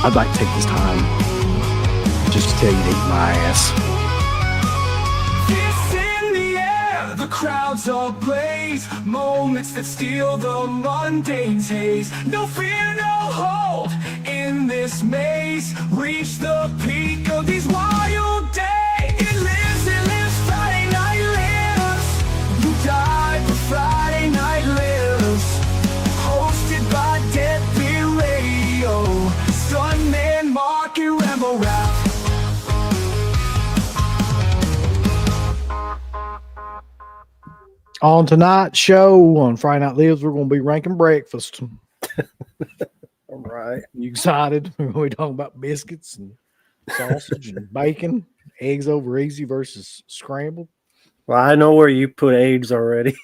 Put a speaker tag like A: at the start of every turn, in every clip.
A: I'd like to take this time just to tell you to eat my ass.
B: Fists in the air, the crowds ablaze, moments that steal the mundane's haze. No fear, no hold in this maze. Reach the peak of these wild days. It lives, Friday night lives. You died, but Friday night lives. Hosted by DEADPIT Radio, Stuntman Mark and Rambo Rap.
A: On tonight's show on Friday Night Lives, we're going to be ranking breakfast.
C: All right.
A: You excited? We're going to be talking about biscuits and sausage and bacon, eggs over easy versus scrambled.
C: Well, I know where you put eggs already.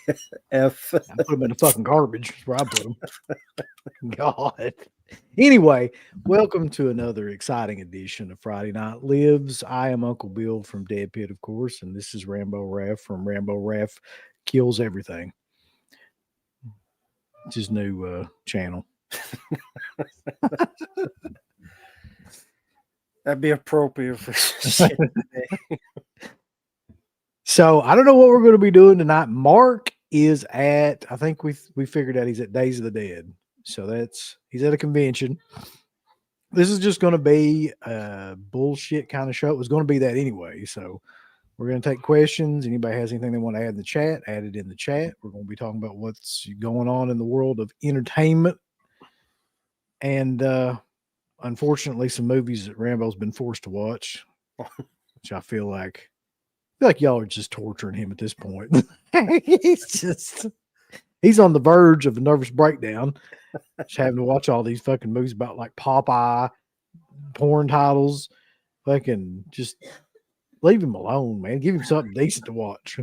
C: F.
A: I put them in the fucking garbage. That's where I put them. God. Anyway, welcome to another exciting edition of Friday Night Lives. I am Uncle Bill from DEADPIT, of course, and this is Rambo Raff from Rambo Raff Kills Everything. It's his new channel.
C: That'd be appropriate for shit today.
A: So I don't know what we're going to be doing tonight. Mark is at, I think we figured out he's at Days of the Dead. So he's at a convention. This is just going to be a bullshit kind of show. It was going to be that anyway. So we're going to take questions. Anybody has anything they want to add in the chat, add it in the chat. We're going to be talking about what's going on in the world of entertainment. And unfortunately, some movies that Rambo's been forced to watch, which I feel like y'all are just torturing him at this point. He's on the verge of a nervous breakdown, just having to watch all these fucking movies about like Popeye, porn titles. Fucking just leave him alone, man. Give him something decent to watch.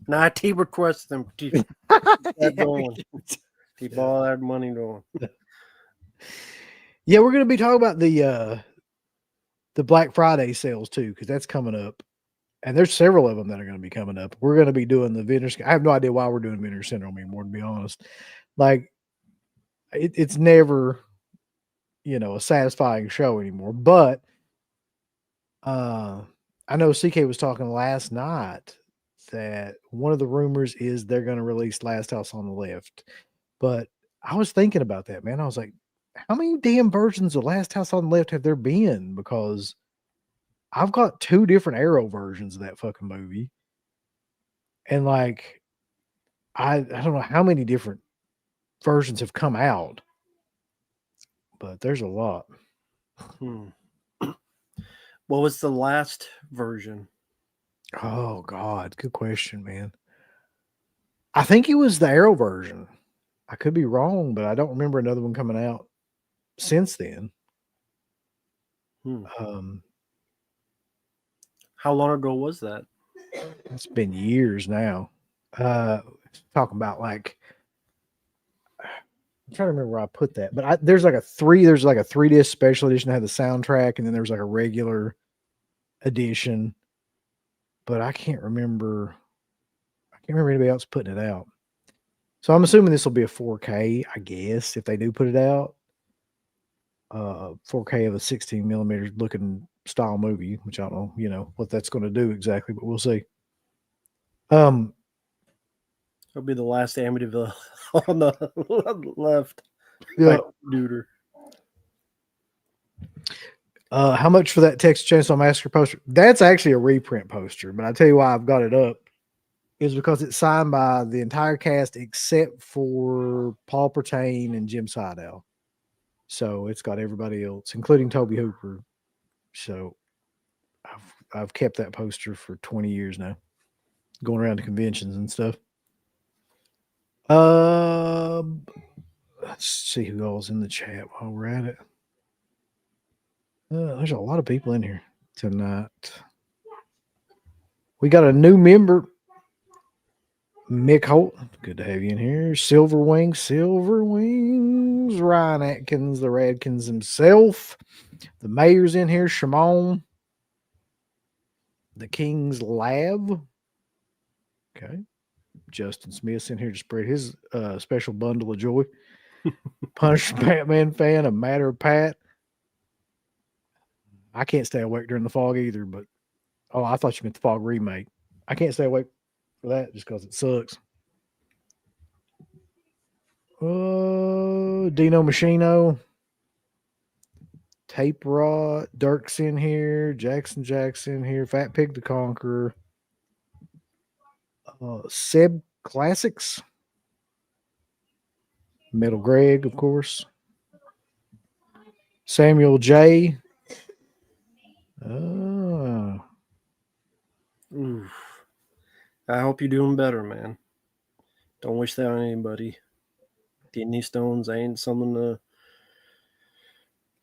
C: Nah, T requested them. Keep all that money going.
A: Yeah, we're going to be talking about the Black Friday sales too, because that's coming up. And there's several of them that are going to be coming up. We're going to be doing the vendor. I have no idea why we're doing vendor syndrome anymore, to be honest. Like, it's never, a satisfying show anymore. But I know CK was talking last night that one of the rumors is they're going to release Last House on the Left. But I was thinking about that, man. I was like, how many damn versions of Last House on the Left have there been? Because I've got 2 different Arrow versions of that fucking movie. And like, I don't know how many different versions have come out, but there's a lot.
C: What was the last version?
A: Oh God, good question, man. I think it was the Arrow version. I could be wrong, but I don't remember another one coming out since then.
C: How long ago was that?
A: It's been years now. Talking about like, I'm trying to remember where I put that, but there's like a 3-disc special edition that had the soundtrack, and then there's like a regular edition, but I can't remember anybody else putting it out. So I'm assuming this will be a 4K, I guess, if they do put it out. 4K of a 16 millimeter looking style movie, which I don't know, what that's going to do exactly, but we'll see.
C: It'll be the last Amityville on the left.
A: Yeah.
C: Duder.
A: How much for that Texas Chainsaw Massacre poster? That's actually a reprint poster, but I tell you why I've got it up is because it's signed by the entire cast except for Paul Pertain and Jim Seidow. So it's got everybody else, including Toby Hooper. So I've kept that poster for 20 years now, going around to conventions and stuff. Let's see who all's in the chat while we're at it. There's a lot of people in here tonight. We got a new member, Mick Holt. Good to have you in here. Silver Wings, Ryan Atkins, the Radkins himself. The mayor's in here, Shimon. The King's Lab. Okay. Justin Smith's in here to spread his special bundle of joy. Punisher Batman fan, a Matter of Pat. I can't stay awake during the fog either, but I thought you meant the fog remake. I can't stay awake for that just because it sucks. Dino Machino, Tape Rod, Dirk's in here, Jackson here, Fat Pig the Conqueror, Seb Classics, Metal Greg, of course, Samuel J.
C: Oof. I hope you're doing better, man. Don't wish that on anybody. Kidney stones ain't something to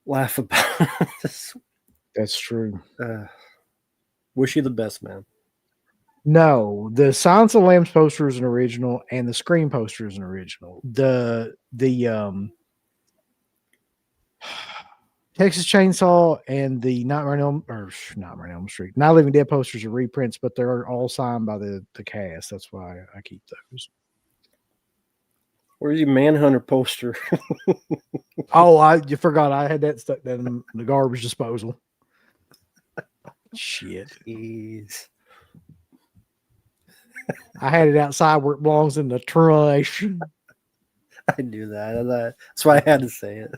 C: laugh about.
A: That's true.
C: Wish you the best, man.
A: No, the Silence of the Lambs poster is an original, and the Scream poster is an original. The Texas Chainsaw and the Nightmare on Elm Street, Night of the Living Dead posters are reprints, but they're all signed by the cast. That's why I keep those.
C: Where's your Manhunter poster?
A: You forgot I had that stuck down in the garbage disposal. Shit.
C: Jeez.
A: I had it outside where it belongs in the trash.
C: I knew that. That's why I had to say it.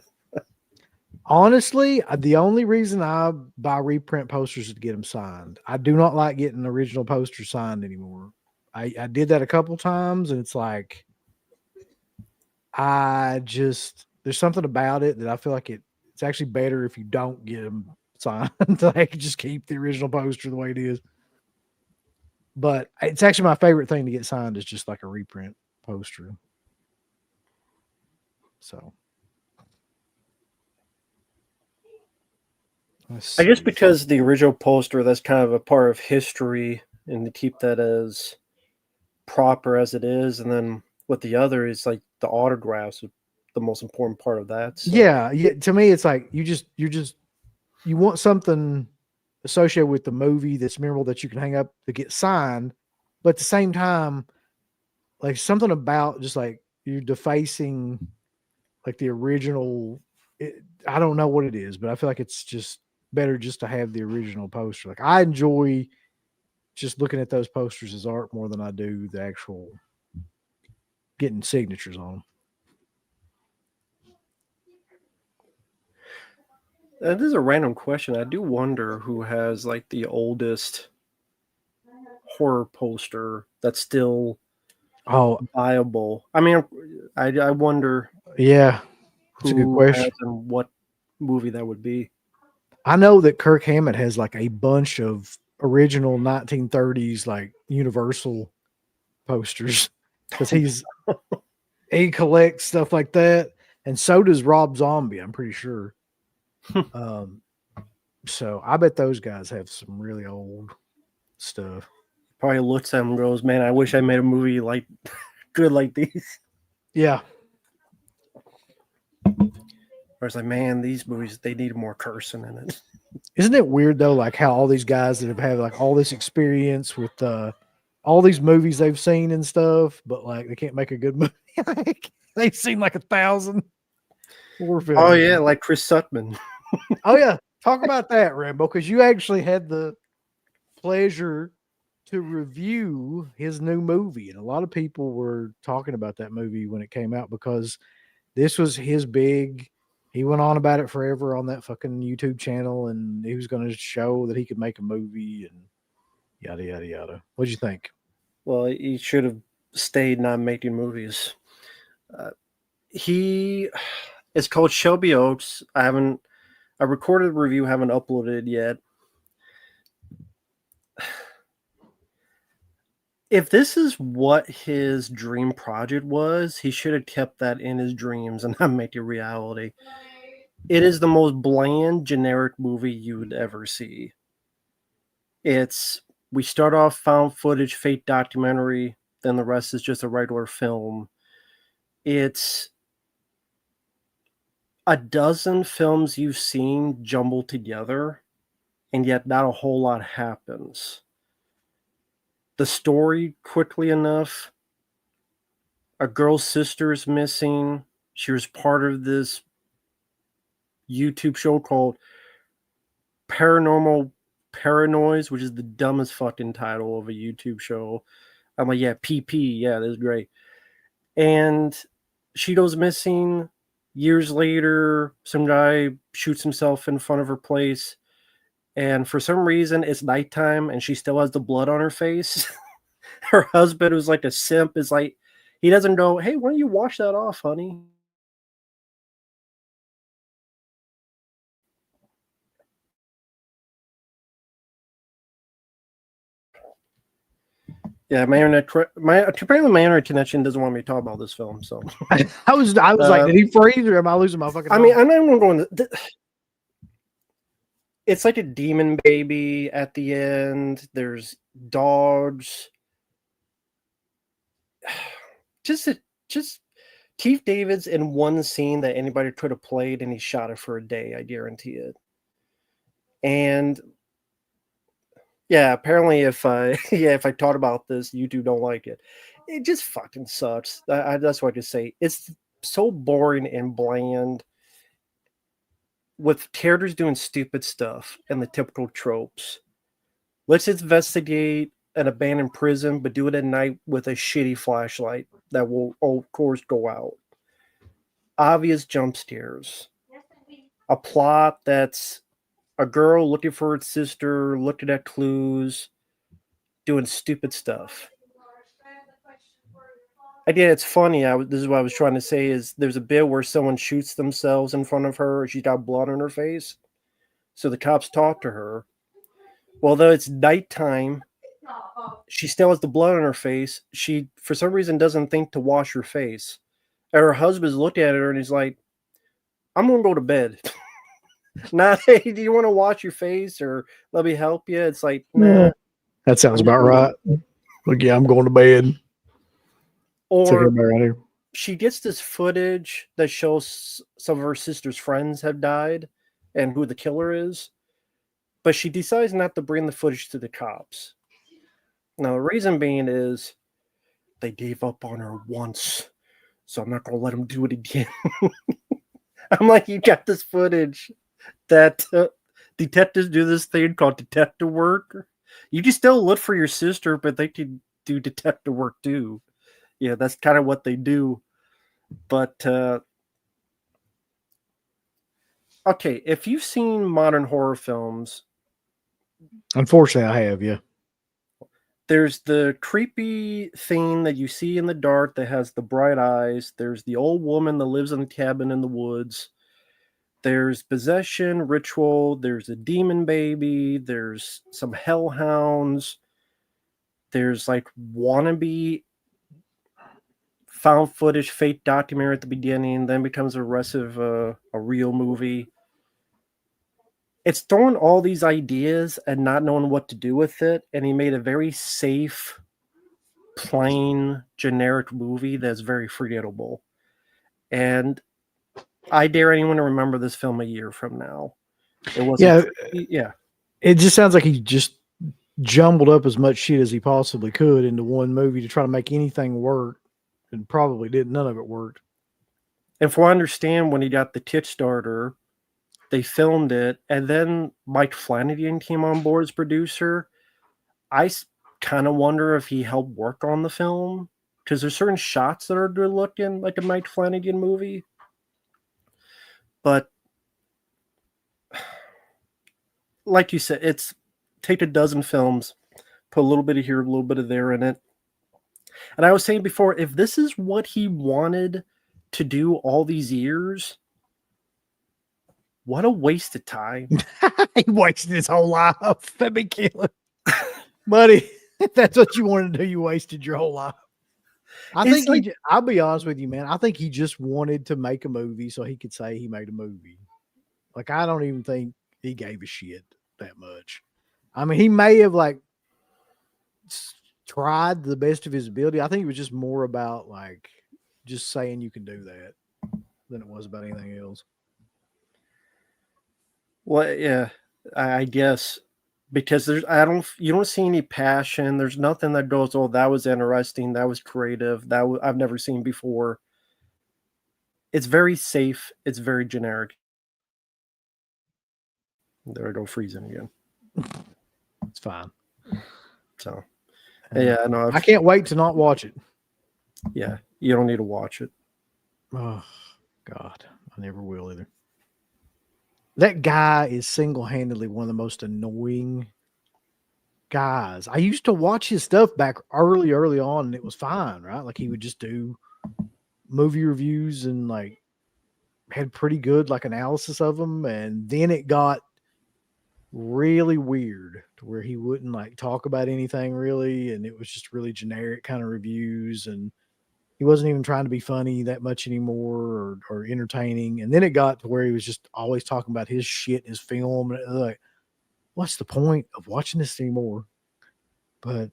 A: Honestly, the only reason I buy reprint posters is to get them signed. I do not like getting original posters signed anymore. I did that a couple times, and it's like there's something about it that I feel like it's actually better if you don't get them signed. Like, just keep the original poster the way it is. But it's actually my favorite thing to get signed is just like a reprint poster. So
C: I guess because the original poster, that's kind of a part of history, and to keep that as proper as it is, and then with the other is like the autographs are the most important part of that. So.
A: Yeah. To me, it's like you want something associated with the movie that's memorable that you can hang up to get signed, but at the same time, like something about just like you're defacing like the original. I don't know what it is, but I feel like it's just better just to have the original poster. Like, I enjoy just looking at those posters as art more than I do the actual getting signatures on them.
C: This is a random question. I do wonder who has like the oldest horror poster that's still viable. I mean, I wonder.
A: Yeah, that's a good question.
C: And what movie that would be.
A: I know that Kirk Hammett has like a bunch of original 1930s like Universal posters because he collects stuff like that, and so does Rob Zombie, I'm pretty sure. So I bet those guys have some really old stuff.
C: Probably looks at them and goes, "Man, I wish I made a movie like good like these."
A: Yeah.
C: Or it's like, man, these movies, they need more cursing in it.
A: Isn't it weird though, like how all these guys that have had like all this experience with all these movies they've seen and stuff, but like they can't make a good movie. Like, they've seen like 1,000 horror films.
C: Oh yeah, like Chris Sutman.
A: Oh yeah, talk about that, Rambo, because you actually had the pleasure to review his new movie, and a lot of people were talking about that movie when it came out because this was his big. He went on about it forever on that fucking YouTube channel, and he was going to show that he could make a movie and yada, yada, yada. What'd you think?
C: Well, he should have stayed not making movies. It's called Shelby Oaks. I recorded a review, haven't uploaded it yet. If this is what his dream project was, he should have kept that in his dreams and not make it reality. It is the most bland, generic movie you would ever see. We start off found footage, fake documentary, then the rest is just a regular film. It's a dozen films you've seen jumbled together, and yet not a whole lot happens. The story, quickly enough, a girl's sister is missing. She was part of this YouTube show called Paranormal Paranoids, which is the dumbest fucking title of a YouTube show. I'm like, yeah, PP, yeah, this is great. And she goes missing. Years later, some guy shoots himself in front of her place. And for some reason, it's nighttime and she still has the blood on her face. Her husband, who's like a simp, is like, he doesn't go, hey, why don't you wash that off, honey? Yeah, apparently my internet connection doesn't want me to talk about this film. So
A: I was like, did he freeze or am I losing my fucking?
C: I mean, I'm not even going to. It's like a demon baby at the end. There's dogs. Just Keith David's in one scene that anybody could have played, and he shot it for a day. I guarantee it. And yeah, apparently, if I talk about this, YouTube don't like it. It just fucking sucks. That's what I can say. It's so boring and bland, with characters doing stupid stuff and the typical tropes. Let's investigate an abandoned prison, but do it at night with a shitty flashlight that will, of course, go out. Obvious jump scares. A plot that's a girl looking for its sister, looking at clues, doing stupid stuff. Again, it's funny. This is what I was trying to say, is there's a bit where someone shoots themselves in front of her. She's got blood on her face. So the cops talk to her. Well, though it's nighttime, she still has the blood on her face. She, for some reason, doesn't think to wash her face. And her husband's looking at her and he's like, I'm going to go to bed. Not, hey, do you want to wash your face or let me help you? It's like, nah.
A: That sounds about right. Look, yeah, I'm going to bed.
C: Or she gets this footage that shows some of her sister's friends have died and who the killer is, but she decides not to bring the footage to the cops. Now, the reason being is they gave up on her once, so I'm not going to let them do it again. I'm like, you got this footage that detectives do this thing called detective work. You can still look for your sister, but they can do detective work too. Yeah, that's kind of what they do. But okay, if you've seen modern horror films,
A: unfortunately, I have. Yeah,
C: there's the creepy thing that you see in the dark that has the bright eyes. There's the old woman that lives in a cabin in the woods. There's possession, ritual. There's a demon baby. There's some hellhounds. There's like wannabe found footage fake documentary at the beginning, then becomes a rest of a real movie. It's throwing all these ideas and not knowing what to do with it, and he made a very safe, plain, generic movie that's very forgettable. And I dare anyone to remember this film a year from now. It wasn't. Yeah.
A: It just sounds like he just jumbled up as much shit as he possibly could into one movie to try to make anything work. And probably did. None of it worked.
C: And from what I understand, when he got the Kickstarter, they filmed it, and then Mike Flanagan came on board as producer. I kind of wonder if he helped work on the film, because there's certain shots that are good looking, like a Mike Flanagan movie. But like you said, it's take a dozen films, put a little bit of here, a little bit of there in it. And I was saying before, if this is what he wanted to do all these years, what a waste of time.
A: He wasted his whole life. That'd be killing. Buddy, if that's what you wanted to do, you wasted your whole life. I'll be honest with you, man. I think he just wanted to make a movie so he could say he made a movie. Like, I don't even think he gave a shit that much. I mean, he may have like tried the best of his ability. I think it was just more about like just saying you can do that than it was about anything else.
C: Well, yeah, I guess, because you don't see any passion. There's nothing that goes, oh, that was interesting, that was creative, I've never seen before. It's very safe. It's very generic. There I go freezing again.
A: It's fine.
C: So, yeah, I know.
A: I can't wait to not watch it.
C: Yeah, you don't need to watch it.
A: Oh, God. I never will either. That guy is single-handedly one of the most annoying guys. I used to watch his stuff back early on, and it was fine, right? Like, he would just do movie reviews and, like, had pretty good, like, analysis of them. And then it got really weird to where he wouldn't, like, talk about anything really, and it was just really generic kind of reviews, and he wasn't even trying to be funny that much anymore or entertaining. And then it got to where he was just always talking about his shit, his film. And like, what's the point of watching this anymore? But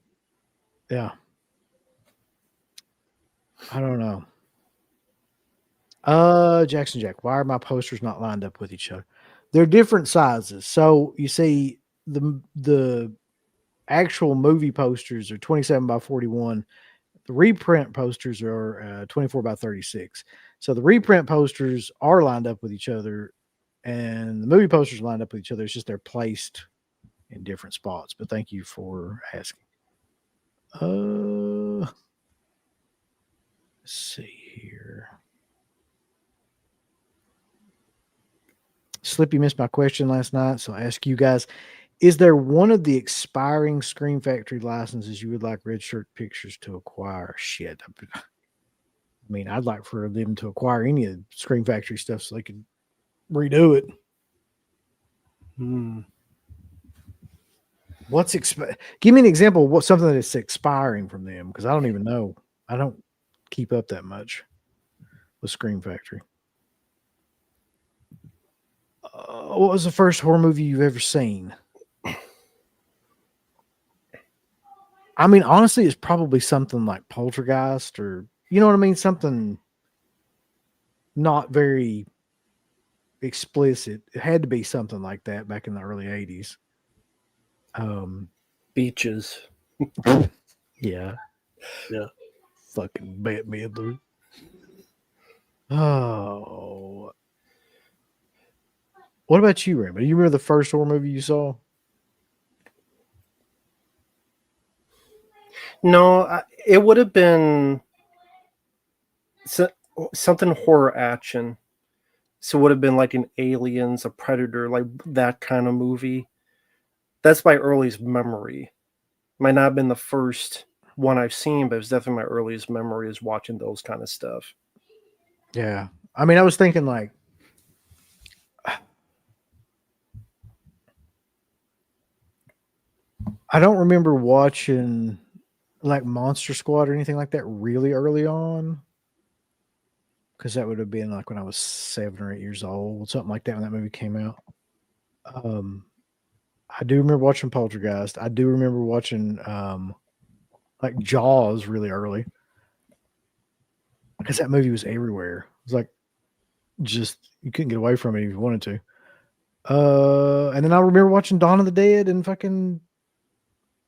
A: yeah, I don't know. Jackson Jack, why are my posters not lined up with each other? They're different sizes. So you see the actual movie posters are 27 by 41. The reprint posters are 24 by 36. So the reprint posters are lined up with each other, and the movie posters are lined up with each other. It's just they're placed in different spots. But thank you for asking. Let's see here. Slippy missed my question last night, so I ask you guys: is there one of the expiring Screen Factory licenses you would like Red Shirt Pictures to acquire? Shit. I mean, I'd like for them to acquire any of the Screen Factory stuff so they could redo it. Give me an example of what something that is expiring from them, because I don't even know. I don't keep up that much with Screen Factory. What was the first horror movie you've ever seen? I mean, honestly, it's probably something like Poltergeist, or you know what I mean? Something not very explicit. It had to be something like that back in the early 80s.
C: Beaches.
A: Yeah.
C: Yeah.
A: Fucking Bette Midler. Oh. What about you, Raymond? Do you remember the first horror movie you saw?
C: No, it would have been something horror action. So it would have been like an Aliens, a Predator, like that kind of movie. That's my earliest memory. Might not have been the first one I've seen, but it's definitely my earliest memory is watching those kind of stuff.
A: Yeah. I mean, I was thinking like, I don't remember watching like Monster Squad or anything like that really early on, because that would have been like when I was 7 or 8 years old, something like that when that movie came out. I do remember watching Poltergeist. I do remember watching like Jaws really early, because that movie was everywhere. It was like just you couldn't get away from it if you wanted to. And then I remember watching Dawn of the Dead and fucking,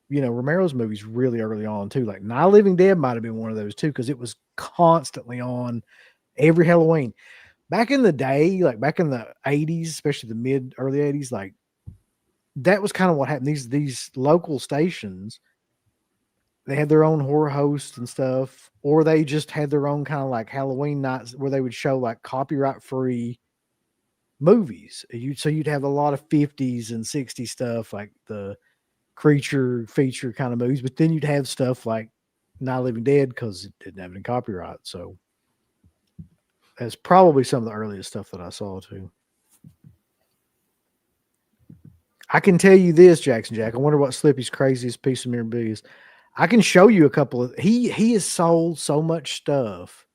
A: you know, Romero's movies really early on too. Like Night of the Living Dead might have been one of those too, because it was constantly on every Halloween. Back in the day, like back in the 80s, especially the early 80s, like that was kind of what happened. These local stations, they had their own horror hosts and stuff, or they just had their own kind of like Halloween nights where they would show like copyright free movies. So you'd have a lot of 50s and 60s stuff, like the creature feature kind of movies, but then you'd have stuff like Night of the Living Dead because it didn't have any copyright. So that's probably some of the earliest stuff that I saw too. I can tell you this, Jackson Jack. I wonder what Slippy's craziest piece of memorabilia is. I can show you a couple of. He has sold so much stuff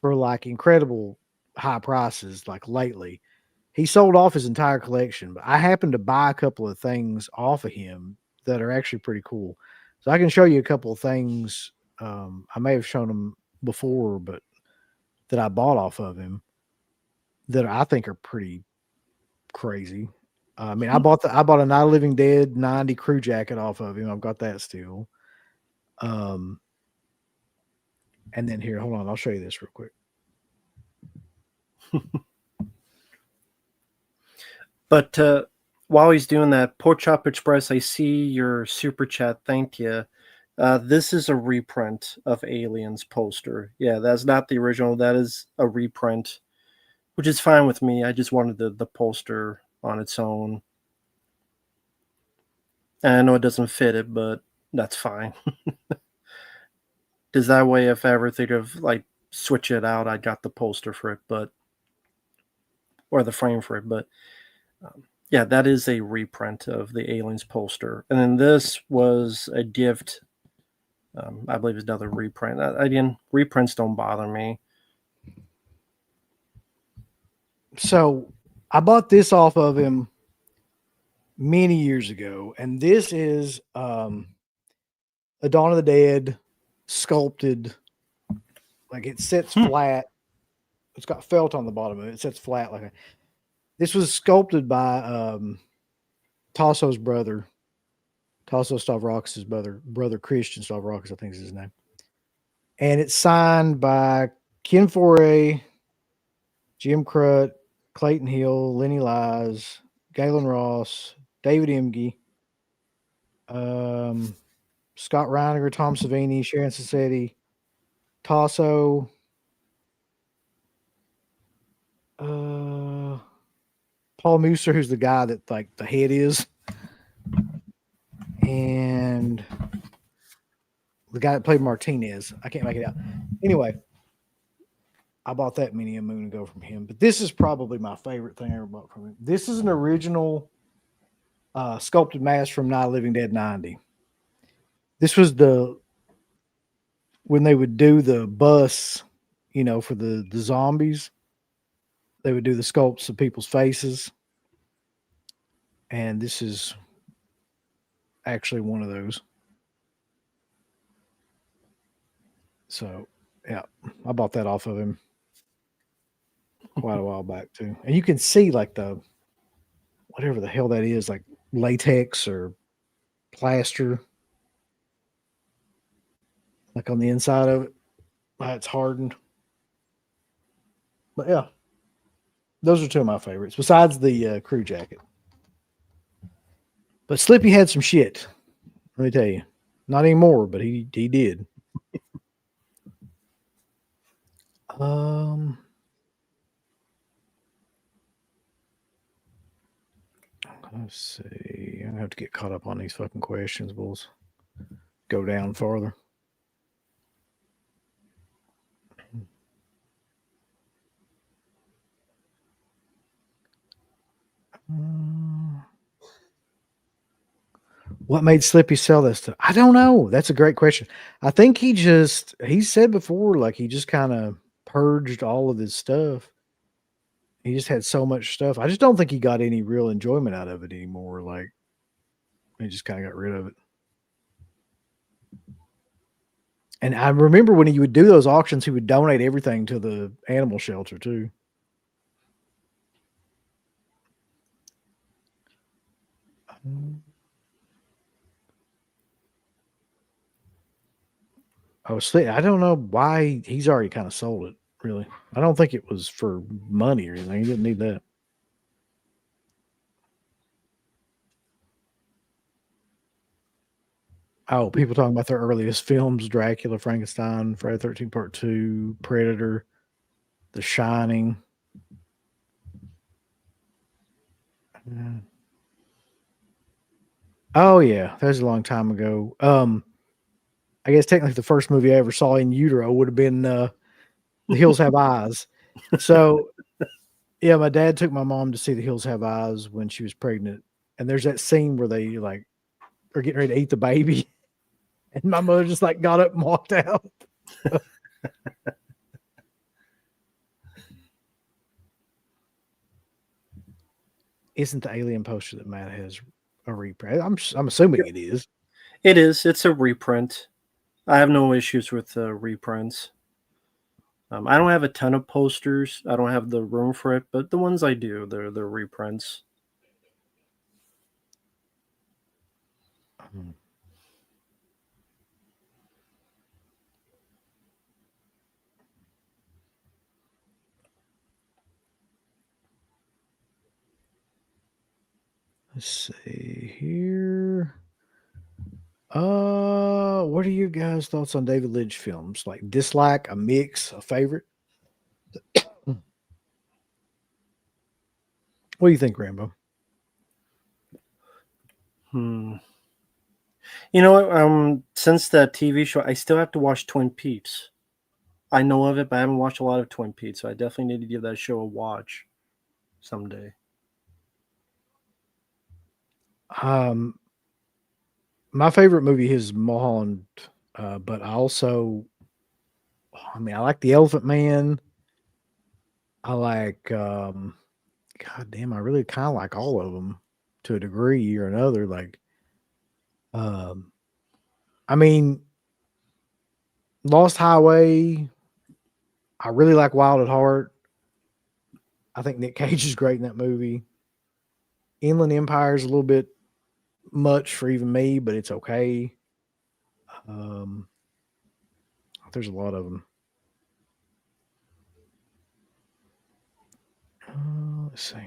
A: for like incredible high prices. Like lately, he sold off his entire collection. But I happened to buy a couple of things off of him that are actually pretty cool. So I can show you a couple of things. I may have shown them before, but that I bought off of him that I think are pretty crazy. I mean, I bought a Night of the Living Dead 90 crew jacket off of him. I've got that still. And then here, hold on, I'll show you this real quick.
C: But while he's doing that, Pork Chop Express, I see your super chat. Thank you. This is a reprint of Aliens poster. Yeah, that's not the original. That is a reprint, which is fine with me. I just wanted the poster on its own. And I know it doesn't fit it, but that's fine. Because that way, if I ever think of like switch it out, I got the poster for it, or the frame for it. But yeah, that is a reprint of the Aliens poster. And then this was a gift. I believe it's another reprint. Again, reprints don't bother me.
A: So I bought this off of him many years ago, and this is a Dawn of the Dead sculpted, like it sits flat. It's got felt on the bottom of it. It sits flat like this was sculpted by Tasso's brother. Tasso Stavrakis' brother Christian Stavrakis, I think is his name. And it's signed by Ken Foray, Jim Crut, Clayton Hill, Lenny Lies, Galen Ross, David Emge, Scott Reiniger, Tom Savini, Sharon Sassetti, Tasso, Paul Mooser, who's the guy that like the head is, and the guy that played Martinez. I can't make it out. Anyway, I bought that many a moon ago from him, but this is probably my favorite thing I ever bought from him. This is an original sculpted mask from Night of the Living Dead 90. This was when they would do the bus, for the zombies, they would do the sculpts of people's faces. And this is actually one of those. So, yeah, I bought that off of him quite a while back too. And you can see like whatever the hell that is, like latex or plaster, like on the inside of it. It's hardened. But yeah, those are two of my favorites besides the crew jacket. But Slippy had some shit. Let me tell you, not anymore, but he did. Let's see. I'm gonna have to get caught up on these fucking questions. We'll go down farther. What made Slippy sell this stuff? I don't know. That's a great question. I think he said before, like he just kind of purged all of his stuff. He just had so much stuff. I just don't think he got any real enjoyment out of it anymore. Like he just kind of got rid of it. And I remember when he would do those auctions, he would donate everything to the animal shelter too. I don't know why he's already kind of sold it, really. I don't think it was for money or anything. He didn't need that. Oh, people talking about their earliest films: Dracula, Frankenstein, Friday the 13th Part 2, Predator, The Shining. Oh, yeah. That was a long time ago. I guess technically the first movie I ever saw in utero would have been The Hills Have Eyes. So, yeah, my dad took my mom to see The Hills Have Eyes when she was pregnant. And there's that scene where they like are getting ready to eat the baby. And my mother just like got up and walked out. Isn't the Alien poster that Matt has a reprint? I'm assuming it is.
C: It is. It's a reprint. I have no issues with reprints. I don't have a ton of posters. I don't have the room for it, but the ones I do, they're reprints.
A: Let's see here. What are your guys' thoughts on David Lynch films? Like dislike, a mix, a favorite? What do you think, Rambo?
C: You know what? Since that TV show, I still have to watch Twin Peaks. I know of it, but I haven't watched a lot of Twin Peaks, so I definitely need to give that show a watch someday.
A: My favorite movie is Mulholland, but I also, I mean, I like The Elephant Man. I like, God damn, I really kind of like all of them to a degree or another. Like, I mean, Lost Highway. I really like Wild at Heart. I think Nick Cage is great in that movie. Inland Empire is a little bit much for even me, but it's okay. There's a lot of them. Let's see.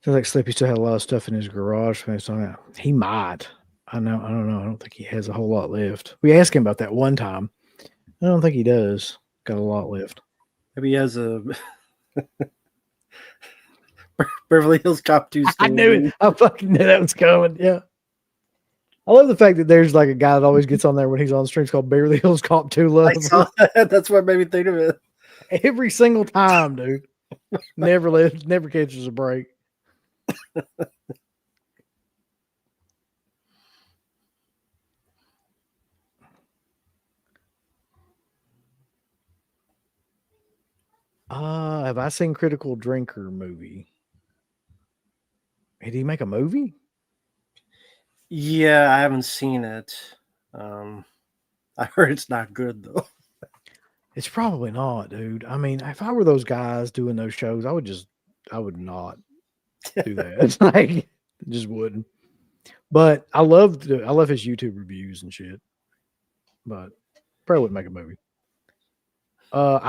A: Sounds like Slippy still had a lot of stuff in his garage. He might. I know. I don't know. I don't think he has a whole lot left. We asked him about that one time. I don't think he does. Got a lot left.
C: Maybe he has a Beverly Hills Cop 2
A: I knew it. I fucking knew that was coming. Yeah. I love the fact that there's like a guy that always gets on there when he's on the streets called Beverly Hills Cop 2 Love.
C: I saw that. That's what made me think of it.
A: Every single time, dude. Never catches a break. Have I seen Critical Drinker movie? Did he make a movie?
C: Yeah, I haven't seen it. I heard it's not good though.
A: It's probably not, dude. I mean, if I were those guys doing those shows, I would not do that. Like, just wouldn't. But I love his YouTube reviews and shit. But probably wouldn't make a movie. I'm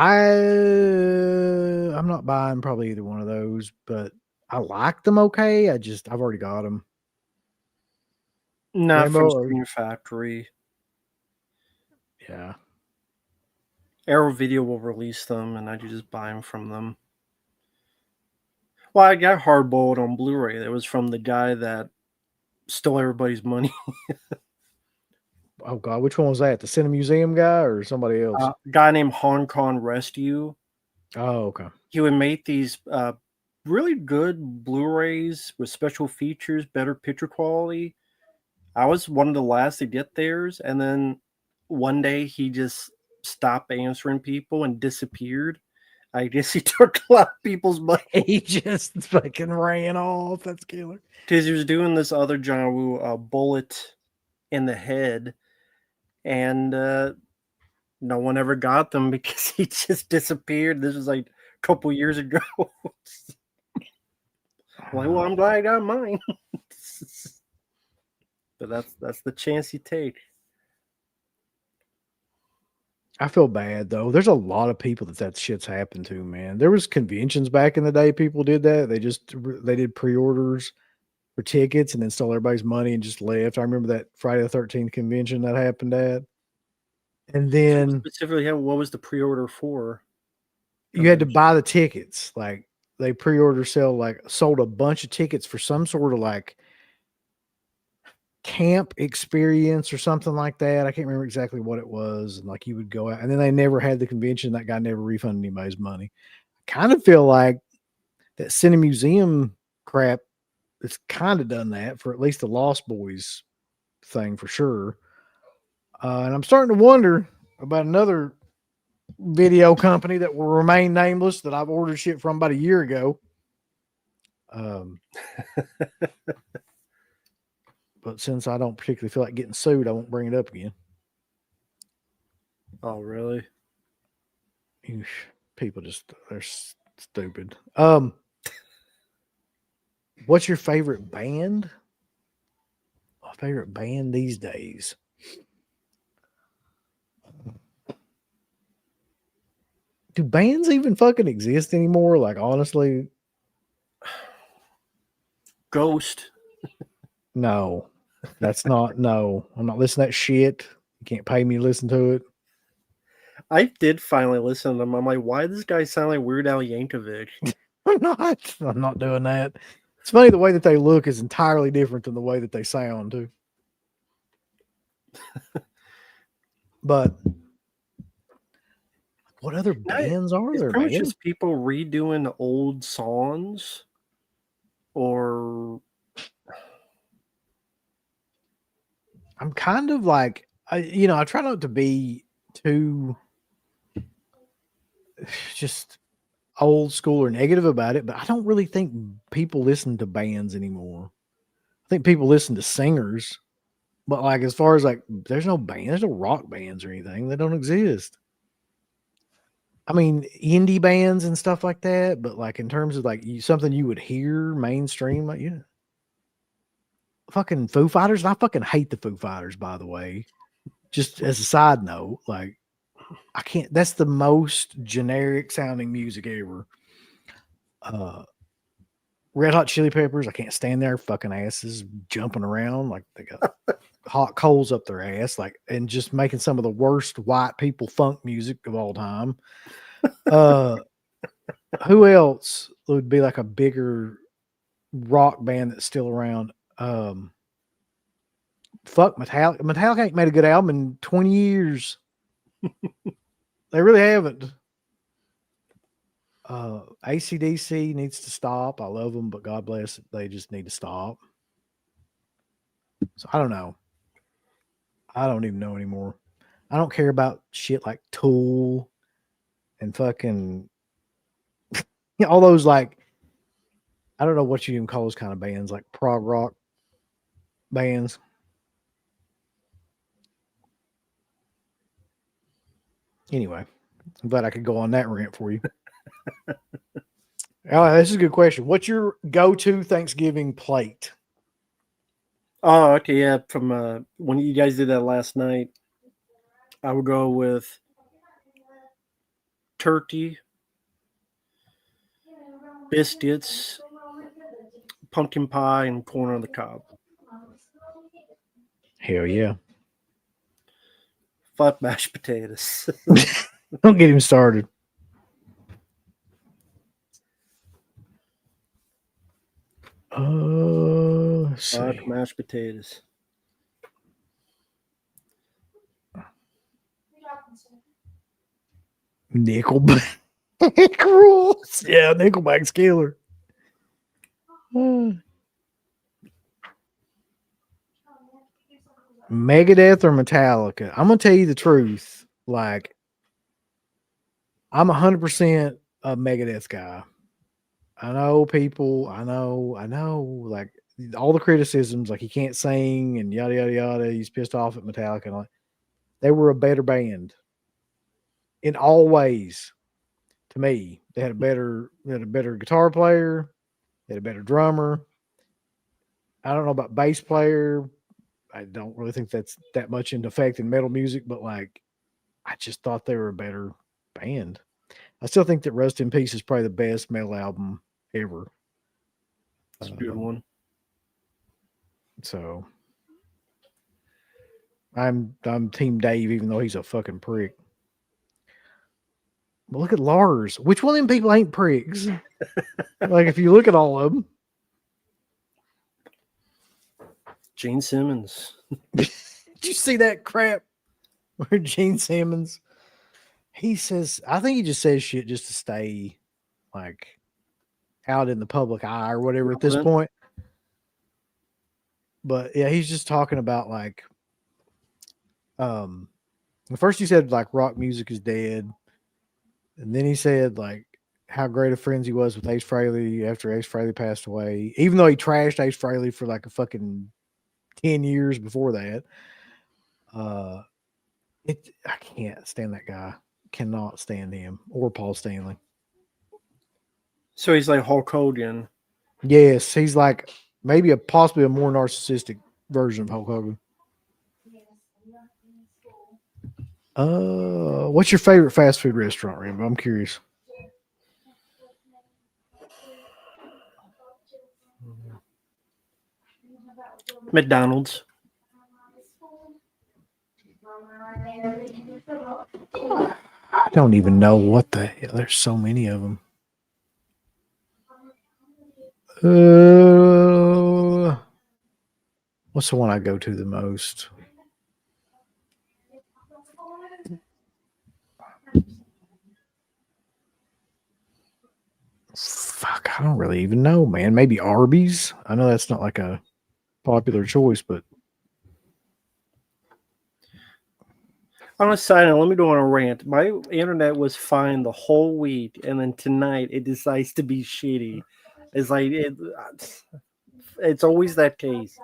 A: not buying probably either one of those, but I like them okay. I've already got them.
C: Not
A: Rambo
C: from
A: or-
C: Screen Factory.
A: Yeah.
C: Arrow Video will release them, and I just buy them from them. Well, I got Hardboiled on Blu-ray. It was from the guy that stole everybody's money.
A: Oh God, which one was that? The Cinema Museum guy or somebody else?
C: A guy named Hong Kong Rescue.
A: Oh, okay.
C: He would make these really good Blu-rays with special features, better picture quality. I was one of the last to get theirs, and then one day he just stopped answering people and disappeared. I guess he took a lot of people's money.
A: He just fucking ran off. That's killer.
C: Because he was doing this other John Woo bullet in the head, and no one ever got them because he just disappeared. This was like a couple years ago. Like, well, I'm glad I got mine. But that's the chance you take.
A: I feel bad though. There's a lot of people that shit's happened to, man. There was conventions back in the day. People did that. They did pre-orders for tickets and then stole everybody's money and just left. I remember that Friday the 13th convention that happened at. And then
C: So specifically, what was the pre-order for?
A: you had to buy the tickets. Like they pre-order sold a bunch of tickets for some sort of like camp experience or something like that. I can't remember exactly what it was. And like you would go out and then they never had the convention. That guy never refunded anybody's money. I kind of feel like that Cinema Museum crap, it's kind of done that for at least the Lost Boys thing for sure. And I'm starting to wonder about another video company that will remain nameless that I've ordered shit from about a year ago. But since I don't particularly feel like getting sued, I won't bring it up again.
C: Oh, really?
A: People they're stupid. What's your favorite band? My favorite band these days. Do bands even fucking exist anymore? Like, honestly,
C: Ghost.
A: no. That's not, no. I'm not listening to that shit. You can't pay me to listen to it.
C: I did finally listen to them. I'm like, why does this guy sound like Weird Al Yankovic?
A: I'm not doing that. It's funny the way that they look is entirely different than the way that they sound too. But what other bands are
C: It's
A: there,
C: pretty much
A: man?
C: just people redoing old songs, or
A: I'm kind of like, I try not to be too just old school or negative about it, but I don't really think people listen to bands anymore. I think people listen to singers, but like as far as like, there's no rock bands or anything. They don't exist. I mean, indie bands and stuff like that, but like in terms of like something you would hear mainstream, like yeah, fucking Foo Fighters. And I fucking hate the Foo Fighters, by the way. Just as a side note, like I can't. That's the most generic sounding music ever. Red Hot Chili Peppers. I can't stand their fucking asses jumping around like they got hot coals up their ass, like and just making some of the worst white people funk music of all time. Who else would be like a bigger rock band that's still around? Fuck Metallica. Metallica ain't made a good album in 20 years. They really haven't. AC/DC needs to stop. I love them, but God bless it. They just need to stop. So I don't know. I don't even know anymore. I don't care about shit like Tool and fucking all those like I don't know what you even call those kind of bands, like prog rock bands. Anyway, I'm glad I could go on that rant for you. This is a good question. What's your go-to Thanksgiving plate?
C: oh, okay, yeah. From when you guys did that last night, I would go with turkey, biscuits, pumpkin pie, and corn on the cob.
A: Hell yeah.
C: Fuck mashed potatoes.
A: Don't get him started. Let's see.
C: Fuck mashed potatoes.
A: Nickelback rules. Yeah, Nickelback's killer. Megadeth or Metallica? I'm gonna tell you the truth. Like, I'm 100% a Megadeth guy. I know people. I know. Like all the criticisms, like he can't sing and yada yada yada. He's pissed off at Metallica. And like, they were a better band in all ways. To me, they had a better guitar player. They had a better drummer. I don't know about bass player. I don't really think that's that much in effect in metal music, but like, I just thought they were a better band. I still think that Rust in Peace is probably the best metal album ever.
C: It's a good one.
A: So I'm Team Dave, even though he's a fucking prick. But look at Lars. Which one of them people ain't pricks? Like if you look at all of them.
C: Gene Simmons.
A: Did you see that crap where Gene Simmons? He says, I think he just says shit just to stay like out in the public eye or whatever at this point. But yeah, he's just talking about like, first he said like rock music is dead. And then he said like how great of friends he was with Ace Frehley after Ace Frehley passed away, even though he trashed Ace Frehley for like a fucking 10 years before that. I can't stand that guy. Cannot stand him or Paul Stanley.
C: So he's like Hulk Hogan.
A: Yes, he's like maybe possibly a more narcissistic version of Hulk Hogan. What's your favorite fast food restaurant, Rambo? I'm curious.
C: McDonald's.
A: I don't even know what the hell. There's so many of them. What's the one I go to the most? Fuck, I don't really even know, man. Maybe Arby's. I know that's not like a popular choice, but
C: On a side note, let me go on a rant. My internet was fine the whole week, and then tonight it decides to be shitty. It's like it's always that case.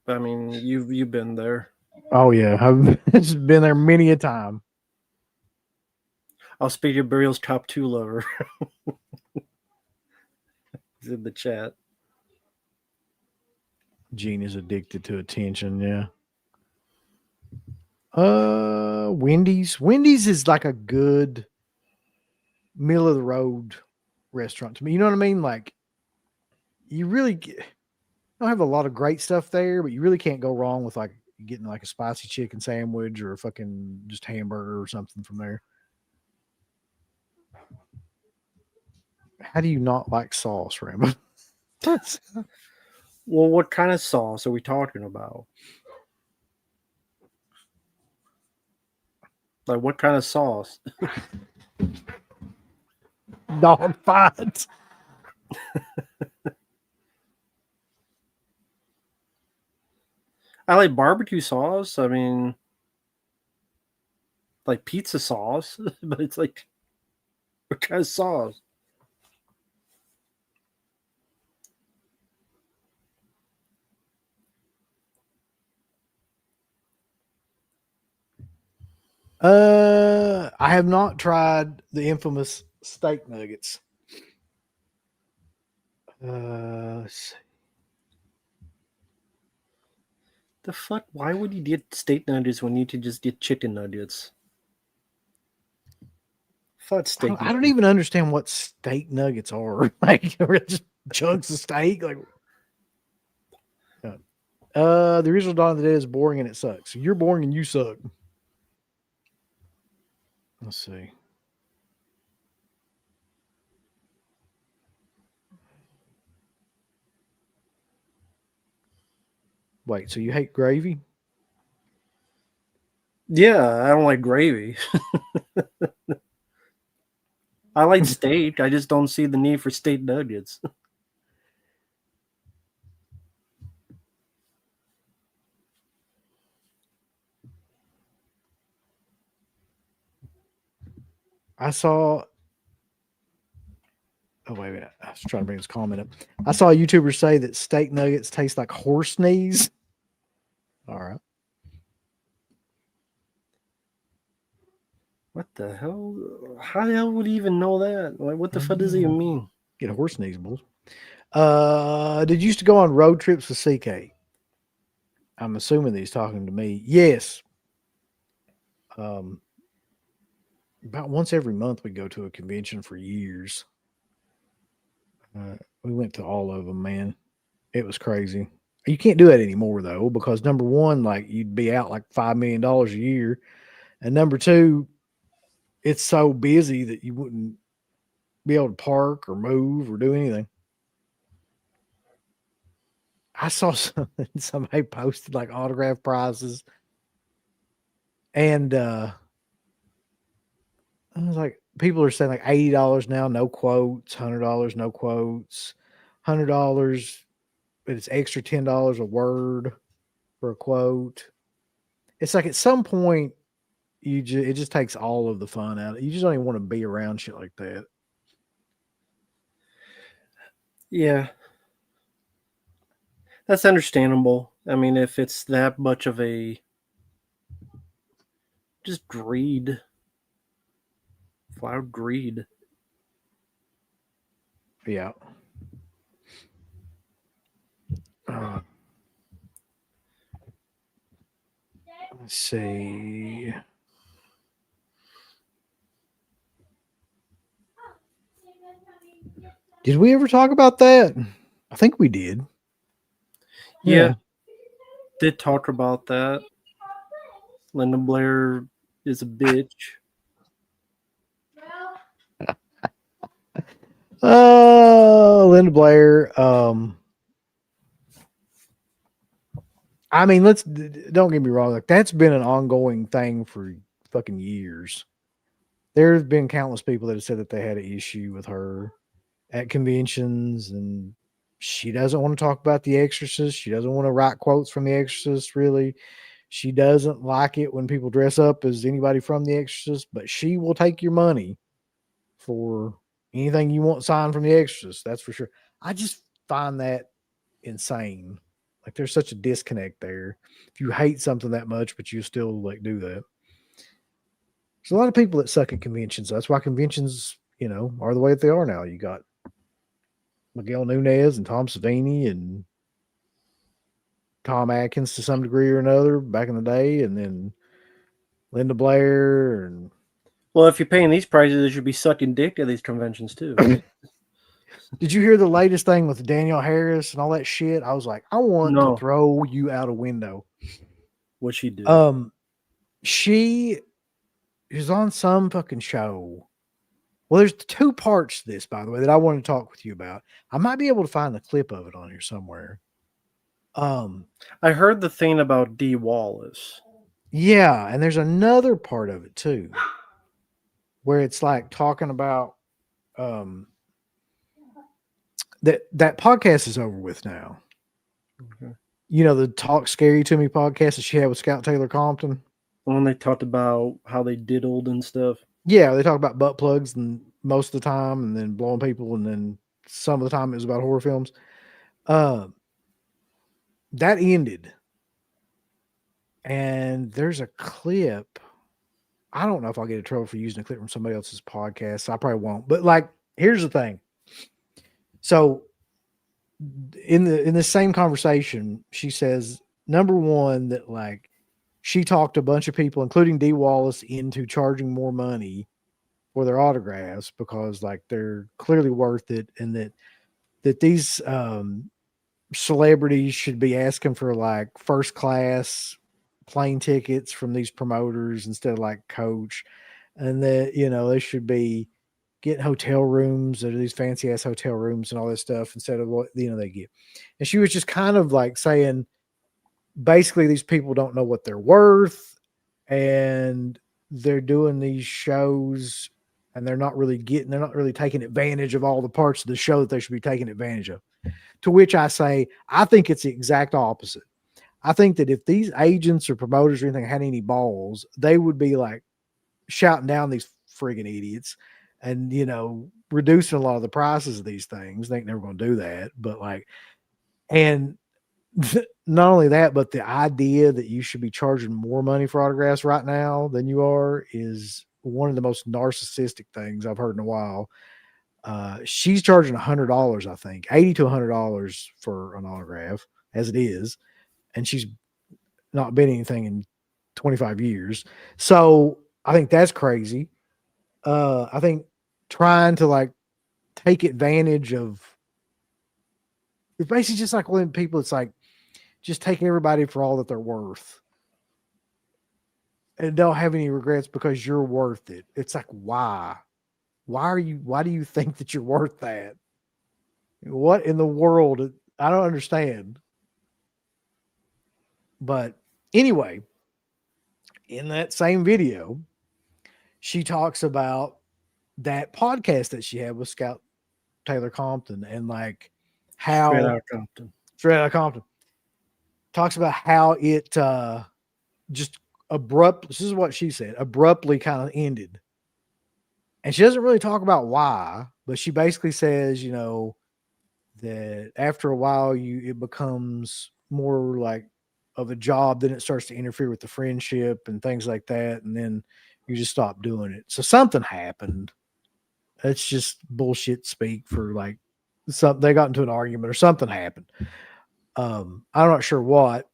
C: I mean, you've been there.
A: Oh yeah, I've just been there many a time.
C: I'll speak to Burial's top 2 lover. He's in the chat.
A: Gene is addicted to attention. Yeah. Wendy's. Wendy's is like a good middle of the road restaurant to me. You know what I mean? Like, you really don't have a lot of great stuff there, but you really can't go wrong with like getting like a spicy chicken sandwich or a fucking just hamburger or something from there. How do you not like sauce, Rambo?
C: Well, what kind of sauce are we talking about? Like, what kind of sauce?
A: Dog fights.
C: I like barbecue sauce. I mean, like pizza sauce, but it's like, what kind of sauce?
A: I have not tried the infamous steak nuggets. Let's see.
C: The fuck? Why would you get steak nuggets when you could just get chicken nuggets? Fuck steak.
A: I don't even understand what steak nuggets are. Like, just chunks of steak. Like, the original Dawn of the Dead is boring and it sucks. You're boring and you suck. Let's see. Wait, so you hate gravy?
C: Yeah, I don't like gravy. I like steak. I just don't see the need for steak nuggets.
A: I saw. Oh, wait a minute. I was trying to bring this comment up. I saw a YouTuber say that steak nuggets taste like horse knees. All right.
C: What the hell? How the hell would he even know that? Like, what the fuck does it even mean?
A: Get a horse knees, bulls. Did you used to go on road trips with CK? I'm assuming that he's talking to me. Yes. About once every month we go to a convention for years. We went to all of them, man. It was crazy. You can't do that anymore though, because number one, like you'd be out like $5 million a year, and number two, it's so busy that you wouldn't be able to park or move or do anything. I saw somebody posted like autograph prizes, and I was like, people are saying like $80 now, no quotes, $100, no quotes, $100, but it's extra $10 a word for a quote. It's like at some point, it just takes all of the fun out. You just don't even want to be around shit like that.
C: Yeah. That's understandable. I mean, if it's that much of a just greed. Flat out greed.
A: Yeah. Let's see. Did we ever talk about that? I think we did.
C: Yeah. Did talk about that. Linda Blair is a bitch.
A: Linda Blair. I mean, don't get me wrong. Like, that's been an ongoing thing for fucking years. There's been countless people that have said that they had an issue with her at conventions, and she doesn't want to talk about The Exorcist. She doesn't want to write quotes from The Exorcist, really. She doesn't like it when people dress up as anybody from The Exorcist, but she will take your money for anything you want signed from The Exorcist. That's for sure. I just find that insane. Like, there's such a disconnect there. If you hate something that much, but you still like do that. There's a lot of people that suck at conventions. That's why conventions, are the way that they are now. You got Miguel Nunez and Tom Savini and Tom Atkins to some degree or another back in the day, and then Linda Blair. And
C: well, if you're paying these prices, they should be sucking dick at these conventions too.
A: Did you hear the latest thing with Danielle Harris and all that shit? I was like, I want to throw you out a window.
C: What'd she do?
A: She is on some fucking show. Well, there's two parts to this, by the way, that I want to talk with you about. I might be able to find the clip of it on here somewhere.
C: I heard the thing about Dee Wallace.
A: Yeah, and there's another part of it too, where it's like talking about that podcast is over with now.
C: Okay.
A: The Talk Scary to Me podcast that she had with Scout Taylor Compton.
C: When they talked about how they diddled and stuff.
A: Yeah, they talk about butt plugs and most of the time, and then blowing people, and then some of the time it was about horror films. That ended. And there's a clip. I don't know if I'll get in trouble for using a clip from somebody else's podcast. So I probably won't. But here's the thing. So in the same conversation, she says, number one, that she talked a bunch of people, including Dee Wallace, into charging more money for their autographs because they're clearly worth it, and that these celebrities should be asking for first class plane tickets from these promoters instead of coach, and that they should be getting hotel rooms or these fancy ass hotel rooms and all this stuff instead of what they get. And she was just kind of saying basically these people don't know what they're worth, and they're doing these shows and they're not really taking advantage of all the parts of the show that they should be taking advantage of. To which I say, I think it's the exact opposite. I think that if these agents or promoters or anything had any balls, they would be shouting down these friggin' idiots and, reducing a lot of the prices of these things. They ain't never going to do that. But and not only that, but the idea that you should be charging more money for autographs right now than you are is one of the most narcissistic things I've heard in a while. She's charging $100, I think, $80 to $100 for an autograph as it is. And she's not been anything in 25 years. So I think that's crazy. I think trying to take advantage of, it's basically just when people, it's just take everybody for all that they're worth and don't have any regrets because you're worth it. It's why do you think that you're worth that? What in the world? I don't understand. But anyway, in that same video, she talks about that podcast that she had with Scout Taylor Compton and how Straight Outta Compton talks about how it just this is what she said, abruptly kind of ended. And she doesn't really talk about why, but she basically says, that after a while it becomes more of a job, then it starts to interfere with the friendship and things like that. And then, you just stop doing it. So something happened. It's just bullshit speak for like something. They got into an argument or something happened. I'm not sure what,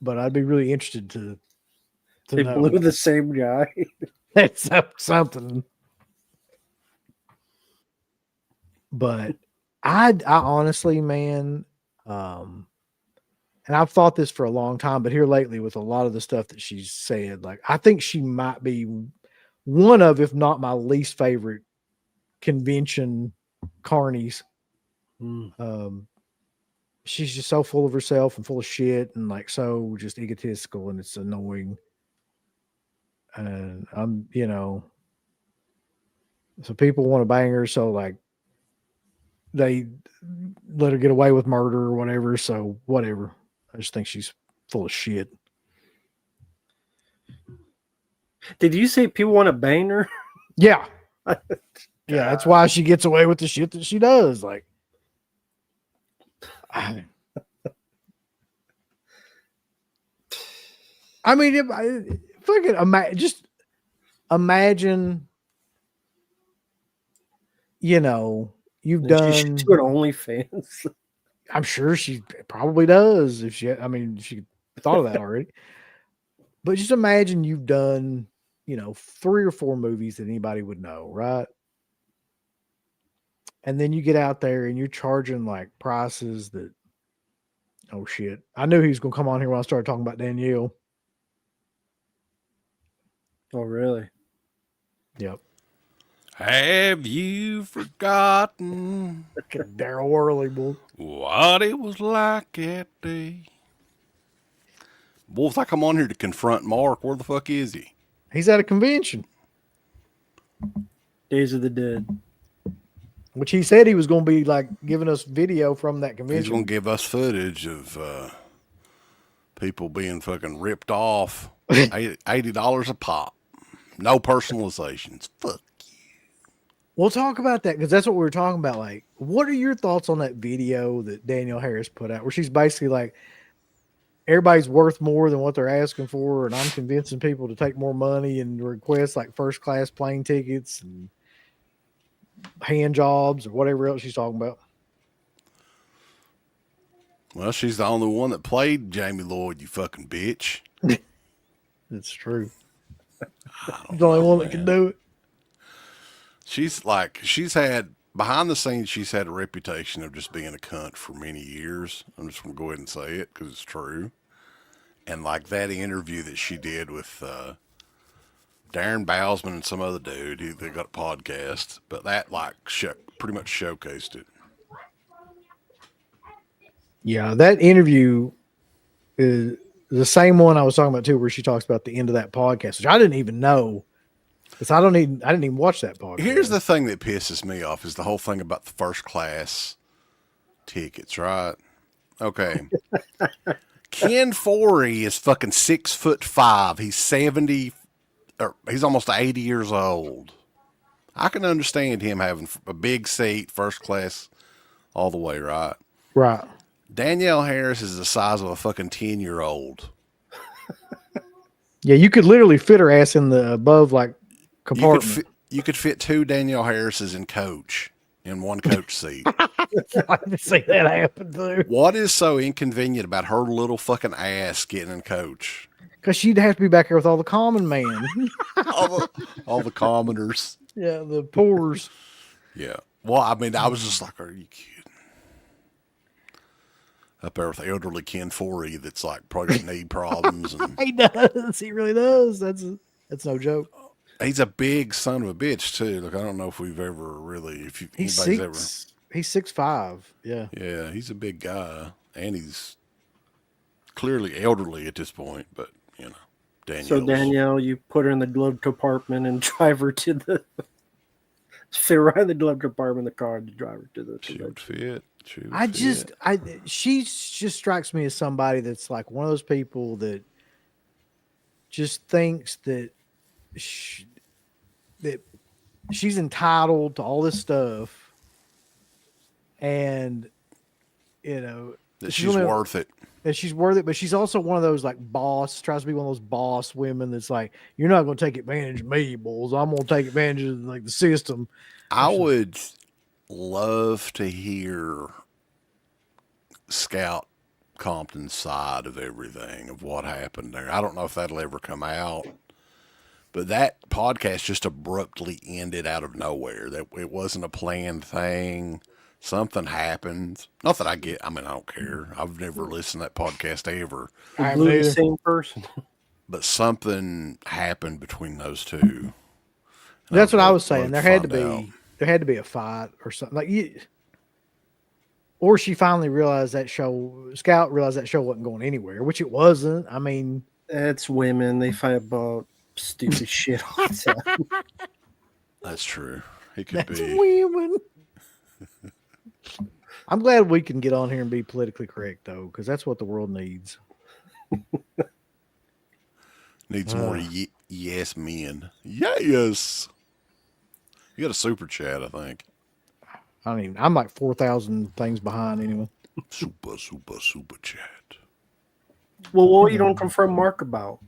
A: but I'd be really interested to
C: They
A: know.
C: blew the same guy.
A: That's something. But I honestly, man, and I've thought this for a long time, but here lately with a lot of the stuff that she's said, like I think she might be one of, if not my least favorite convention carnies. She's just so full of herself and full of shit and like so just egotistical, and it's annoying. And I'm, so people want to bang her, so like they let her get away with murder or whatever. So whatever. I just think she's full of shit.
C: Did you say people want to bang her?
A: Yeah. Yeah, that's why she gets away with the shit that she does. Like, I mean, just imagine, you've done.
C: She should do an OnlyFans.
A: I'm sure she probably does. If she thought of that already. But just imagine you've done, 3 or 4 movies that anybody would know, right? And then you get out there and you're charging like prices that, oh shit. I knew he was going to come on here when I started talking about Danielle.
C: Oh, really?
A: Yep.
D: Have you forgotten
A: Daryl Worley, boy.
D: what it was like that day? Boy, if I come on here to confront Mark, where the fuck is he?
A: He's at a convention.
C: Days of the Dead.
A: Which he said he was going to be like giving us video from that convention.
D: He's going to give us footage of people being fucking ripped off. $80 a pop. No personalizations. Fuck you.
A: We'll talk about that because that's what we were talking about. Like, what are your thoughts on that video that Danielle Harris put out where she's basically like, everybody's worth more than what they're asking for, and I'm convincing people to take more money and request like first class plane tickets and hand jobs or whatever else she's talking about.
D: Well, she's the only one that played Jamie Lloyd, you fucking bitch.
A: That's true. She's the only one that can do it.
D: She's had, behind the scenes, she's had a reputation of just being a cunt for many years. I'm just going to go ahead and say it because it's true. And like that interview that she did with Darren Bowsman and some other dude, they got a podcast, but that pretty much showcased it. Yeah,
A: that interview is the same one I was talking about too, where she talks about the end of that podcast, which I didn't even know. Because I didn't even watch that podcast.
D: Here's the thing that pisses me off is the whole thing about the first class tickets, right? Okay. Ken Forey is fucking 6'5". He's 70, or he's almost 80 years old. I can understand him having a big seat, first class, all the way, right?
A: Right.
D: Danielle Harris is the size of a fucking 10-year-old.
A: Yeah, you could literally fit her ass in the above like compartment.
D: You could fit 2 Danielle Harrises in one coach seat.
A: I didn't see that happen too.
D: What is so inconvenient about her little fucking ass getting in coach?
A: Because she'd have to be back there with all the common man.
D: all the commoners.
A: Yeah, the poors.
D: Yeah. Well, I mean, I was just like, are you kidding? Up there with elderly Ken Forey that's like probably got knee problems. And
A: he does. He really does. That's no joke.
D: He's a big son of a bitch too. Like I don't know if we've ever really,
A: he's 6'5". Yeah.
D: Yeah, he's a big guy, and he's clearly elderly at this point. But Danielle.
C: So Danielle, you put her in the glove compartment and drive her to the fit right in the glove compartment of the car to drive her to the.
D: She would fit.
A: She just strikes me as somebody that's like one of those people that just thinks that she's entitled to all this stuff, and
D: that she's worth it.
A: and she's worth it, but she's also one of those like boss, tries to be one of those boss women that's like, you're not going to take advantage of me, bulls. I'm going to take advantage of like the system.
D: I would love to hear Scout Compton's side of everything, of what happened there. I don't know if that'll ever come out, but that podcast just abruptly ended out of nowhere. That it wasn't a planned thing. Something happened. Not that I don't care. I've never listened to that podcast ever.
C: Blew the same person.
D: But something happened between those two.
A: That's what I was saying. There had to be a fight or something. Like or she finally realized Scout realized that show wasn't going anywhere, which it wasn't. I mean,
C: it's women. They fight about stupid shit all the time.
D: That's true. It could be
A: women. I'm glad we can get on here and be politically correct, though, because that's what the world needs.
D: Needs more yes men. Yes. You got a super chat, I think.
A: I'm like 4,000 things behind anyway.
D: Super chat.
C: Well, what you don't confirm Mark about?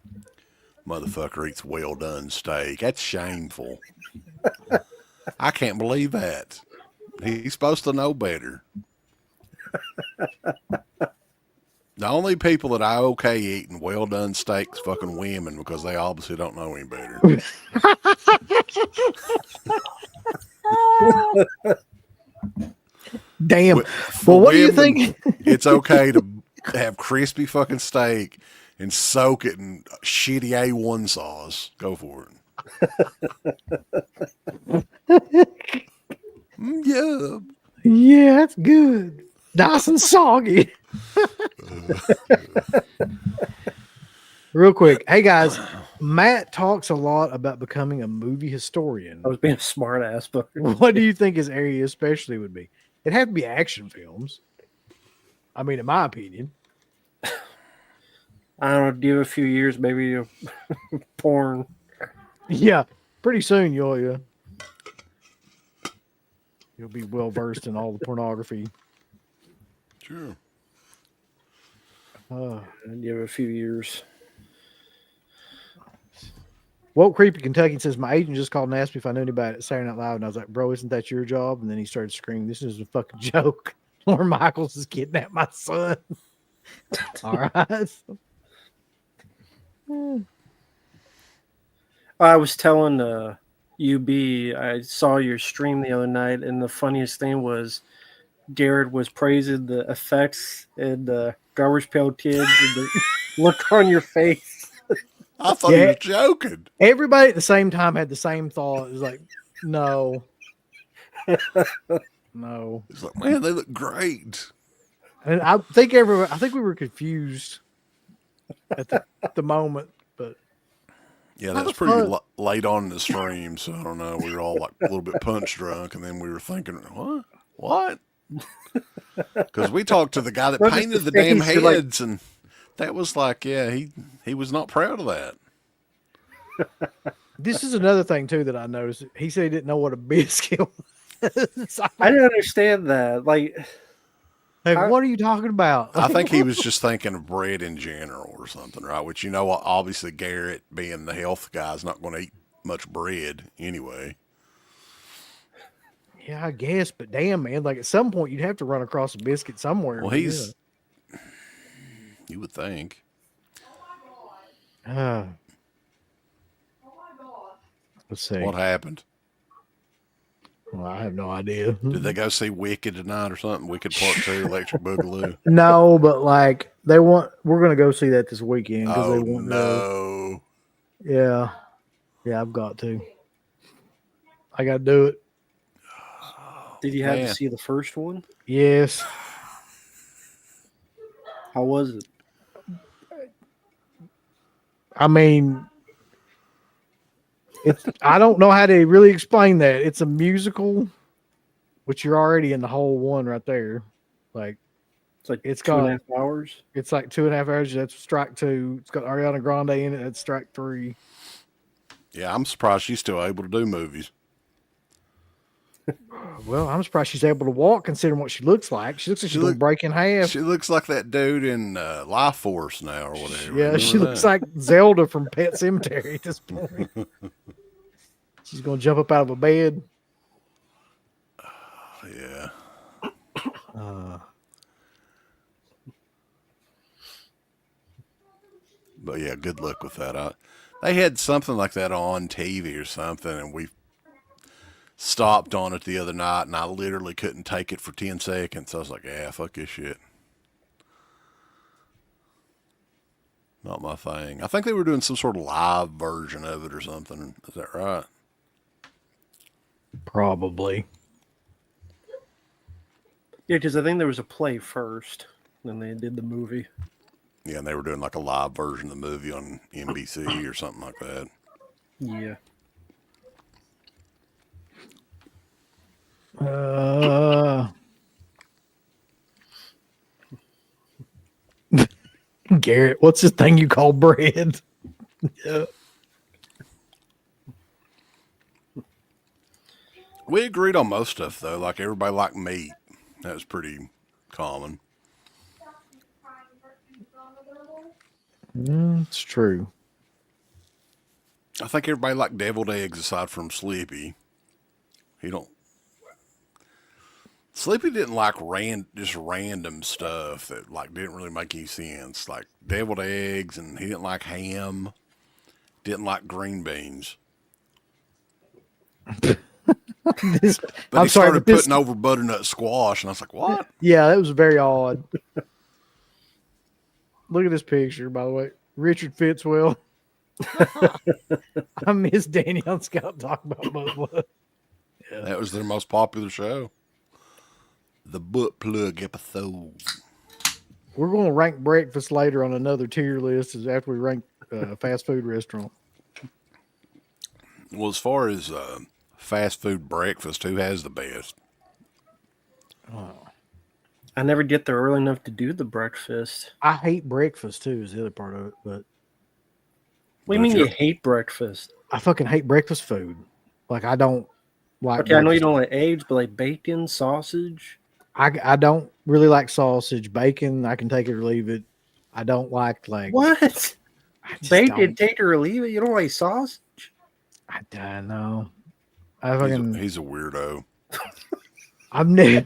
D: Motherfucker eats well done steak. That's shameful. I can't believe that. He's supposed to know better. The only people that I okay eating well done steaks fucking women, because they obviously don't know any better.
A: Damn. Well, what do you think?
D: It's okay to have crispy fucking steak and soak it in shitty A1 sauce. Go for it. Yeah.
A: Yeah, that's good. Nice and soggy. Real quick. Hey, guys. Matt talks a lot about becoming a movie historian.
C: I was being a smart ass, but
A: what do you think his area especially would be? It'd have to be action films. I mean, in my opinion.
C: I don't know, give a few years, maybe porn.
A: Yeah, pretty soon you'll be well versed in all the pornography.
D: Sure.
C: Give a few years.
A: Well, Creepy Kentucky says, my agent just called and asked me if I knew anybody at Saturday Night Live. And I was like, bro, isn't that your job? And then he started screaming, this is a fucking joke. Lorne Michaels has kidnapped my son. All right.
C: I was telling UB, I saw your stream the other night, and the funniest thing was Garrett was praising the effects and the Garbage Pail Kids and the look on your face.
D: I thought he was joking.
A: Everybody at the same time had the same thought. It was like, no. No.
D: It's like, man, they look great.
A: And I think we were confused at the moment, but
D: yeah, that's pretty late on in the stream, so I don't know. We were all like a little bit punch drunk, and then we were thinking, what? Because we talked to the guy that painted the damn heads, and that was like, yeah, he was not proud of that.
A: This is another thing too that I noticed. He said he didn't know what a biscuit was.
C: I didn't understand that. Like,
A: what are you talking about?
D: I think he was just thinking of bread in general or something, right? Which, you know, obviously Garrett, being the health guy, is not going to eat much bread anyway.
A: Yeah, I guess, but damn, man, like at some point you'd have to run across a biscuit somewhere.
D: Well, you would think.
A: Let's see.
D: What happened?
A: Well, I have no idea.
D: Did they go see Wicked tonight or something? Wicked Part 2, Electric Boogaloo?
A: No, but like we're going to go see that this weekend.
D: Oh, they want no.
A: Yeah. Yeah, I've got to. I got to do it.
C: Did you have to see the first one?
A: Yes.
C: How was it?
A: I mean, I don't know how to really explain that. It's a musical, which you're already in the whole one right there. Like,
C: it's 2.5 hours.
A: It's like 2.5 hours. That's strike 2. It's got Ariana Grande in it. That's strike 3.
D: Yeah, I'm surprised she's still able to do movies.
A: Well, I'm surprised she's able to walk considering what she looks like. She looks like she's going to break in half.
D: She looks like that dude in Life Force now or whatever.
A: Yeah,
D: Remember
A: she looks
D: that?
A: like Zelda from Pet Cemetery at this point. She's going to jump up out of a bed.
D: Yeah. But yeah, good luck with that. They had something like that on TV or something, and we stopped on it the other night, and I literally couldn't take it for 10 seconds. I was like, yeah, fuck this shit. Not my thing. I think they were doing some sort of live version of it or something. Is that right?
A: Probably.
C: Yeah, because I think there was a play first, then they did the movie.
D: Yeah, and they were doing like a live version of the movie on NBC or something like that.
C: Yeah.
A: Garrett, what's this thing you call bread? Yeah.
D: We agreed on most stuff, though. Like, everybody liked meat. That was pretty common.
A: It's true.
D: I think everybody liked deviled eggs aside from Sleepy. Sleepy didn't like just random stuff that like didn't really make any sense. Like deviled eggs, and he didn't like ham. Didn't like green beans. But he started putting over butternut squash, and I was like, what?
A: Yeah, that was very odd. Look at this picture, by the way. Richard Fitzwell. I miss Danny on Scout talking about butt plug.
D: Yeah. That was their most popular show. The butt plug episode.
A: We're going to rank breakfast later on another tier list is after we rank fast food restaurant.
D: Well, as far as fast food breakfast, who has the best?
C: I never get there early enough to do the breakfast.
A: I hate breakfast too, is the other part of it. But
C: what do you mean you hate breakfast?
A: I fucking hate breakfast food. Like I don't like.
C: Okay, I know you don't like eggs, but like bacon, sausage.
A: I don't really like sausage, bacon. I can take it or leave it. I don't like
C: what? Bacon, take it or leave it. You don't like sausage?
A: I don't know.
D: He's a weirdo.
A: I've never.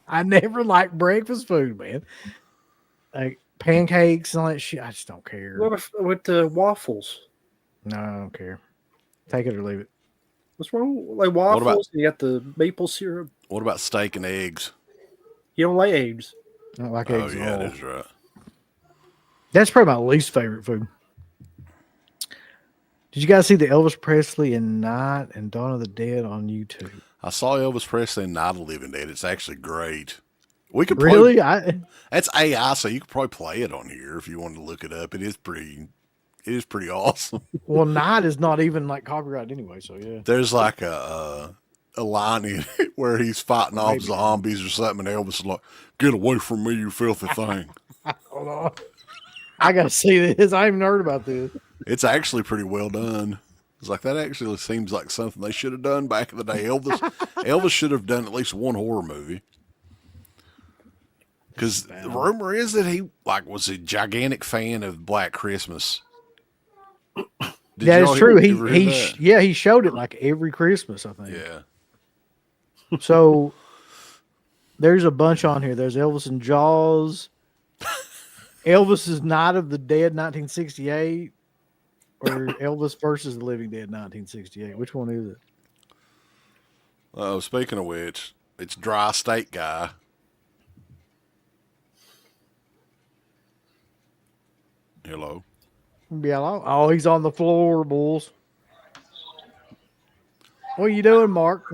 A: I never liked breakfast food, man. Like pancakes and all that shit. I just don't care.
C: What with the waffles?
A: No, I don't care. Take it or leave it.
C: What's wrong? Like waffles? You got the maple syrup.
D: What about steak and eggs?
C: You don't like eggs?
A: I don't like eggs.
D: Oh yeah, that's right.
A: That's probably my least favorite food. Did you guys see the Elvis Presley and Night and Dawn of the Dead on YouTube?
D: I saw Elvis Presley and Night of the Living Dead. It's actually great. We could
A: really.
D: That's AI, so you could probably play it on here if you wanted to look it up. It is pretty awesome.
A: Well, Night is not even like copyright anyway, so yeah.
D: There's like a line in it where he's fighting off zombies or something, and Elvis is like, "Get away from me, you filthy thing!"
A: Hold on, I gotta see this. I haven't heard about this.
D: It's actually pretty well done. It's like that actually seems like something they should have done back in the day. Elvis should have done at least one horror movie. Because the rumor is that he was a gigantic fan of Black Christmas.
A: That is true. He showed it like every Christmas, I think.
D: Yeah.
A: So there's a bunch on here. There's Elvis and Jaws. Elvis's Night of the Dead 1968. Or Elvis versus the Living Dead 1968. Which one is it?
D: Oh, speaking of which, it's Dry State Guy. Hello.
A: Hello. Oh, he's on the floor, bulls. What are you doing, Mark?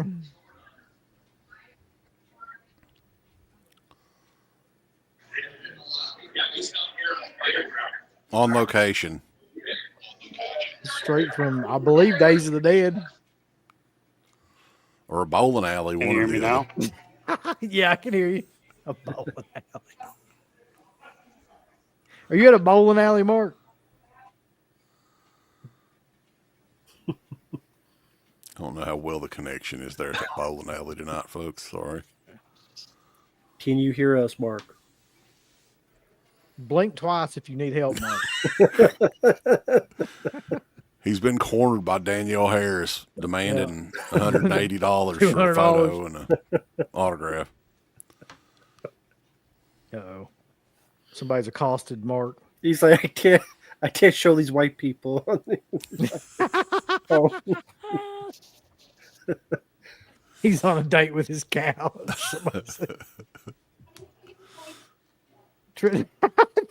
D: On location.
A: Straight from, I believe, Days of the Dead.
D: Or a bowling alley.
E: Can you hear me now?
A: Yeah, I can hear you. A bowling alley. Are you at a bowling alley, Mark?
D: I don't know how well the connection is there at that bowling alley tonight, folks. Sorry.
C: Can you hear us, Mark?
A: Blink twice if you need help, Mark.
D: He's been cornered by Danielle Harris, demanding $180 for a photo and an autograph.
A: Uh-oh. Somebody's accosted Mark.
C: He's like, I can't show these white people. Oh.
A: He's on a date with his cow.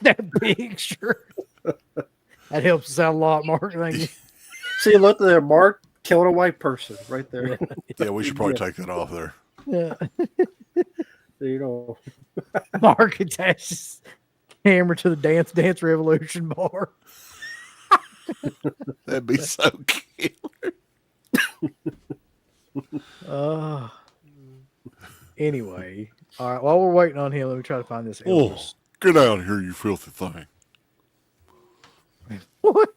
A: That big shirt. That helps us out a lot, Mark. Thank you.
C: See, look there, Mark killing a white person right there.
D: Yeah, we should probably take that off there.
A: Yeah.
C: There you go.
A: Mark attaches camera to the Dance Revolution bar.
D: That'd be so cute.
A: Anyway, all right. While we're waiting on him, let me try to find this.
D: Oh, get out of here, you filthy thing!
A: What?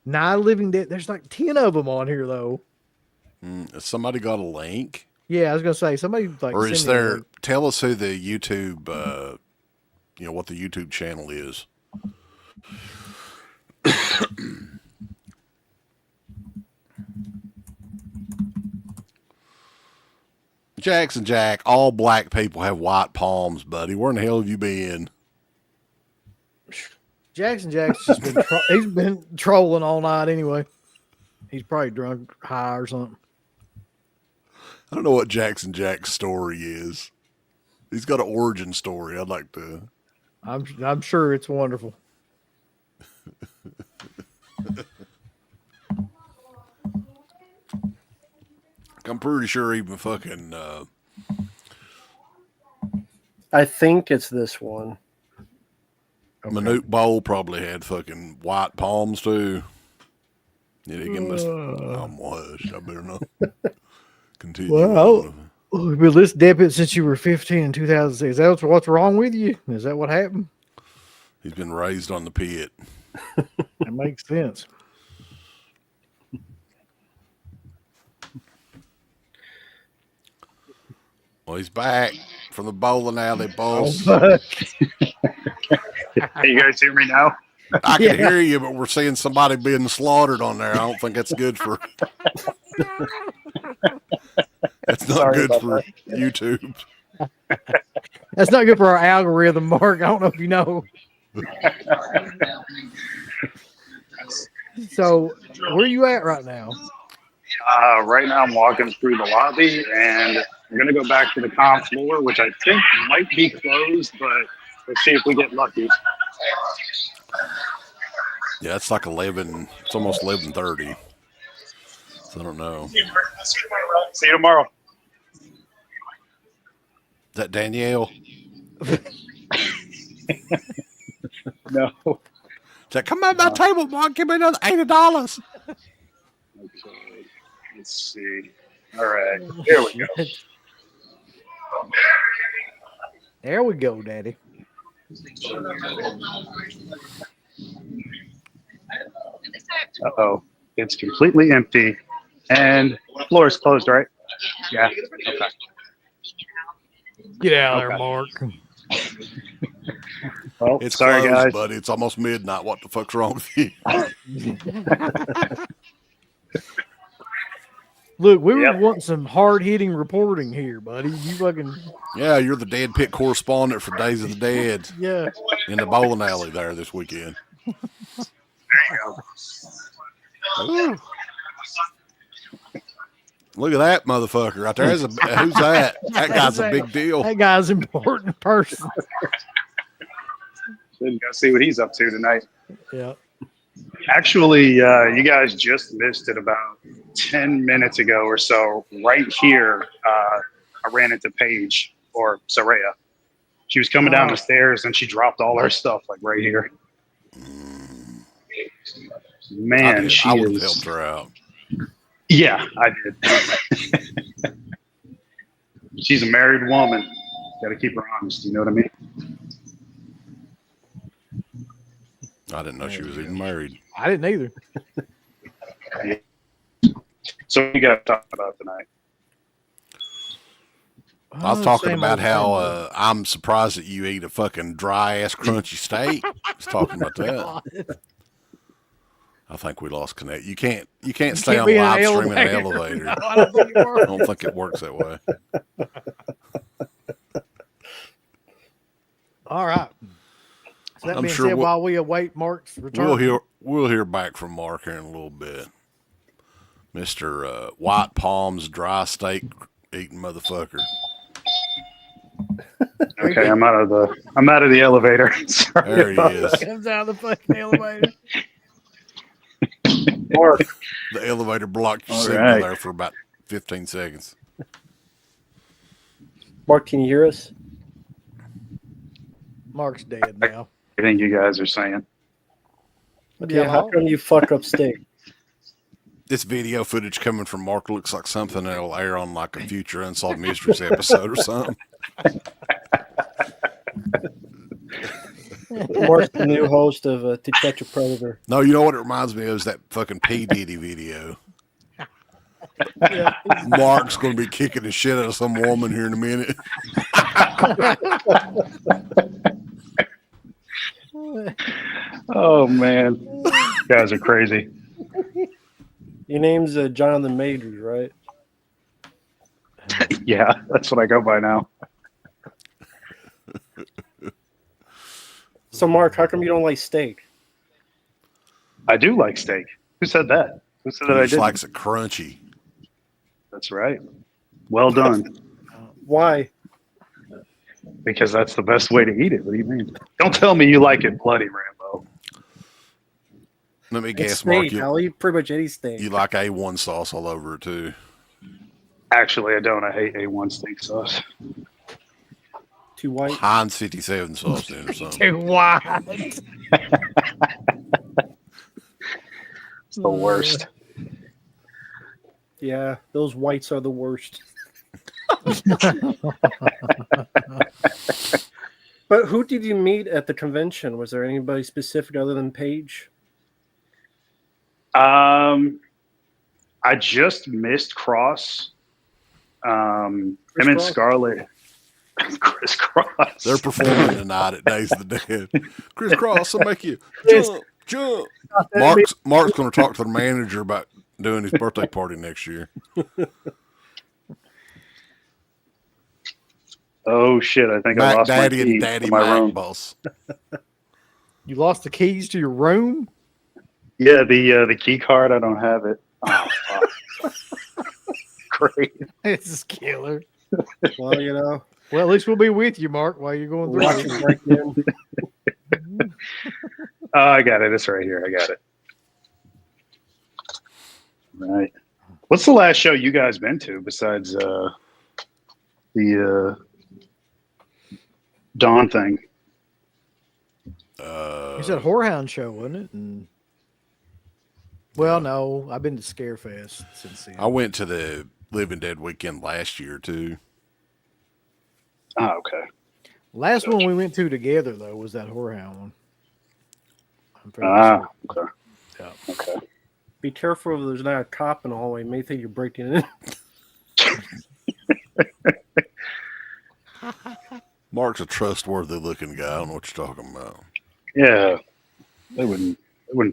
A: Night of Living Dead. There's like 10 of them on here, though.
D: Has somebody got a link?
A: Yeah, I was gonna say somebody like.
D: Or is
A: send me a
D: there?
A: link.
D: Tell us who the YouTube, what the YouTube channel is. Jackson Jack, all black people have white palms, buddy. Where in the hell have you been?
A: Jackson Jack's just been he's been trolling all night anyway. He's probably drunk, high or something.
D: I don't know what Jackson Jack's story is. He's got an origin story. I'd like to.
A: I'm sure it's wonderful.
D: I'm pretty sure even fucking.
C: I think it's this one.
D: Manute Bowl probably had fucking white palms too. Yeah, they give us. I'm hush. I better not continue.
A: Well, we've been listening to DEADPIT since you were 15 in 2006. Is that what's wrong with you? Is that what happened?
D: He's been raised on the pit.
A: That makes sense.
D: Well, he's back from the bowling alley, boss.
E: Can you guys hear me now?
D: I can hear you, but we're seeing somebody being slaughtered on there. I don't think that's good for. That's not
E: Sorry
D: good
E: about
D: for YouTube.
A: That's not good for our algorithm, Mark. I don't know if you know. So, where are you at right now?
E: Right now I'm walking through the lobby and I'm going to go back to the comp floor, which I think might be closed, but let's see if we get lucky.
D: Yeah, it's like 11. It's almost 11:30. So I don't know.
E: See you tomorrow.
D: Is that Danielle?
E: No.
D: Said, come on my table, Mark. Give me another $80.
E: Okay. Let's see. All right. Here we go.
A: There we go, Daddy.
E: Uh-oh. It's completely empty. And floor is closed, right? Yeah. Okay.
A: Get out of there,
E: Okay.
A: Mark.
E: Well,
D: It's
E: sorry,
D: closed,
E: guys.
D: buddy. It's almost midnight. What the fuck's wrong with you?
A: Look, we
E: Yep.
A: want some hard-hitting reporting here, buddy. You fucking
D: Yeah, you're the Dead Pit correspondent for Days of the Dead
A: yeah.
D: in the bowling alley there this weekend.
E: There you go.
D: Ooh. Look at that motherfucker right there. Who's that? That guy's a big deal.
A: That guy's an important person.
E: Should go see what he's up to tonight.
A: Yeah.
E: Actually, you guys just missed it about 10 minutes ago or so. Right here, I ran into Paige, or Saraya. She was coming down the stairs and she dropped all her stuff like right here. Man,
D: I would have
E: is.
D: helped her out.
E: Yeah, I did. She's a married woman. Got to keep her honest. You know what I mean?
D: I didn't know she was even married.
A: I didn't either.
E: So what you guys talking about tonight?
D: I was talking
A: Same
D: about
A: old,
D: how
A: same old.
D: I'm surprised that you eat a fucking dry ass crunchy steak. I was talking about that.
A: God.
D: I think we lost connect. You can't stay
A: can't
D: on
A: be in an
D: live stream in an
A: elevator.
D: elevator.
A: No, I don't think it
D: I
A: works.
D: don't think it works that way.
A: All right. So that
D: I'm
A: being
D: sure
A: said,
D: we'll-
A: while we await Mark's return,
D: We'll hear back from Mark here in a little bit. Mr. White Palms dry steak eating motherfucker.
E: Okay, I'm out of the elevator. Sorry
D: There he
E: about
D: is.
E: that.
A: comes out of the fucking elevator.
C: Mark,
D: The elevator blocked your
E: All
D: signal
E: right.
D: there for about 15 seconds.
C: Mark, can you hear us?
A: Mark's dead now.
E: I think you guys are saying.
C: Okay, how come you fuck up steak?
D: This video footage coming from Mark looks like something that'll air on like a future Unsolved Mysteries episode or something.
C: Mark's the new host of To Catch a Predator.
D: No, you know what it reminds me of is that fucking P. Diddy video.
A: Yeah.
D: Mark's going to be kicking the shit out of some woman here in a minute.
E: Oh man, you guys are crazy.
C: Your name's Jonathan Majors, right?
E: Yeah, that's what I go by now.
C: So, Mark, how come you don't like steak?
E: I do like steak. Who said that? Who said that I
D: He just
E: didn't?
D: likes it crunchy.
E: That's right. Well done.
C: Why?
E: Because that's the best way to eat it. What do you mean? Don't tell me you like it bloody, Rambo.
D: Let me
C: It's
D: guess,
C: steak.
D: Mark,
C: I'll eat pretty much any steak.
D: you like A1 sauce all over it too.
E: Actually, I don't. I hate A1 steak sauce.
C: Too white?
D: Heinz 57 sauce in or something.
A: Too wide.
E: It's the worst.
C: Yeah, those whites are the worst. But who did you meet at the convention? Was there anybody specific other than Paige?
E: I just missed Cross. Him and
C: Cross?
E: Scarlett. Chris Cross.
D: They're performing tonight at Days of the Dead. Chris Cross will make you jump. Mark's going to talk to the manager about doing his birthday party next year.
E: Oh shit! I think I
D: Mac
E: lost
D: Daddy
E: my
D: and
E: key
D: Daddy
E: to my
D: Mac
E: room.
D: boss.
A: You lost the keys to your room?
E: Yeah, the key card. I don't have it. Oh, fuck. Great.
A: This is killer.
C: Well, you know,
A: Well, at least we'll be with you, Mark, while you're going through
C: watch
A: this.
C: it break in.
E: Oh, I got it. It's right here. I got it. Right. What's the last show you guys been to besides the Dawn thing?
A: It's that Whorehound show, wasn't it? And well, no, I've been to Scarefest since then.
D: I went to the Living Dead weekend last year too.
E: Oh, okay.
A: Last one we went to together though was that Whorehound one. I'm fairly
E: Ah,
A: sure.
E: okay.
A: Yeah.
E: Okay.
C: Be careful if there's not a cop in the hallway. May think you're breaking in.
D: Mark's a trustworthy looking guy. I don't know what you're talking about.
E: Yeah. They wouldn't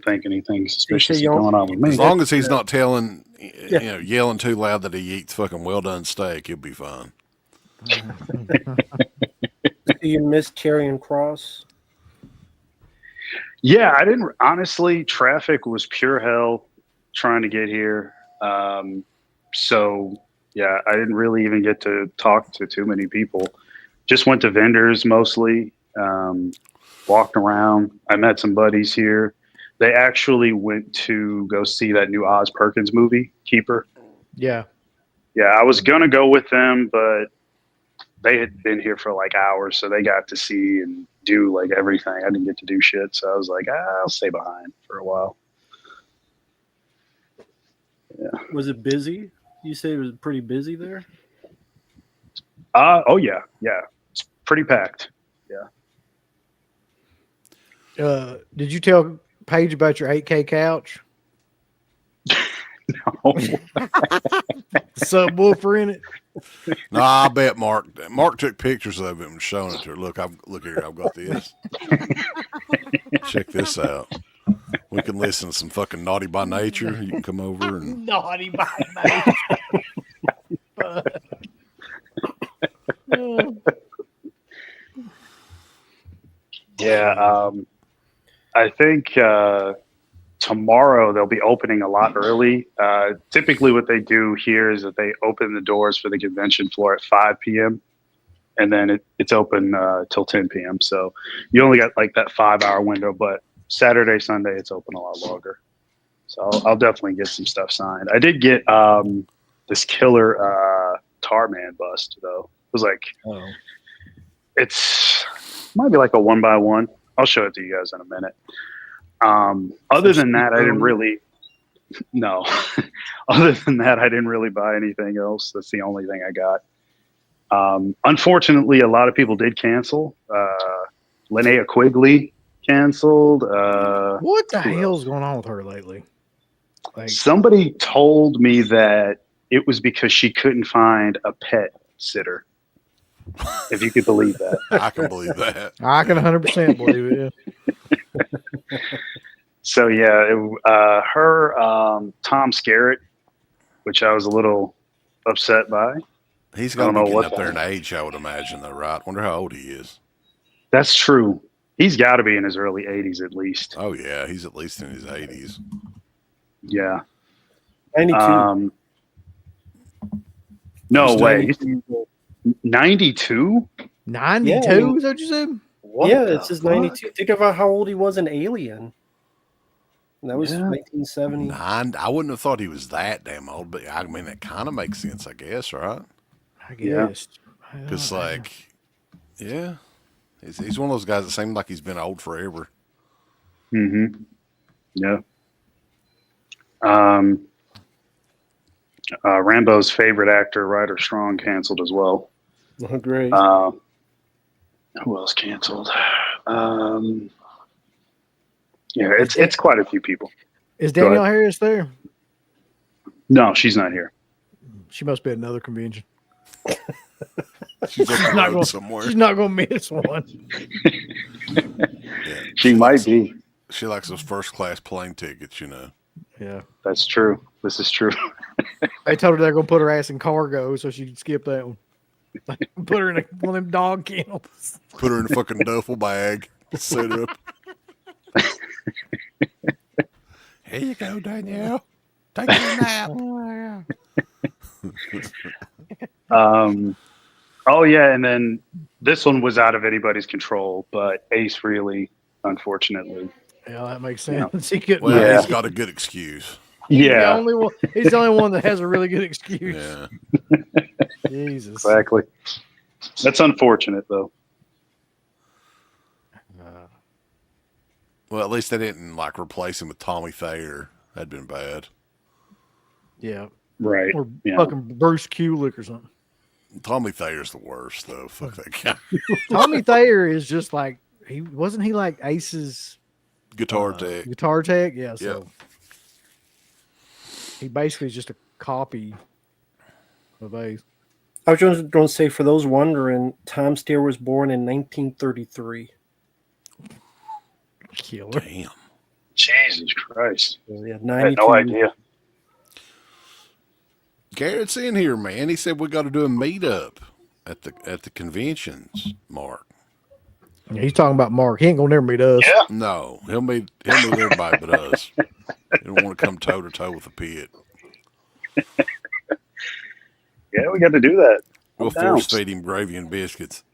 E: think anything suspicious is
C: you don't-
E: going on with me.
D: As long as he's not telling, yelling too loud that he eats fucking well done steak, he'll be fine.
C: Do you miss Carrying Cross?
E: Yeah, I didn't honestly. Traffic was pure hell trying to get here. So yeah, I didn't really even get to talk to too many people. Just went to vendors mostly. Walked around. I met some buddies here. They actually went to go see that new Oz Perkins movie, Keeper.
A: Yeah.
E: Yeah, I was gonna go with them, but they had been here for like hours, so they got to see and do like everything. I didn't get to do shit, so I was like, I'll stay behind for a while. Yeah.
C: Was it busy? You say it was pretty busy there?
E: Oh yeah, it's pretty packed.
A: Did you tell Paige about your 8K couch? Subwoofer in it.
D: No, I bet Mark took pictures of it and showing it to her. Look here, I've got this. Check this out. We can listen to some fucking Naughty by Nature. You can come over and
A: Naughty by Nature.
E: Yeah, I think tomorrow they'll be opening a lot early. Typically what they do here is that they open the doors for the convention floor at 5 p.m. and then it's open till 10 p.m. So you only got like that 5-hour window, but Saturday, Sunday, it's open a lot longer. So I'll definitely get some stuff signed. I did get this killer Tarman bust though. It was like, it's might be like a 1x1. I'll show it to you guys in a minute. Other than that, I didn't really, no. Other than that, I didn't really buy anything else. That's the only thing I got. Unfortunately, a lot of people did cancel. Linnea Quigley canceled.
A: What the hell's going on with her lately? Like,
E: somebody told me that it was because she couldn't find a pet sitter. If you could believe that.
D: I can believe that.
A: I can 100% believe it. Yeah.
E: So yeah, her Tom Skerritt, which I was a little upset by.
D: He's got to be getting up there in age, I would imagine, though, right? Wonder how old he is.
E: That's true. He's got to be in his early 80s at least.
D: Oh yeah, he's at least in his 80s.
E: Yeah.
C: 92.
E: No way. 92?
A: 92?
C: Yeah,
A: Is that what you said?
C: Yeah, it's his 92. Think about how old he was in Alien. And that was 1970.
D: I wouldn't have thought he was that damn old, but I mean, that kind of makes sense, I guess, right?
A: I guess.
D: Because, yeah, he's one of those guys that seems like he's been old forever.
E: Mm-hmm. Yeah. Rambo's favorite actor, Ryder Strong, canceled as well.
C: Oh, great.
E: Who else canceled? Yeah, it's quite a few people.
A: Is Danielle Harris there?
E: No, she's not here.
A: She must be at another convention.
D: She's not going somewhere.
A: She's not going to miss one.
E: She might be.
D: She likes those first class plane tickets, you know.
A: Yeah,
E: that's true. This is true.
A: They told her they're going to put her ass in cargo so she can skip that one. Put her in one of them dog kennels.
D: Put her in a fucking duffel bag. Set her up. Here you go, Danielle. Take a nap.
E: Oh yeah, and then this one was out of anybody's control, but Ace Frehley, unfortunately.
A: Yeah, that makes sense. He couldn't.
D: Well, he's got a good excuse.
E: Yeah,
A: he's the only one that has a really good excuse.
D: Yeah.
A: Jesus.
E: Exactly. That's unfortunate, though.
D: Well, at least they didn't replace him with Tommy Thayer. That'd been bad.
A: Yeah.
E: Right.
A: Or fucking Bruce Kulick or something.
D: Tommy Thayer's the worst, though. Fuck that guy.
A: Tommy Thayer is just like wasn't he like Ace's
D: guitar tech?
A: Guitar tech, yeah. So he basically is just a copy of Ace.
C: I was just going to say, for those wondering, Tom Steer was born in 1933.
A: Killer.
D: Damn.
E: Jesus Christ.
C: Yeah,
E: I had no idea.
D: Garrett's in here, man. He said we got to do a meetup at the conventions, Mark.
A: Yeah, he's talking about Mark. He ain't gonna never meet us.
E: Yeah.
D: No, he'll meet everybody but us. He don't want to come toe to toe with the pit.
E: Yeah, we got to do that.
D: We'll force feed him gravy and biscuits.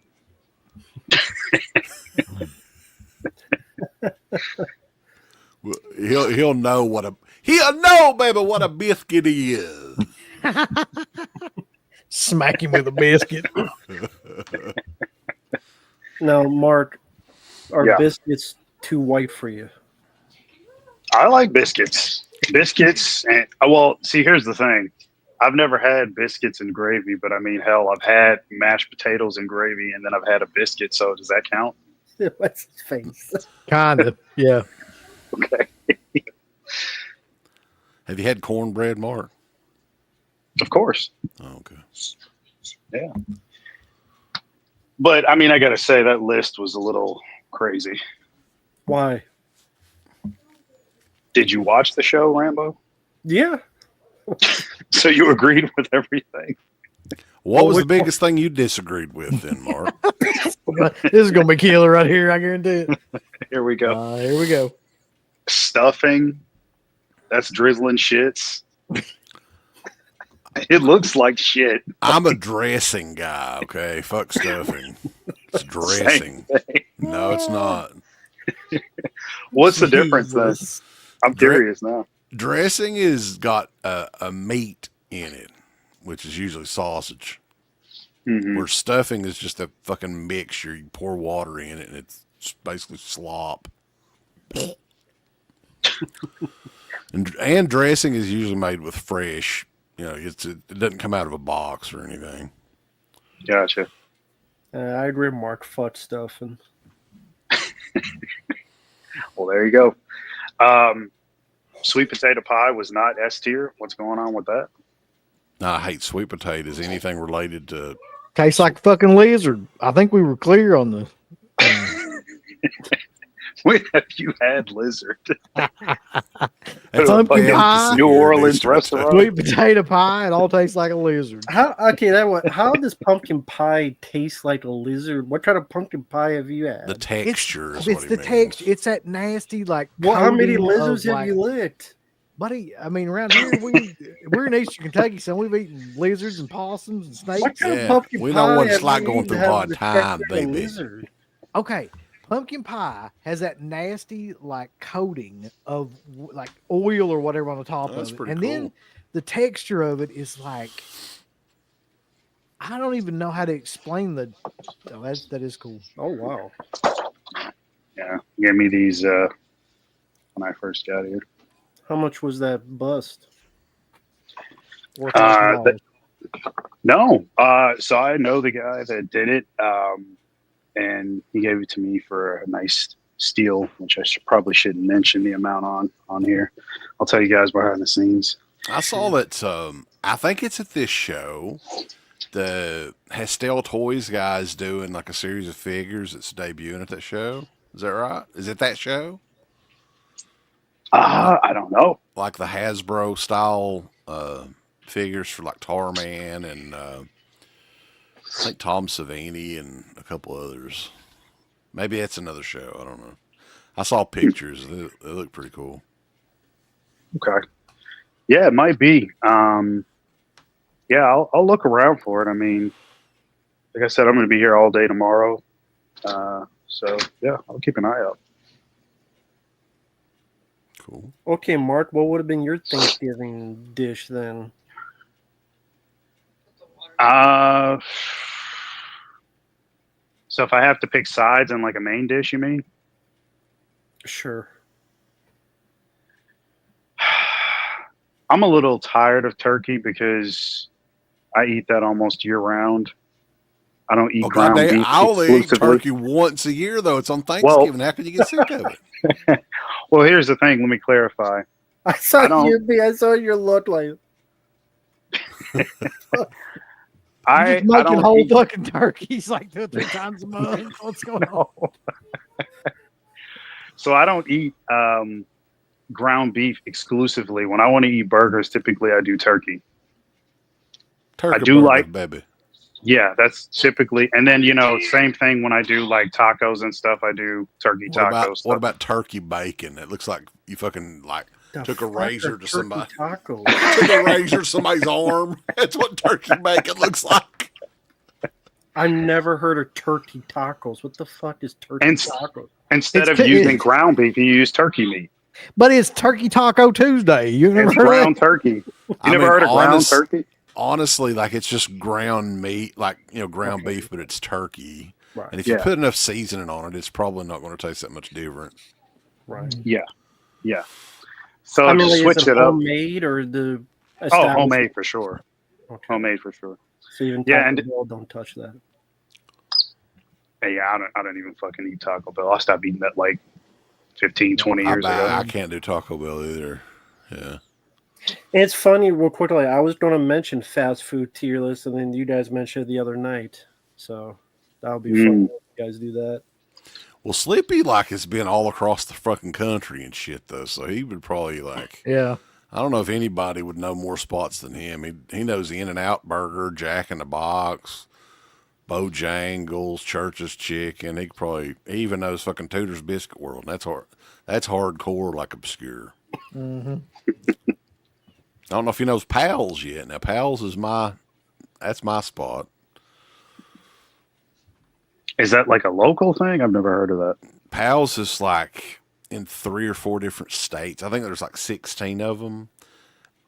D: Well, he'll know what a biscuit is.
A: Smack him with a biscuit.
C: Now, Mark, are biscuits too white for you?
E: I like biscuits. Biscuits, and see, here's the thing. I've never had biscuits and gravy, but I mean, hell, I've had mashed potatoes and gravy, and then I've had a biscuit. So does that count?
C: What's his face?
A: Kind of, yeah.
E: Okay.
D: Have you had cornbread, Mark?
E: Of course.
D: Oh, okay.
E: Yeah. But I mean, I got to say that list was a little crazy.
C: Why?
E: Did you watch the show, Rambo?
C: Yeah.
E: So you agreed with everything.
D: What was the biggest thing you disagreed with then, Mark?
A: This is gonna be killer right here. I guarantee it.
E: Here we go.
A: Here we go.
E: Stuffing. That's drizzling shits. It looks like shit.
D: I'm a dressing guy, okay? Fuck stuffing. It's dressing. No, it's not.
E: What's the difference then? I'm curious now.
D: Dressing is got a meat in it, which is usually sausage.
E: Mm-hmm.
D: Where stuffing is just a fucking mixture. You pour water in it, and it's basically slop. and dressing is usually made with fresh. You know, it doesn't come out of a box or anything.
E: Gotcha.
C: I agree, Mark. Fuck stuffing.
E: Well, there you go. Sweet potato pie was not S tier. What's going on with that?
D: No, I hate sweet potatoes. Anything related to
A: Tastes like a fucking lizard. I think we were clear on the.
E: When have you had lizard?
A: Pumpkin pie,
E: New Orleans restaurant.
A: sweet potato pie. It all tastes like a lizard.
C: How does pumpkin pie taste like a lizard? What kind of pumpkin pie have you had?
D: the texture.
A: It's the texture. It's that nasty like.
C: Well, how many
A: coating
C: lizards
A: of,
C: have you licked?
A: Buddy, I mean, around here we're in Eastern Kentucky, so we've eaten lizards and possums and snakes.
C: What kind of
D: Yeah,
C: pumpkin
D: we
C: pie
D: know what it's
C: have
D: like
C: you
D: going
C: eaten
D: through
C: that has
D: hard
C: the
D: time,
C: texture of a
D: baby.
C: lizard?
A: Okay, pumpkin pie has that nasty like coating of like oil or whatever on the top
D: That's
A: of it,
D: pretty
A: and
D: cool.
A: then the texture of it is like I don't even know how to explain the. Oh, that is cool.
C: Oh wow!
E: Yeah, gave me these when I first got here.
C: How much was that bust?
A: $4,000.
E: No, so I know the guy that did it, and he gave it to me for a nice steal, which I probably shouldn't mention the amount on here. I'll tell you guys behind the scenes.
D: I saw that. I think it's at this show. The Hastel Toys guys doing like a series of figures that's debuting at that show. Is that right? Is it that show?
E: I don't know.
D: Like the Hasbro style figures for like Tarman and I think Tom Savini and a couple others. Maybe that's another show. I don't know. I saw pictures. They look pretty cool.
E: Okay. Yeah, it might be. Yeah, I'll look around for it. I mean, like I said, I'm going to be here all day tomorrow. So yeah, I'll keep an eye out.
D: Cool.
C: Okay, Mark, what would have been your Thanksgiving dish then?
E: So if I have to pick sides and like a main dish, you mean?
C: Sure.
E: I'm a little tired of turkey because I eat that almost year round. I don't eat ground beef
D: I only eat
E: exclusively.
D: turkey once a year, though. It's on Thanksgiving. How can you get sick of it?
E: Well, here's the thing. Let me clarify.
C: I saw your look like.
E: I
A: making
E: don't
A: whole
E: eat,
A: fucking turkeys like 2 or 3 times a month. What's going on?
E: So I don't eat ground beef exclusively. When I want to eat burgers, typically I do turkey.
D: Turkey
E: I do
D: burger,
E: like-
D: baby.
E: Yeah, that's typically. And then, same thing when I do like tacos and stuff, I do turkey tacos.
D: What about turkey bacon? It looks like you fucking took a razor to somebody.
C: Tacos.
D: Took a razor to somebody's arm. That's what turkey bacon looks like.
C: I've never heard of turkey tacos. What the fuck is turkey tacos?
E: Instead
A: It's
E: of using ground beef, you use turkey meat.
A: But it's Turkey Taco Tuesday. You never
E: It's
A: heard of
E: ground turkey. You never heard of ground turkey?
D: Honestly, like it's just ground meat, like ground beef, but it's turkey.
C: Right.
D: And if you put enough seasoning on it, it's probably not going to taste that much different.
C: Right.
E: Yeah. So
C: I mean,
E: just
C: like,
E: switch
C: is it
E: it up.
C: homemade or the?
E: Oh, homemade for sure.
C: Okay.
E: Homemade for sure.
C: So even
E: Yeah,
C: Taco
E: and-
C: Bell don't touch that.
E: Hey, yeah, I don't even fucking eat Taco Bell. I stopped eating that like 15, 20 years ago.
D: I can't do Taco Bell either. Yeah.
C: It's funny, real quickly. I was going to mention fast food tier list, and then you guys mentioned it the other night. So that'll be fun if you guys do that.
D: Well, Slippy has been all across the fucking country and shit though, so he would probably
A: Yeah.
D: I don't know if anybody would know more spots than him. He knows In-N-Out Burger, Jack in the Box, Bojangles, Church's Chicken. He even knows fucking Tudor's Biscuit World. And that's hardcore, obscure.
A: Mm-hmm.
D: I don't know if he knows Pals yet. Now Pals is that's my spot.
E: Is that a local thing? I've never heard of that.
D: Pals is in 3 or 4 different states. I think there's 16 of them.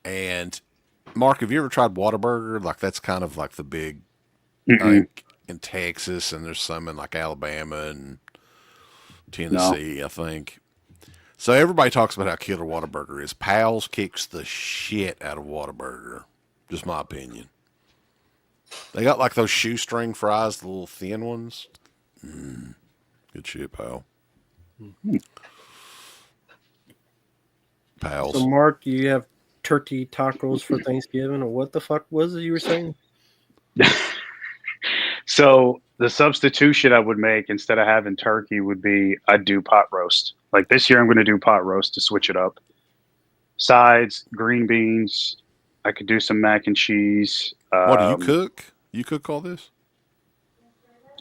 D: And Mark, have you ever tried Whataburger? That's kind of the big thing in Texas, and there's some in Alabama and Tennessee, no. I think. So everybody talks about how killer Whataburger is. Pals kicks the shit out of Whataburger. Just my opinion. They got those shoestring fries, the little thin ones. Good shit, pal. Pals.
C: So, Mark, you have turkey tacos for Thanksgiving, or what the fuck was it you were saying?
E: So the substitution I would make instead of having turkey would be I'd do pot roast. This year, I'm going to do pot roast to switch it up. Sides, green beans. I could do some mac and cheese.
D: What do you cook? You cook all this?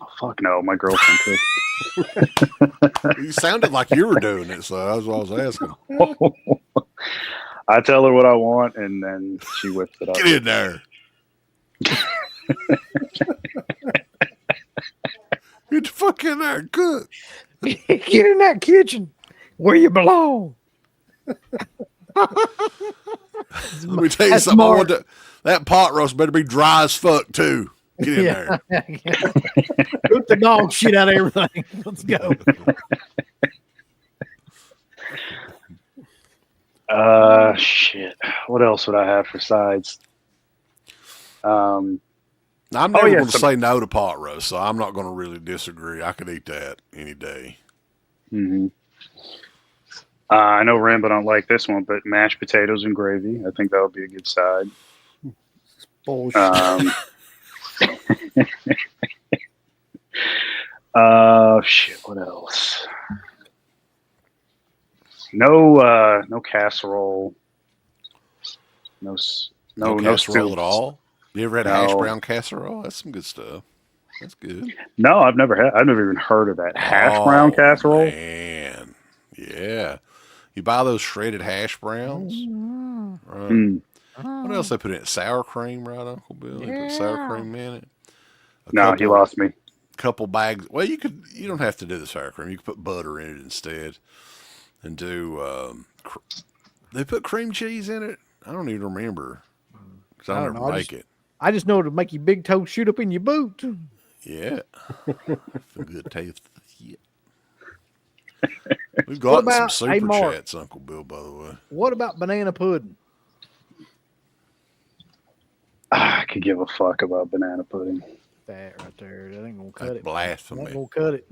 E: Oh, fuck no, my girlfriend cooks.
D: You sounded like you were doing it, so that's what I was asking.
E: I tell her what I want, and then she whips it up.
D: Get in there. Get the fuck in there and cook.
A: Get in that kitchen where you belong.
D: Let me tell you something. That pot roast better be dry as fuck, too. Get in there.
A: Cook the dog shit out of everything. Let's go.
E: Shit. What else would I have for sides?
D: I'm never going to say no to pot roast, so I'm not going to really disagree. I could eat that any day.
E: Mm-hmm. I know Rambo don't like this one, but mashed potatoes and gravy. I think that would be a good side.
C: Bullshit.
E: Shit. What else? No casserole. No
D: casserole at all. You ever had hash brown casserole? That's some good stuff. That's good.
E: No, I've never even heard of that hash brown casserole.
D: Man, yeah. You buy those shredded hash browns. Right.
E: Mm.
D: What else they put in it? Sour cream, right, Uncle Bill? They put sour cream in it.
E: He lost me.
D: Couple bags. Well, you don't have to do the sour cream. You can put butter in it instead, and do. They put cream cheese in it. I don't even remember because I never make it.
A: I just know it'll make your big toe shoot up in your boot.
D: Yeah, some good taste. Yeah. We've got some super chats, Uncle Bill. By the way,
A: what about banana pudding?
E: I could give a fuck about banana pudding.
A: That right there, that ain't gonna cut it.
D: Blasphemy.
A: That ain't gonna cut it.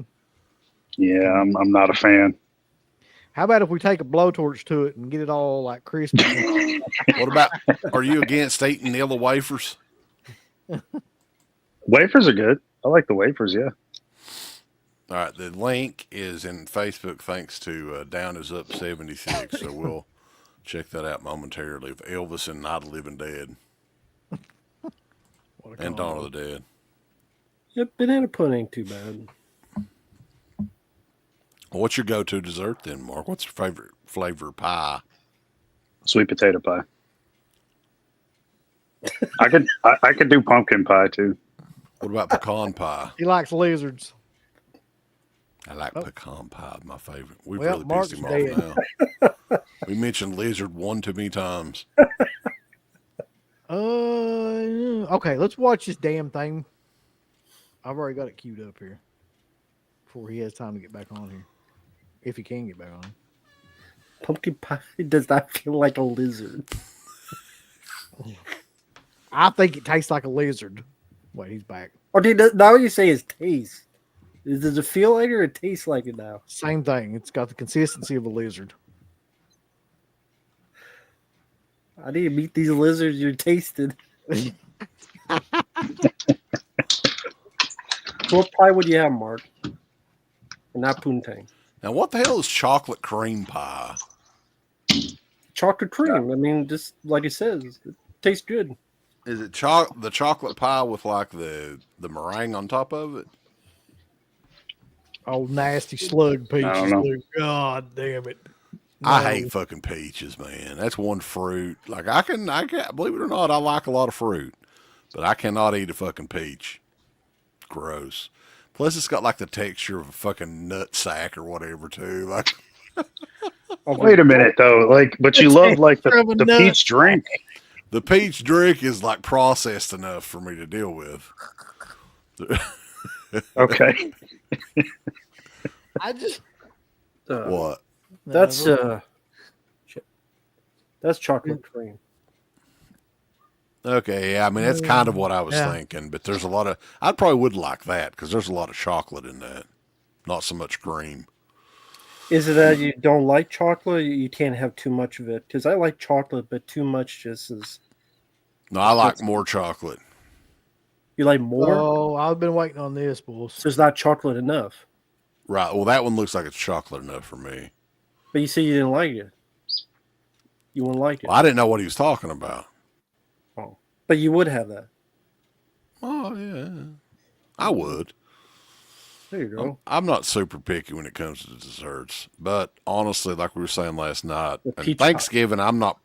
E: Yeah, I'm not a fan.
A: How about if we take a blowtorch to it and get it all crispy?
D: What about? Are you against eating yellow wafers?
E: Wafers are good. I like the wafers. Yeah.
D: All right. The link is in Facebook thanks to Down is Up 76. So we'll check that out momentarily. Of Elvis and Night of the Living Dead. And Dawn of the Dead.
C: Yep, banana pudding ain't too bad.
D: Well, what's your go-to dessert then, Mark? What's your favorite flavor pie?
E: Sweet potato pie. I could do pumpkin pie too.
D: What about pecan pie?
A: He likes lizards.
D: I like pecan pie, my favorite. We've
A: Well,
D: really
A: Mark's
D: pissed him off now. We mentioned lizard one too many times.
A: Okay, let's watch this damn thing. I've already got it queued up here before he has time to get back on here. If he can get back on.
C: Pumpkin pie does not feel like a lizard.
A: I think it tastes like a lizard. Wait, he's back.
C: Or now you say his taste. Does it feel like it or it tastes like it now?
A: Same thing. It's got the consistency of a lizard.
C: I need to meet these lizards you tasted. What pie would you have, Mark? And not poontang.
D: Now, what the hell is chocolate cream pie?
C: Chocolate cream. I mean, just like it says, it tastes good.
D: Is it the chocolate pie with like the meringue on top of it?
A: Oh, nasty slug peaches.
E: I don't know.
A: Luke. God damn it.
D: I
A: No.
D: hate fucking peaches, man. That's one fruit. Like I can believe it or not, I like a lot of fruit, but I cannot eat a fucking peach. Gross. Plus, it's got like the texture of a fucking nut sack or whatever too. Like,
E: Wait a minute though, like, but you love like
A: From a
E: the
A: nut.
E: peach drink.
D: the peach drink is like processed enough for me to deal with.
E: Okay.
A: I just
D: What?
C: That's chocolate cream.
D: Okay, yeah, I mean that's kind of what I was
A: Yeah.
D: thinking, but there's a lot of I probably would like that because there's a lot of chocolate in that, not so much cream.
C: Is it that you don't like chocolate? You can't have too much of it? Because I like chocolate, but too much just is.
D: No, I like more chocolate.
C: You like more?
A: Oh, I've been waiting on this, bulls.
C: So it's not chocolate enough.
D: Right. Well, that one looks like it's chocolate enough for me.
C: But you said you didn't like it. You wouldn't like it.
D: Well, I didn't know what he was talking about.
C: Oh. But you would have that.
D: Oh yeah, I would.
C: There you go.
D: I'm not super picky when it comes to desserts, but honestly, like we were saying last night,
C: The
D: and
C: peach
D: Thanksgiving, I'm more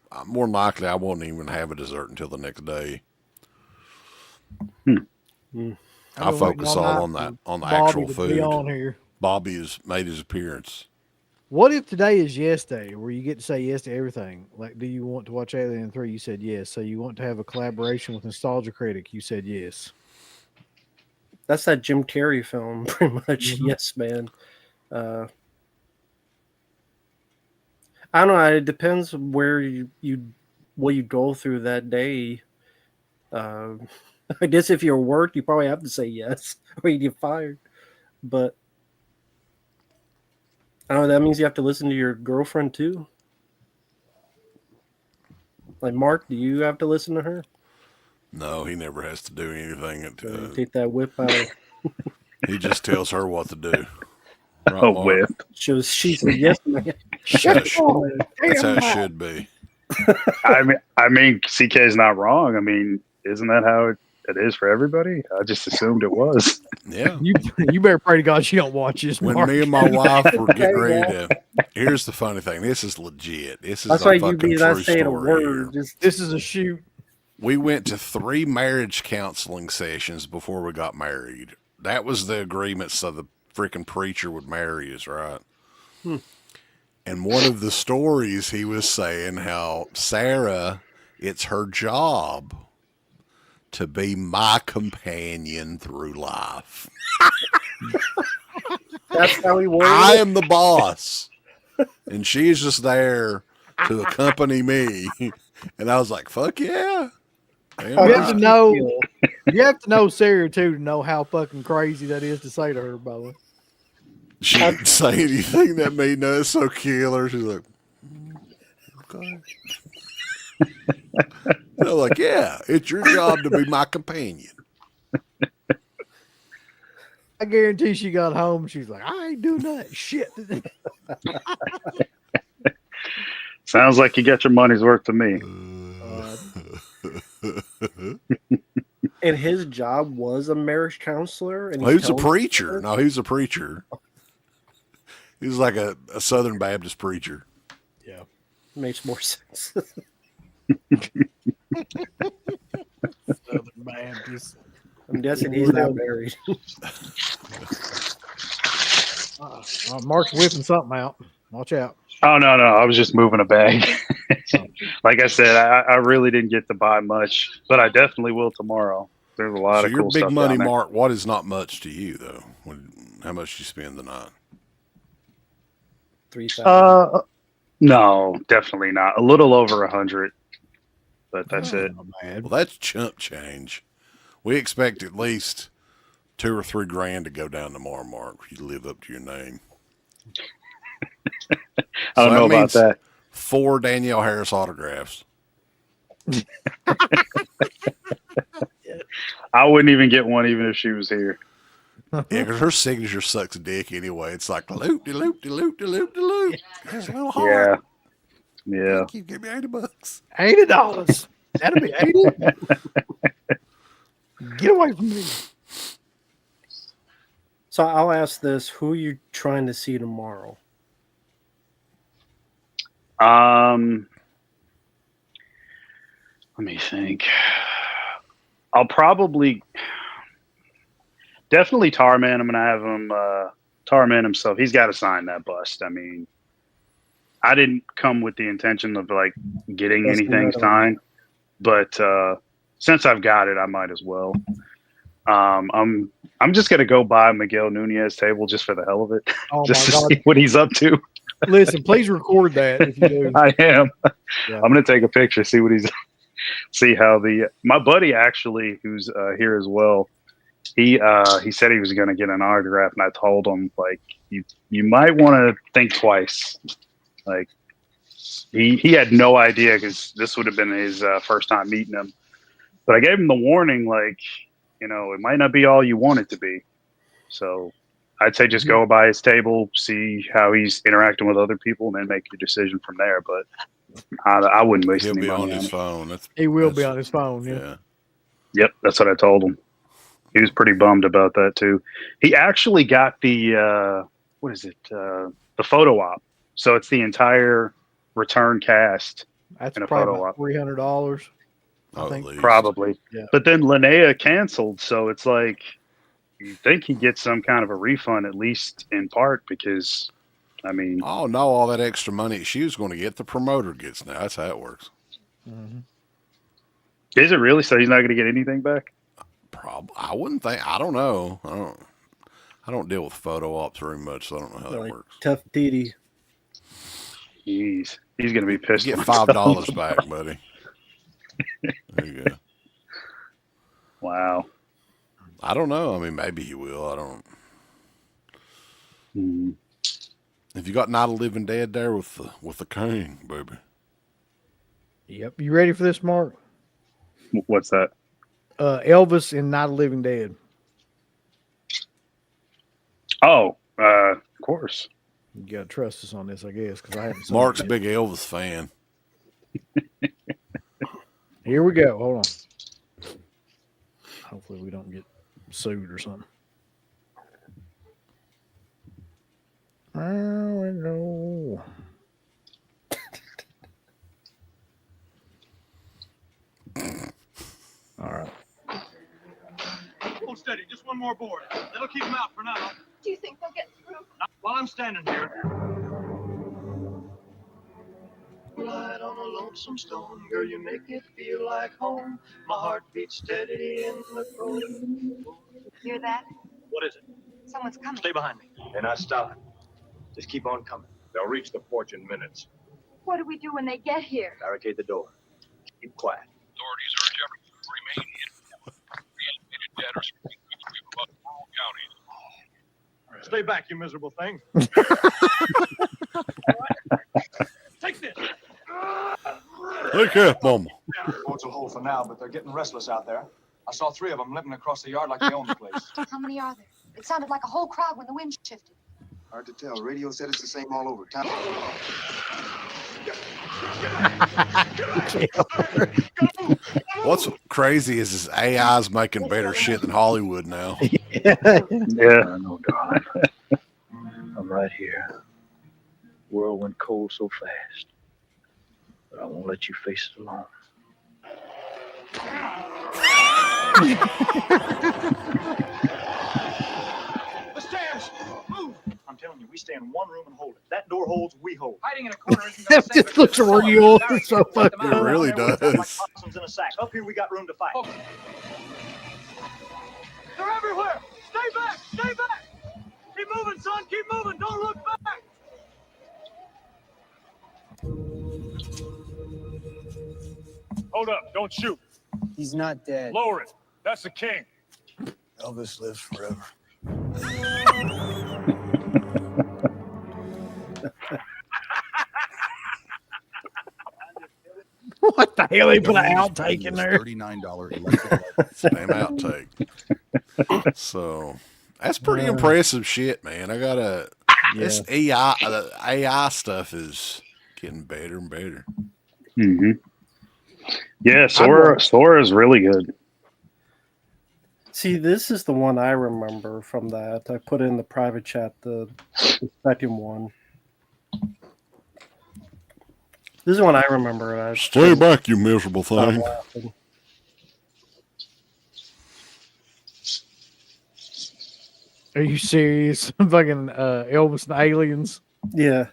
D: than likely I won't even have a dessert until the next day. I focus all on that, on the
A: Bobby
D: actual
A: to
D: food.
A: be on here.
D: Bobby has made his appearance.
A: What if today is yes day, where you get to say yes to everything? Like, do you want to watch Alien 3? You said yes. So you want to have a collaboration with Nostalgia Critic? You said yes.
C: That's that Jim Carrey film, pretty much. Yes, man. I don't know. It depends where what you go through that day. I guess if you're at work, you probably have to say yes, or you get fired. But I don't know. That means you have to listen to your girlfriend too. Like Mark, do you have to listen to her?
D: No, he never has to do anything.
C: Take that whip out.
D: He just tells her what to do. Right,
E: Oh,
D: Mark?
E: whip.
C: She said yes, man.
D: That's how it should be.
E: I mean, CK is not wrong. I mean, isn't that how it is for everybody? I just assumed it was.
D: Yeah.
A: You better pray to God she don't watch this.
D: When
A: Mark.
D: me and my wife were getting ready to, here's the funny thing. This is legit. This is
C: That's
D: a
C: why you
D: fucking
C: be not
D: true
C: saying a
D: story
C: word.
D: here.
C: Just
A: This is a shoot.
D: We went to 3 marriage counseling sessions before we got married. That was the agreement so the freaking preacher would marry us, right? And one of the stories he was saying how Sarah, it's her job to be my companion through life.
C: that's how he worded
D: I
C: it.
D: am the boss. And she's just there to accompany me. And I was like, fuck yeah. Damn
A: You have to
D: right.
A: know. You have to know Sarah too to know how fucking crazy that is to say to her, by the way.
D: She didn't say anything that made no so killer. She's like, okay. And I'm like, yeah, it's your job to be my companion.
A: I guarantee she got home. She's like, I ain't doing that shit.
E: Sounds like you got your money's worth to me.
C: And his job was a marriage counselor. And
D: Well, he was a
C: tells-
D: preacher. No, he was a preacher. He was like a Southern Baptist preacher.
A: Yeah.
C: Makes more sense.
A: Southern Baptist.
C: I'm guessing he's not married.
A: Mark's whipping something out. Watch out.
E: Oh, no. I was just moving a bag. Like I said, I really didn't get to buy much, but I definitely will tomorrow. There's a lot
D: So
E: of
D: your
E: cool
D: big
E: stuff
D: money,
E: down there.
D: Mark, what is not much to you, though? How much you spend the night?
C: 3,000.
E: No, definitely not. A little over 100, but that's it.
A: Not bad.
D: Well, that's chump change. We expect at least $2 or $3 grand to go down tomorrow, Mark. If you live up to your name.
E: I don't
D: So
E: know
D: that
E: about
D: means
E: that.
D: 4 Danielle Harris autographs.
E: I wouldn't even get one even if she was here.
D: Yeah, because her signature sucks dick anyway. It's like loop de loop de loop de loop de loop. It's a little hard.
E: Yeah.
D: Thank you. Give me $80.
A: $80. That'll be 80. Get away from me.
C: So I'll ask this: who are you trying to see tomorrow?
E: Let me think. I'll probably definitely Tarman. I'm gonna have him Tarman himself. He's got to sign that bust. I mean, I didn't come with the intention of like getting anything signed, but since I've got it, I might as well. I'm just gonna go buy Miguel Nunez table just for the hell of it, just to see what he's up to.
A: Listen, please record that if you do.
E: I am.
A: Yeah.
E: I'm gonna take a picture, see what he's, see how my buddy actually, who's here as well. He said he was gonna get an autograph, and I told him like you might want to think twice. Like he had no idea because this would have been his first time meeting him. But I gave him the warning, like, you know, it might not be all you want it to be. So I'd say just go by his table, see how he's interacting with other people, and then make your decision from there. But I wouldn't waste any money.
D: He'll be on his phone.
A: He will be on his phone. Yeah.
E: Yep, that's what I told him. He was pretty bummed about that too. He actually got the what is it? The photo op. So it's the entire return cast.
A: That's
E: in a
A: probably
E: photo
A: about
E: op.
A: $300. I think.
E: Probably.
A: Yeah.
E: But then Linnea canceled, so it's like you think he gets some kind of a refund, at least in part, because I mean,
D: oh no, all that extra money she was going to get, the promoter gets now. That's how it works.
A: Mm-hmm.
E: Is it really? So he's not going to get anything back?
D: I wouldn't think. I don't know. I don't deal with photo ops very much, so I don't know how that works.
C: Tough Didi.
E: He's going to be pissed.
D: You get $5 back, buddy. There you go.
E: Wow.
D: I don't know. I mean, maybe he will. I don't. Have you got Night of the Living Dead there with the king, baby?
A: Yep. You ready for this, Mark?
E: What's that?
A: Elvis in Night of the Living Dead.
E: Oh, of course.
A: You gotta trust us on this, I guess, because I haven't.
D: Mark's a big Elvis fan.
A: Here we go. Hold on. Hopefully, we don't get sued or something. There we go. All right.
F: Hold steady. Just one more board. That'll keep them out for now.
G: Do you think they'll get through?
F: Not while I'm standing here.
H: Light on a lonesome stone, girl, you make it feel like home. My heart beats steady in the cold.
G: Hear that?
F: What is it?
G: Someone's coming.
F: Stay behind me.
H: They're not stopping. Just keep on coming. They'll reach the porch in minutes.
G: What do we do when they get here?
H: Barricade the door. Keep quiet.
F: Authorities urge everyone to remain in. Reanimated dead or screaming people about rural counties. Stay back, you miserable thing. Take this.
D: Take care, Mama.
I: Boards will hold for now, but they're getting restless out there. I saw 3 of them limping across the yard like they own the place.
G: How many are there? It sounded like a whole crowd when the wind shifted.
I: Hard to tell. Radio said it's the same all over town.
D: What's crazy is AI's making better shit than Hollywood now.
E: Yeah.
H: Oh, God. I'm right here. World went cold so fast. But I won't let you face it alone.
F: The stairs! Move! I'm telling you, we stay in one room and hold it. That door holds, we hold.
J: Hiding in a corner isn't
A: That just looks real. It's so fucking
D: It really
F: Like
D: does.
F: possums in a sack. Up here, we got room to fight.
J: Okay.
F: They're everywhere! Stay back! Stay back! Keep moving, son! Keep moving! Don't look back! Hold up! Don't shoot!
J: He's not dead.
F: Lower it! That's the king!
I: Elvis lives forever.
A: What the hell they put an outtake in there?
K: $39 electric.
D: Damn outtake. So that's pretty impressive shit, man. I gotta. This AI, the AI stuff is getting better and better.
E: Mm-hmm. Yeah, Sora is really good.
C: See, this is the one I remember from that. I put in the private chat the second one. This is one I remember.
D: Stay back, you miserable thing.
A: Are you serious? Fucking Elvis and aliens.
C: Yeah.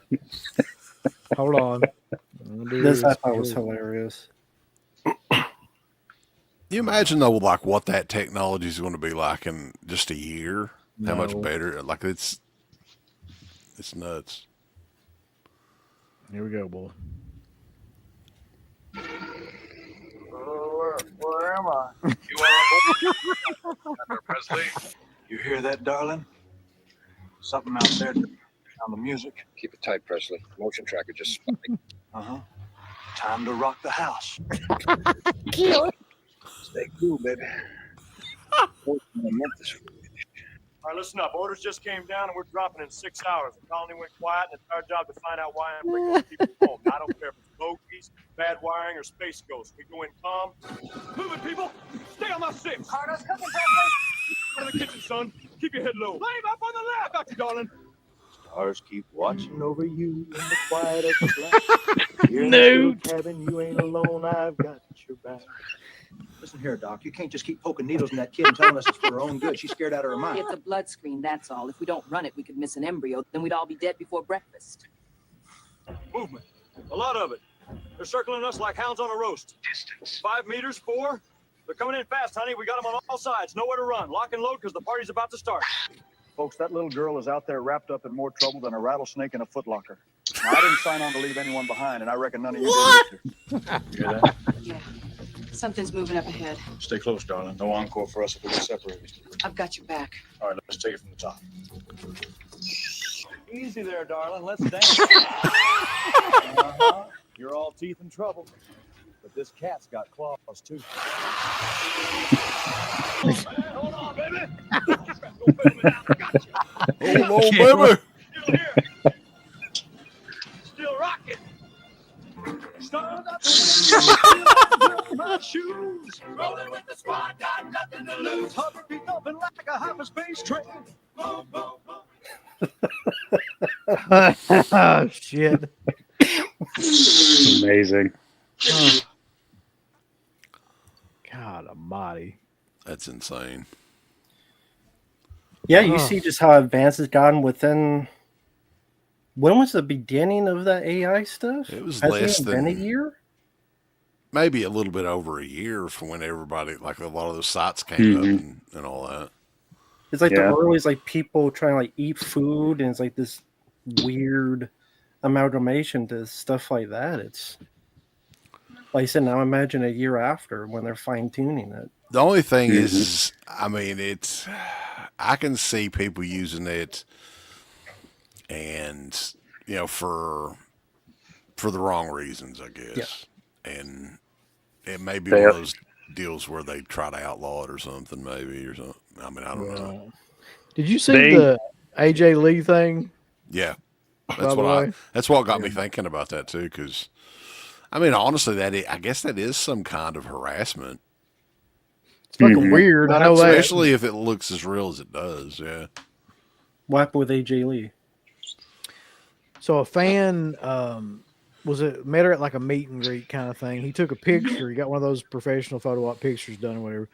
A: Hold on.
C: This I thought was hilarious.
D: You imagine though, like what that technology is going to be like in just a year? How much better? Like it's nuts.
A: Here we go, boy.
J: Where am I?
F: You are Presley.
J: You hear that, darling? Something out there on the music.
L: Keep it tight, Presley. Motion tracker just spotting.
J: Uh-huh. Time to rock the house.
L: Stay cool, baby.
F: All right, listen up. Orders just came down, and we're dropping in 6 hours. The colony went quiet, and it's our job to find out why and bring those people home. I don't care if it's bogeys, bad wiring, or space ghosts. We go in calm. Move it, people. Stay on my six.
G: Carter's cooking breakfast.
F: Out of the kitchen, son. Keep your head low. Flame up on the left. Got you, darling.
H: Stars keep watching over you in the quiet of the black. You're in
A: No.
H: this little cabin, you ain't alone. I've got your back.
J: Listen here, Doc. You can't just keep poking needles in that kid and telling us it's for her own good. She's scared out of her mind.
M: It's a blood screen, that's all. If we don't run it, we could miss an embryo. Then we'd all be dead before breakfast.
F: Movement. A lot of it. They're circling us like hounds on a roast. Distance. 5 meters, 4. They're coming in fast, honey. We got them on all sides. Nowhere to run. Lock and load because the party's about to start.
I: Folks, that little girl is out there wrapped up in more trouble than a rattlesnake in a footlocker. Now, I didn't sign on to leave anyone behind, and I reckon none of you did either.
H: You hear that?
M: Yeah. Something's moving up ahead.
I: Stay close, darling. No encore for us if we get separated.
M: I've got your back.
I: All right, let's take it from the top.
J: Easy there, darling. Let's dance. Uh-huh. You're all teeth and trouble. But this cat's got claws, too.
F: Hold on, baby.
D: Hold on, baby.
F: Still here. Still rocking. Start up my shoes. Rolling with the squad, got nothing to lose.
J: Hover be thumping like a hyperspace train.
F: Boom, boom, boom.
A: Oh, shit.
E: Amazing.
A: Oh. God almighty.
D: That's insane.
C: Yeah, you see just how advanced it's gotten within. When was the beginning of that AI stuff?
D: It was
C: Hasn't
D: less
C: it
D: than
C: been a year.
D: Maybe a little bit over a year from when everybody, like a lot of those sites came up and all that.
C: It's like the earliest, like people trying to like eat food, and it's like this weird amalgamation to stuff like that. It's like I said. Now imagine a year after when they're fine tuning it.
D: The only thing is, I mean, I can see people using it, and for the wrong reasons, I guess. Yeah. And it may be one of those deals where they try to outlaw it or something, maybe, or something. I mean, I don't know.
A: Did you see the AJ Lee thing?
D: Yeah, that's what got me thinking about that too. Because I mean, honestly, I guess that is some kind of harassment.
A: It's fucking weird. I know that,
D: especially if it looks as real as it does. Yeah.
C: What happened with AJ Lee?
A: So a fan met her at like a meet and greet kind of thing. He took a picture. He got one of those professional photo op pictures done or whatever.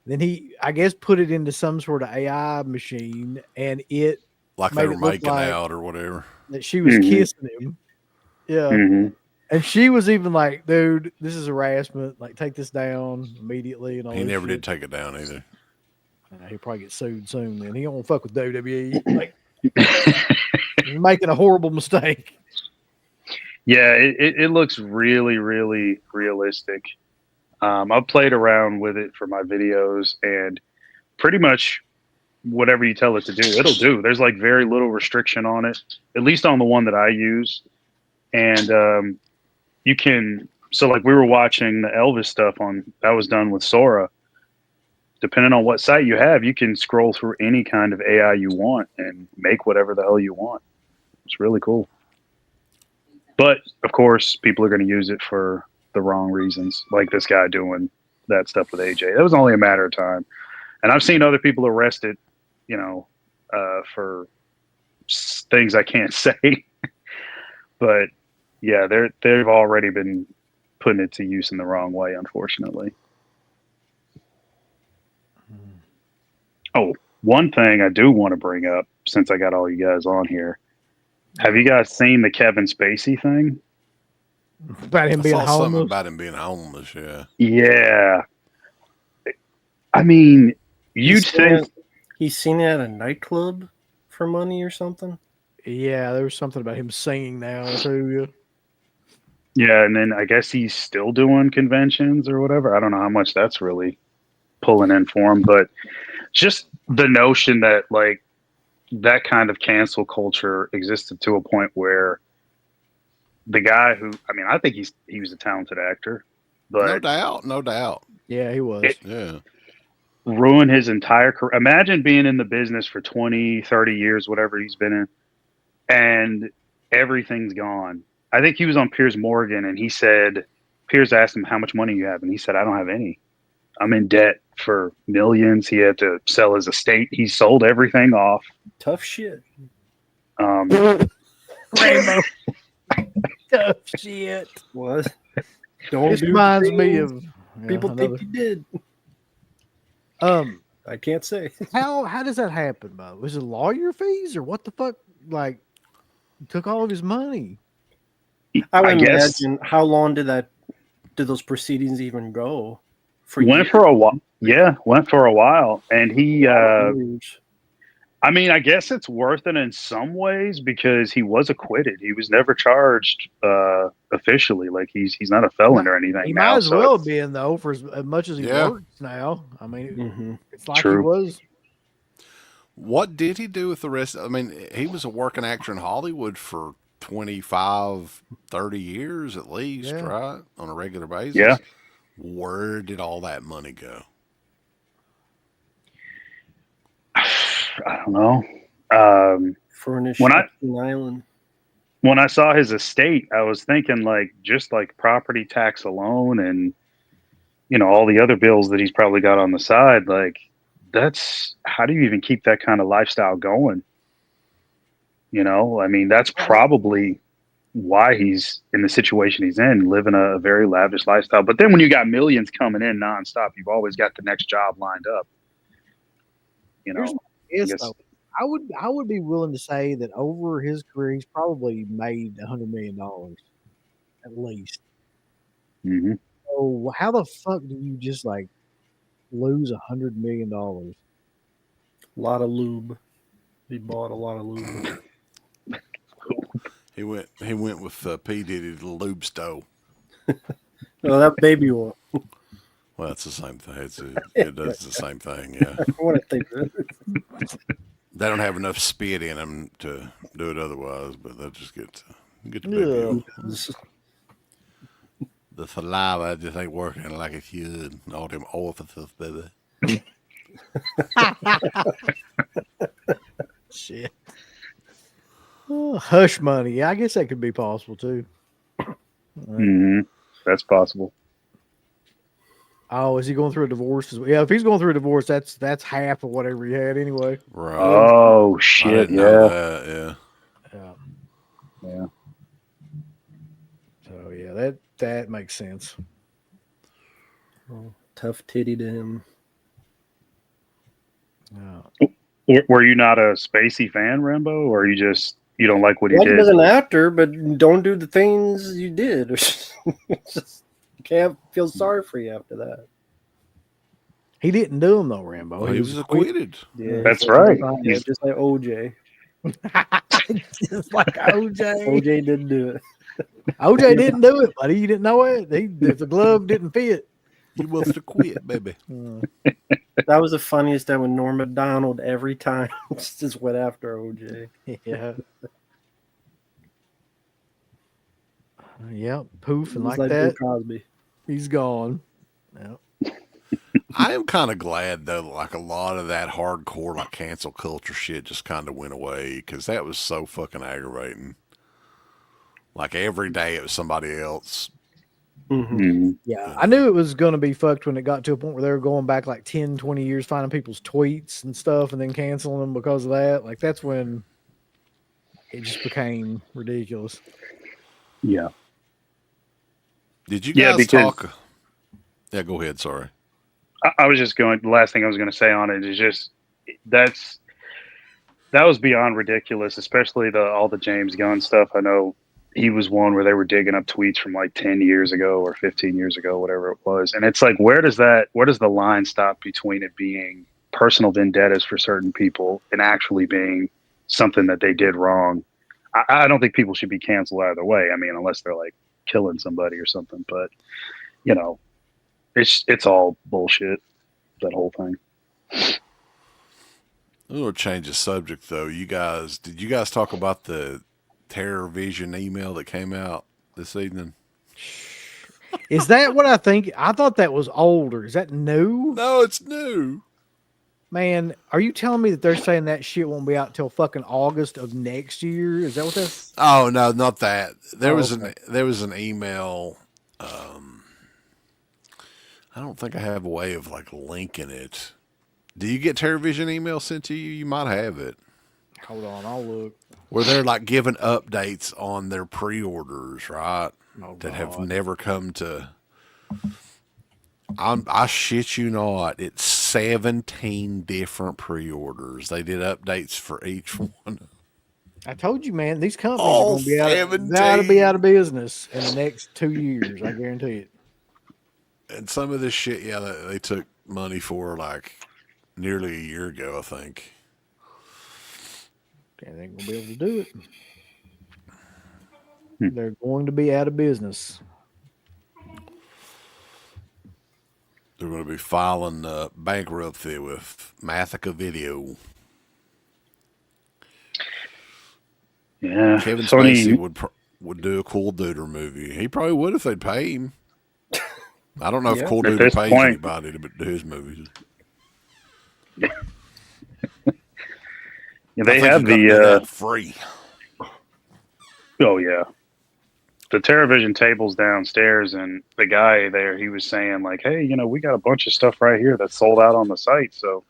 A: Then he, I guess, put it into some sort of AI machine, and it
D: like they were making out or whatever.
A: That she was kissing him. Yeah. And she was even like, dude, this is harassment. Like, take this down immediately. And all
D: he never did take it down either.
A: He'll probably get sued soon. Then he don't fuck with WWE. Like, he's making a horrible mistake.
E: Yeah, it looks really, really realistic. I've played around with it for my videos, and pretty much whatever you tell it to do, it'll do. There's like very little restriction on it, at least on the one that I use. And you can So like we were watching the Elvis stuff that was done with Sora. Depending on what site you have, you can scroll through any kind of AI you want and make whatever the hell you want. It's really cool. But of course, people are going to use it for the wrong reasons, like this guy doing that stuff with AJ. That was only a matter of time. And I've seen other people arrested, for things I can't say. But yeah, they've already been putting it to use in the wrong way, unfortunately. Oh, one thing I do want to bring up, since I got all you guys on here. Have you guys seen the Kevin Spacey thing?
A: About him being homeless?
D: Something about him being homeless, yeah.
E: Yeah. I mean, you'd think...
C: He's seen it at a nightclub for money or something?
A: Yeah, there was something about him singing now, too.
E: Yeah, and then I guess he's still doing conventions or whatever. I don't know how much that's really pulling in for him, but just the notion that like that kind of cancel culture existed to a point where the guy who, I mean, I think he was a talented actor, but
D: no doubt.
A: Yeah, he was.
D: Yeah.
E: Ruin his entire career. Imagine being in the business for 20, 30 years, whatever he's been in, and everything's gone. I think he was on Piers Morgan, and he said, Piers asked him how much money you have, and he said, I don't have any. I'm in debt for millions. He had to sell his estate. He sold everything off.
C: Tough shit.
A: Rainbow. Tough shit.
C: What?
A: This reminds me of
C: people think you did. I can't say.
A: How does that happen, Bo? Was it lawyer fees or what the fuck? Like, took all of his money.
C: I would imagine. How long did those proceedings even go?
E: Went for a while. Yeah, went for a while, and he. I mean, I guess it's worth it in some ways because he was acquitted. He was never charged officially. Like he's not a felon or anything.
A: He
E: now,
A: might as well be in though for as much as he works now. I mean, it's like he was.
D: What did he do with the rest? I mean, he was a working actor in Hollywood for 25, 30 years at least, right? On a regular basis.
E: Yeah.
D: Where did all that money go?
E: I don't know.
C: Furnished island.
E: When I saw his estate, I was thinking like just like property tax alone and all the other bills that he's probably got on the side. Like how do you even keep that kind of lifestyle going? I mean, that's probably why he's in the situation he's in, living a very lavish lifestyle. But then when you got millions coming in nonstop, you've always got the next job lined up.
A: I would be willing to say that over his career, he's probably made $100 million at least.
E: Mm-hmm.
A: So how the fuck do you just like lose $100 million?
C: A lot of lube. He bought a lot of lube.
D: He went with P. Diddy to the lube stove.
C: No, that baby oil.
D: Well, it's the same thing. It does the same thing, yeah.
C: I want to think that.
D: They don't have enough spit in them to do it otherwise, but they'll just get the baby oil. The saliva just ain't working like it should. All them orifices, baby.
A: Shit. Oh, hush money. Yeah, I guess that could be possible too.
E: Mm-hmm. That's possible.
A: Oh, is he going through a divorce? Yeah, if he's going through a divorce, that's half of whatever he had anyway.
D: Right.
E: Oh shit!
D: Yeah.
E: Yeah.
A: So yeah, that makes sense.
C: Oh, tough titty to him.
A: Oh.
C: Were
E: you not a Spacey fan, Rambo, or you don't like what he did?
C: He was an actor, but don't do the things you did. Just can't feel sorry for you after that.
A: He didn't do them though, Rambo.
D: Well, he was acquitted.
C: Yeah,
E: that's right.
C: Just like OJ.
A: Just like OJ.
C: OJ didn't do it.
A: OJ didn't do it, buddy. You didn't know it. If the glove didn't fit,
D: he must have quit, baby.
C: That was the funniest time when Norm Macdonald every time just went after OJ.
A: Yeah. Yep, poof, and
C: Just
A: like
C: Bill
A: that,
C: Cosby.
A: he's gone. Yep.
D: I am kind of glad though, like a lot of that hardcore, like cancel culture shit just kind of went away because that was so fucking aggravating. Like every day it was somebody else.
A: Yeah, I knew it was going to be fucked when it got to a point where they were going back like 10, 20 years, finding people's tweets and stuff and then canceling them because of that. Like, that's when it just became ridiculous.
E: Yeah.
D: Did you guys talk? Yeah, go ahead. Sorry.
E: I was just going, the last thing I was going to say on it is just, that was beyond ridiculous, especially all the James Gunn stuff. I know he was one where they were digging up tweets from like 10 years ago or 15 years ago, whatever it was. And it's like, where does the line stop between it being personal vendettas for certain people and actually being something that they did wrong? I don't think people should be canceled either way. I mean, unless they're like killing somebody or something, but you know, it's all bullshit, that whole thing.
D: I'm going to change the subject though. Did you guys talk about the Terror Vision email that came out this evening?
A: Is that what I think? I thought that was older. Is that new?
D: No, it's new.
A: Man, are you telling me that they're saying that shit won't be out till fucking August of next year? Is that what that's?
D: Oh no, not that. There was an email. I don't think I have a way of like linking it. Do you get TerraVision email sent to you? You might have it.
A: Hold on, I'll look.
D: Where they're like giving updates on their pre-orders, right?
A: Oh,
D: that have never come to. I shit you not. It's 17 different pre-orders. They did updates for each one.
A: I told you, man. These companies are going to be out of business in the next 2 years. I guarantee it.
D: And some of this shit, yeah, they took money for like nearly a year ago, I think.
A: They ain't going to be able to do it. They're going to be out of business.
D: They're going to be filing bankruptcy with Mathica Video.
E: Yeah,
D: Kevin Spacey would do a Cool Duder movie. He probably would if they'd pay him. I don't know if Cool Duder pays anybody to do his movies.
E: Yeah, they have the
D: free.
E: Oh yeah, the TerraVision tables downstairs, and the guy there, he was saying like, "Hey, you know, we got a bunch of stuff right here that's sold out on the site." So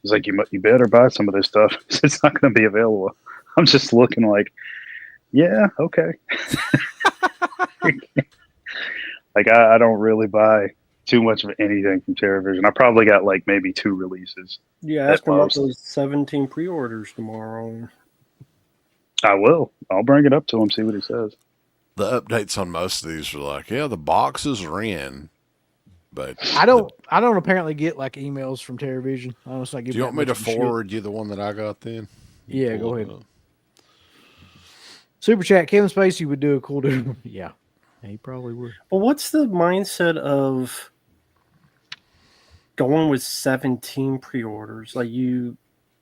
E: he's like, "You better buy some of this stuff. It's not going to be available." I'm just looking like, yeah, okay. Like I don't really buy too much of anything from TerraVision. I probably got like maybe 2 releases.
C: Yeah, ask him about those 17 pre-orders tomorrow.
E: I will. I'll bring it up to him, see what he says.
D: The updates on most of these are like, yeah, the boxes are in, but
A: I don't apparently get like emails from TerraVision. Honestly,
D: do you want me to forward you the one that I got then?
A: Yeah, go ahead. Super chat. Kevin Spacey would do a Cool Dude. Yeah, he probably would.
C: Well, what's the mindset of going with 17 pre-orders? Like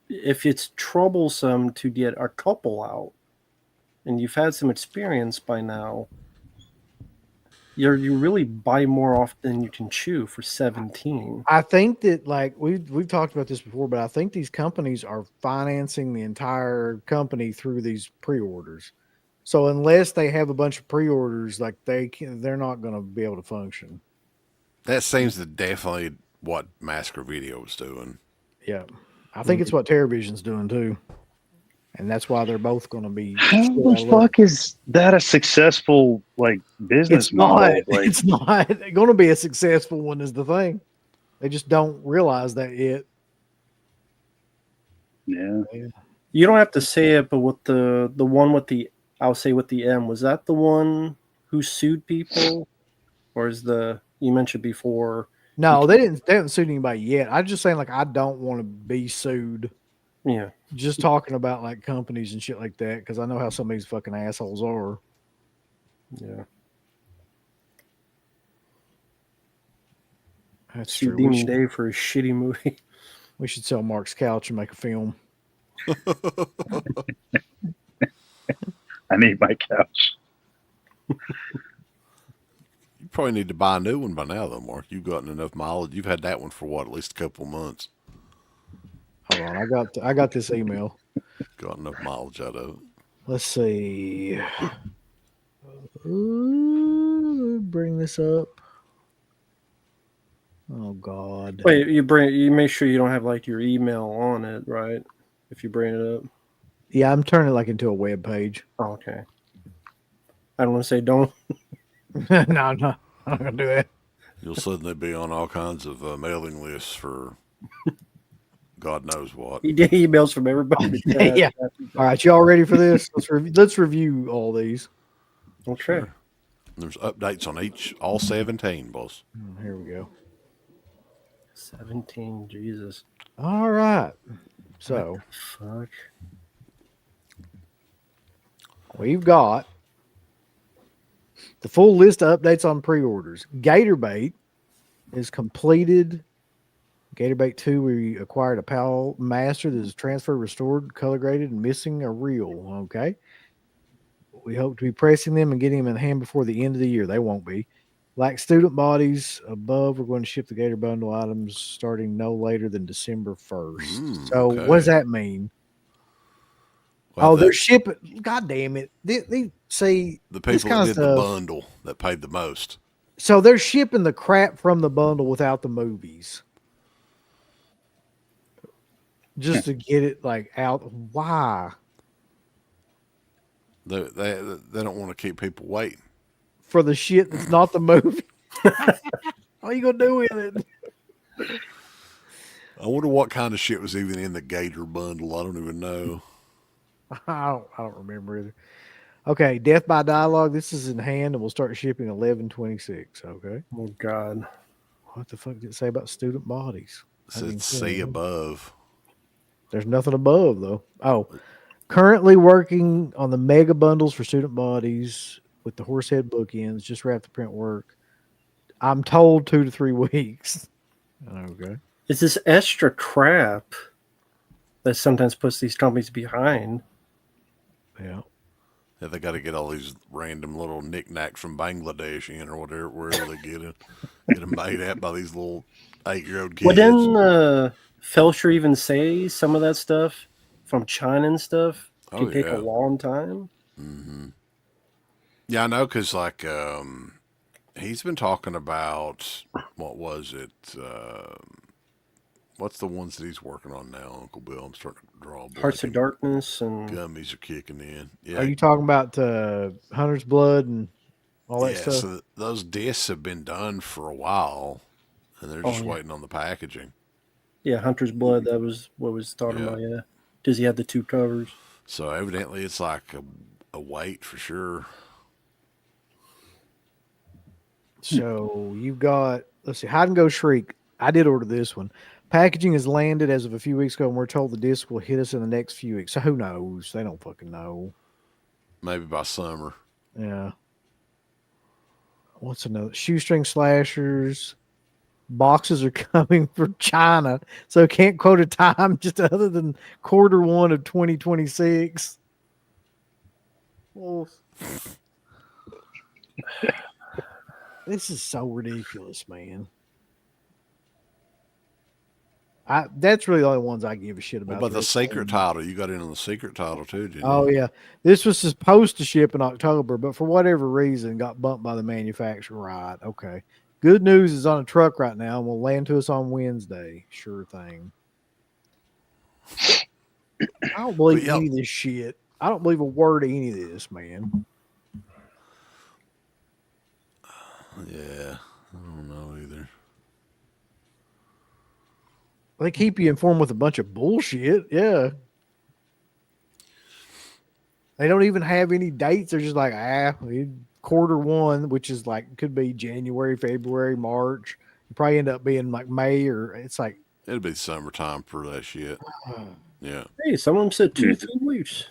C: if it's troublesome to get a couple out, and you've had some experience by now, you really buy more often than you can chew for 17.
A: I think that like we've talked about this before, but I think these companies are financing the entire company through these pre-orders. So unless they have a bunch of pre-orders, like they're not going to be able to function.
D: That seems to definitely what Massacre Video was doing.
A: Yeah, I think it's what TerraVision's doing too, and that's why they're both going to be.
E: How the fuck is that a successful like business model?
A: It's not going to be a successful one. Is the thing. They just don't realize that yet.
E: Yeah.
C: You don't have to say it, but with the one with the, I'll say with the M, was that the one who sued people, or is you mentioned before?
A: No, they haven't sued anybody yet. I'm just saying, like, I don't want to be sued.
C: Yeah.
A: Just talking about like companies and shit like that, because I know how some of these fucking assholes are.
C: Yeah.
A: That's
C: true. Demon Dave for a shitty movie.
A: We should sell Mark's couch and make a film.
E: I need my couch.
D: probably need to buy a new one by now, though, Mark. You've gotten enough mileage. You've had that one for what, at least a couple of months.
A: Hold on, I got this email.
D: Got enough mileage out of it.
A: Let's see. Ooh, bring this up. Oh God.
C: Wait, you make sure you don't have like your email on it, right? If you bring it up.
A: Yeah, I'm turning it like into a web page.
C: Oh, okay. I don't want to say don't.
A: No, I'm not gonna do that.
D: You'll suddenly be on all kinds of mailing lists for God knows what.
C: He did emails from everybody.
A: Yeah. All right, y'all ready for this? Let's review all these.
C: Okay.
D: Sure. There's updates on all 17, boss.
A: Here we go.
C: 17, Jesus.
A: All right. So,
C: Fuck.
A: We've got the full list of updates on pre-orders. Gatorbait is completed. Gatorbait 2, we acquired a PAL master that is transferred, restored, color graded, and missing a reel. Okay. We hope to be pressing them and getting them in hand before the end of the year. They won't be. Like student bodies above, we're going to ship the Gator bundle items starting no later than December 1st. So
D: okay.
A: what does that mean?
D: Well,
A: they're shipping. God damn it. They see
D: the people that did the bundle that paid the most.
A: So they're shipping the crap from the bundle without the movies. Just to get it like out. Why?
D: They don't want to keep people waiting.
A: For the shit that's not the movie. What are you going to do with it?
D: I wonder what kind of shit was even in the Gator bundle. I don't even know.
A: I don't remember either. Okay, Death by Dialogue. This is in hand, and we'll start shipping 11/26. Okay.
C: Oh God.
A: What the fuck did it say about student bodies?
D: It said see above.
A: There's nothing above though. Oh, currently working on the mega bundles for student bodies with the horsehead bookends. Just wrapped the print work. I'm told 2 to 3 weeks. Okay.
C: It's this extra crap that sometimes puts these companies behind.
A: Yeah.
D: Yeah, they got to get all these random little knickknacks from Bangladesh in or whatever, wherever they get it. Get them made at by these little 8-year-old kids.
C: Well, didn't Felsher even say some of that stuff from China and stuff can take a long time?
D: Mm-hmm. Yeah, I know, because like he's been talking about, what was it? What's the ones that he's working on now, Uncle Bill? I'm starting to draw a blank.
C: Hearts of Darkness and
D: gummies are kicking in. Yeah.
A: Are you talking about Hunter's Blood and all that stuff?
D: So those discs have been done for a while, and they're just waiting on the packaging.
C: Yeah, Hunter's Blood. That was what was talking about. Yeah, because he had the 2 covers.
D: So evidently, it's like a wait for sure.
A: So you've got, let's see, Hide and Go Shriek. I did order this one. Packaging has landed as of a few weeks ago, and we're told the disc will hit us in the next few weeks. So who knows? They don't fucking know.
D: Maybe by summer.
A: Yeah. What's another? Shoestring Slashers. Boxes are coming from China, so can't quote a time just other than Q1 of 2026. Well, this is so ridiculous, man. That's really the only ones I give a shit about.
D: What about the secret title? You got in on the secret title too, didn't you?
A: Oh, yeah. This was supposed to ship in October, but for whatever reason got bumped by the manufacturer. Right. Okay. Good news is on a truck right now and will land to us on Wednesday. Sure thing. I don't believe any of this shit. I don't believe a word of any of this, man.
D: Yeah. I don't know either.
A: They keep you informed with a bunch of bullshit. Yeah. They don't even have any dates. They're just like, Q1, which is like, could be January, February, March. You probably end up being like May, or it's like.
D: It'll be summertime for that shit. Yeah.
C: Hey, someone said 2 to 3 weeks.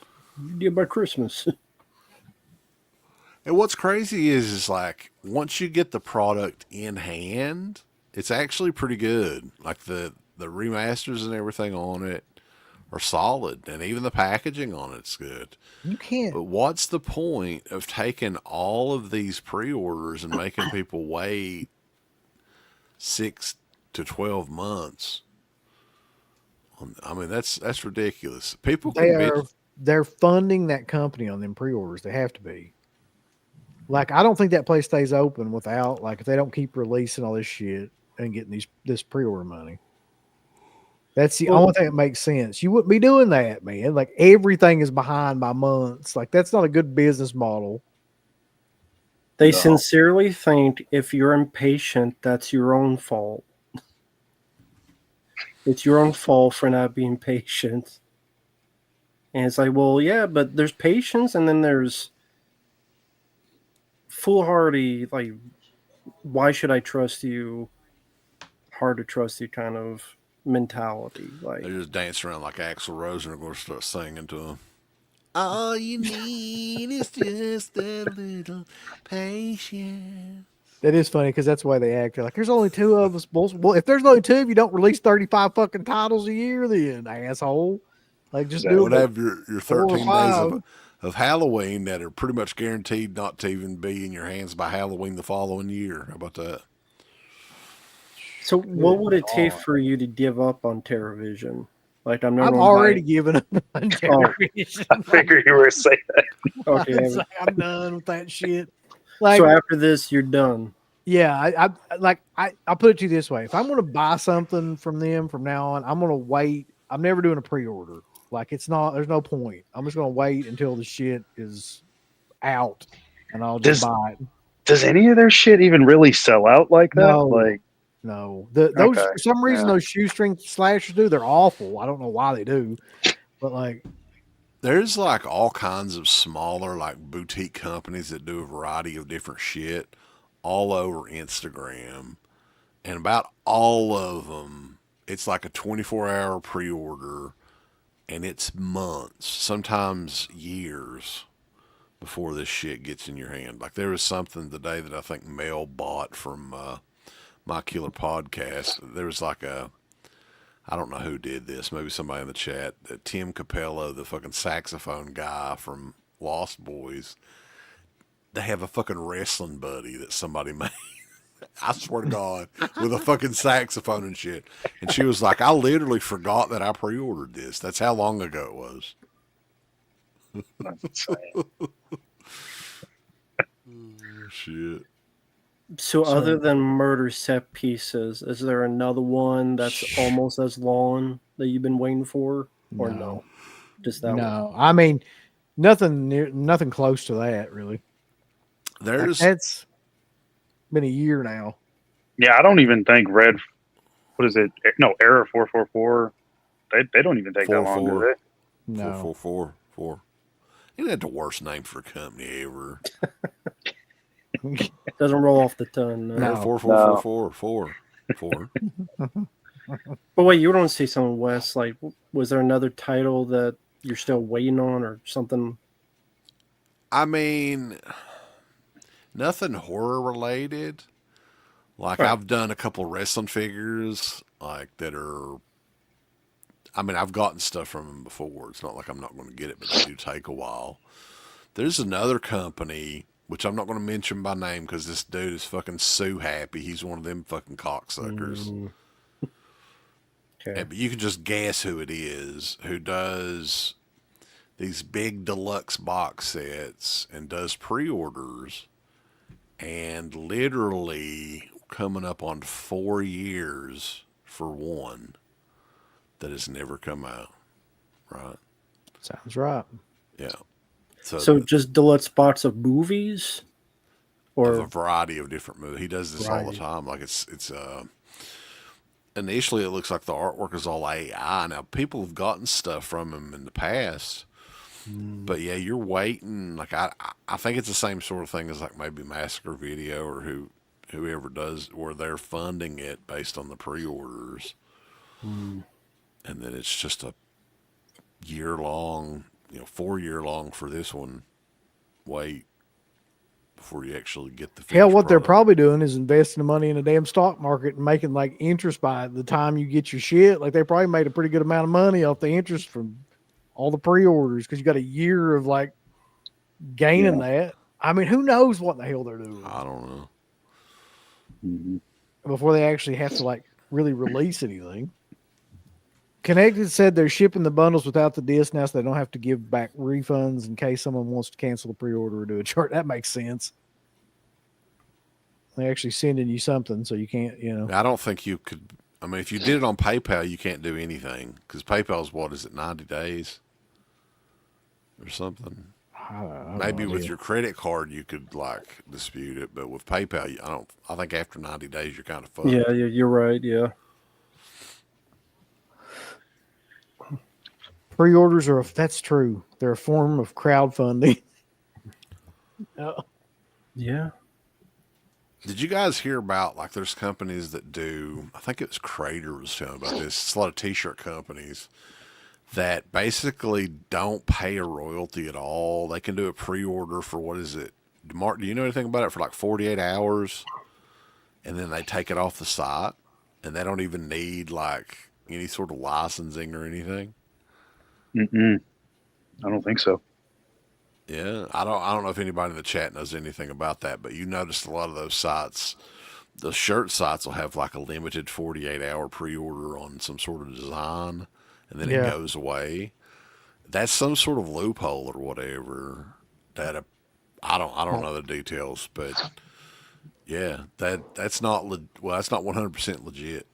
C: You by Christmas.
D: And what's crazy is like, once you get the product in hand, it's actually pretty good. Like the remasters and everything on it are solid, and even the packaging on it's good.
A: You can't.
D: But what's the point of taking all of these pre-orders and making people wait 6 to 12 months? I mean, that's ridiculous. People can
A: they're funding that company on them pre-orders. They have to be. Like, I don't think that place stays open without, like, if they don't keep releasing all this shit and getting this pre-order money. That's the only thing that makes sense. You wouldn't be doing that, man. Like, everything is behind by months. Like, that's not a good business model.
C: They sincerely think if you're impatient, that's your own fault. It's your own fault for not being patient. And it's like, well, yeah, but there's patience, and then there's foolhardy, like, why should I trust you? Hard to trust you kind of mentality. Like,
D: they're just dancing around like Axl Rose and they're going to start singing to them. All you need is just a little patience.
A: That is funny because that's the way they act. They're like, there's only 2 of us. Well, if there's only 2 of you, don't release 35 fucking titles a year, then, asshole. Like, just do it.
D: Have your 13 days of Halloween that are pretty much guaranteed not to even be in your hands by Halloween the following year. How about that?
C: So what would it take for you to give up on TerraVision? Like, I'm
A: already given up on TerraVision.
E: I figured you were saying that.
C: Okay.
A: I'm done with that shit. Like,
C: so after this, you're done.
A: Yeah, I'll put it to you this way. If I'm going to buy something from them from now on, I'm going to wait. I'm never doing a pre-order. Like, there's no point. I'm just going to wait until the shit is out and I'll just buy it.
E: Does any of their shit even really sell out like that?
A: No. Those for some reason those shoestring slashers do. They're awful. I don't know why they do, but like,
D: there's like all kinds of smaller like boutique companies that do a variety of different shit all over Instagram, and about all of them, it's like a 24-hour pre-order, and it's months, sometimes years before this shit gets in your hand. Like, there was something today that I think Mel bought from My Killer Podcast. There was like I don't know who did this, maybe somebody in the chat, Tim Capello, the fucking saxophone guy from Lost Boys. They have a fucking wrestling buddy that somebody made. I swear to God, with a fucking saxophone and shit. And she was like, I literally forgot that I pre-ordered this. That's how long ago it was. Oh, shit.
C: So other than murder set pieces, is there another one that's almost as long that you've been waiting for? Or no? Just that one?
A: No. I mean, nothing close to that, really. It's been a year now.
E: Yeah, I don't even think Red. What is it? No, Error 444. They don't even take that long, do they?
A: No.
D: 444. Isn't that the worst name for a company ever?
C: Doesn't roll off the tongue.
D: No. 44444.
C: But wait, you don't say something, Wes. Like, was there another title that you're still waiting on or something?
D: I mean, nothing horror related. Like, I've done a couple wrestling figures, like, that are, I mean, I've gotten stuff from them before. It's not like I'm not going to get it, but they do take a while. There's another company, which I'm not going to mention by name because this dude is fucking so happy. He's one of them fucking cocksuckers.
C: Okay.
D: But you can just guess who it is, who does these big deluxe box sets and does pre-orders, and literally coming up on 4 years for one that has never come out. Right?
A: Sounds right.
D: Yeah.
C: So just deluxe spots of movies, or
D: a variety of different movies. He does this all the time. Like, it's initially it looks like the artwork is all AI. Now, people have gotten stuff from him in the past, but yeah, you're waiting. Like, I think it's the same sort of thing as like maybe Massacre Video or whoever does, where they're funding it based on the pre-orders, and then it's just a year long. 4 year long for this one. Wait. before you actually get the
A: Hell,
D: finished
A: what they're
D: product.
A: probably doing is investing the money in the damn stock market and making like interest by the time you get your shit. Like they probably made a pretty good amount of money off the interest from all the pre-orders because you got a year of like gaining that. I mean, who knows what the hell they're doing?
D: I don't know.
A: Before they actually have to like really release anything. Connected said they're shipping the bundles without the disc now, so they don't have to give back refunds in case someone wants to cancel the pre-order or do a chart. That makes sense. They're actually sending you something, so you can't, you know.
D: I don't think you could. I mean, if you did it on PayPal, you can't do anything because PayPal's what is it, 90 days or something? Maybe with your credit card you could like dispute it, but with PayPal, I think after 90 days you're kind of fucked.
C: Yeah, you're right. Yeah.
A: Pre-orders are, that's true. They're a form of crowdfunding.
C: Yeah.
D: Did you guys hear about, like, there's companies that do, I think it was Crater was telling about this, it's a lot of t-shirt companies that basically don't pay a royalty at all. They can do a pre-order for, what is it? Mark, do you know anything about it? For like 48 hours, and then they take it off the site, and they don't even need, like, any sort of licensing or anything?
E: I don't think so.
D: Yeah, I don't know if anybody in the chat knows anything about that, but you noticed a lot of those sites, the shirt sites will have like a limited 48-hour pre-order on some sort of design, and then it goes away. That's some sort of loophole or whatever. That I don't know the details, but yeah, that's not that's not 100% legit.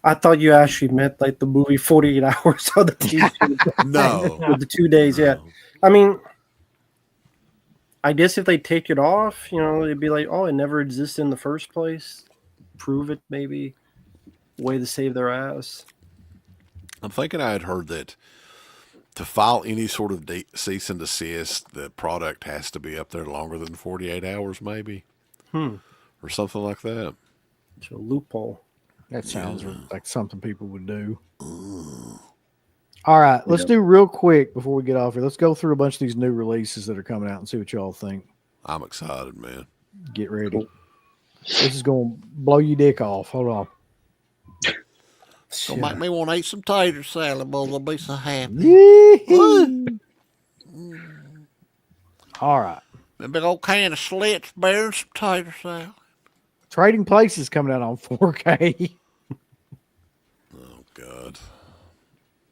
C: I thought you actually meant like the movie 48 Hours on the TV.
D: No.
C: With the 2 days, yeah. I mean, I guess if they take it off, you know, it'd be like, oh, it never existed in the first place. Prove it, maybe. Way to save their ass.
D: I'm thinking I had heard that to file any sort of cease and desist, the product has to be up there longer than 48 hours, maybe. Or something like that.
C: It's a loophole.
A: That sounds like something people would do. All right, let's do real quick before we get off here. Let's go through a bunch of these new releases that are coming out and see what y'all think.
D: I'm excited, man.
A: Get ready. This is going to blow your dick off. Hold on.
K: Gonna make me want to eat some tater salad, boy. I'll be so happy.
A: All right.
K: A big old can of slits, bear, and some tater salad.
A: Trading Places coming out on 4K.
D: Oh, God.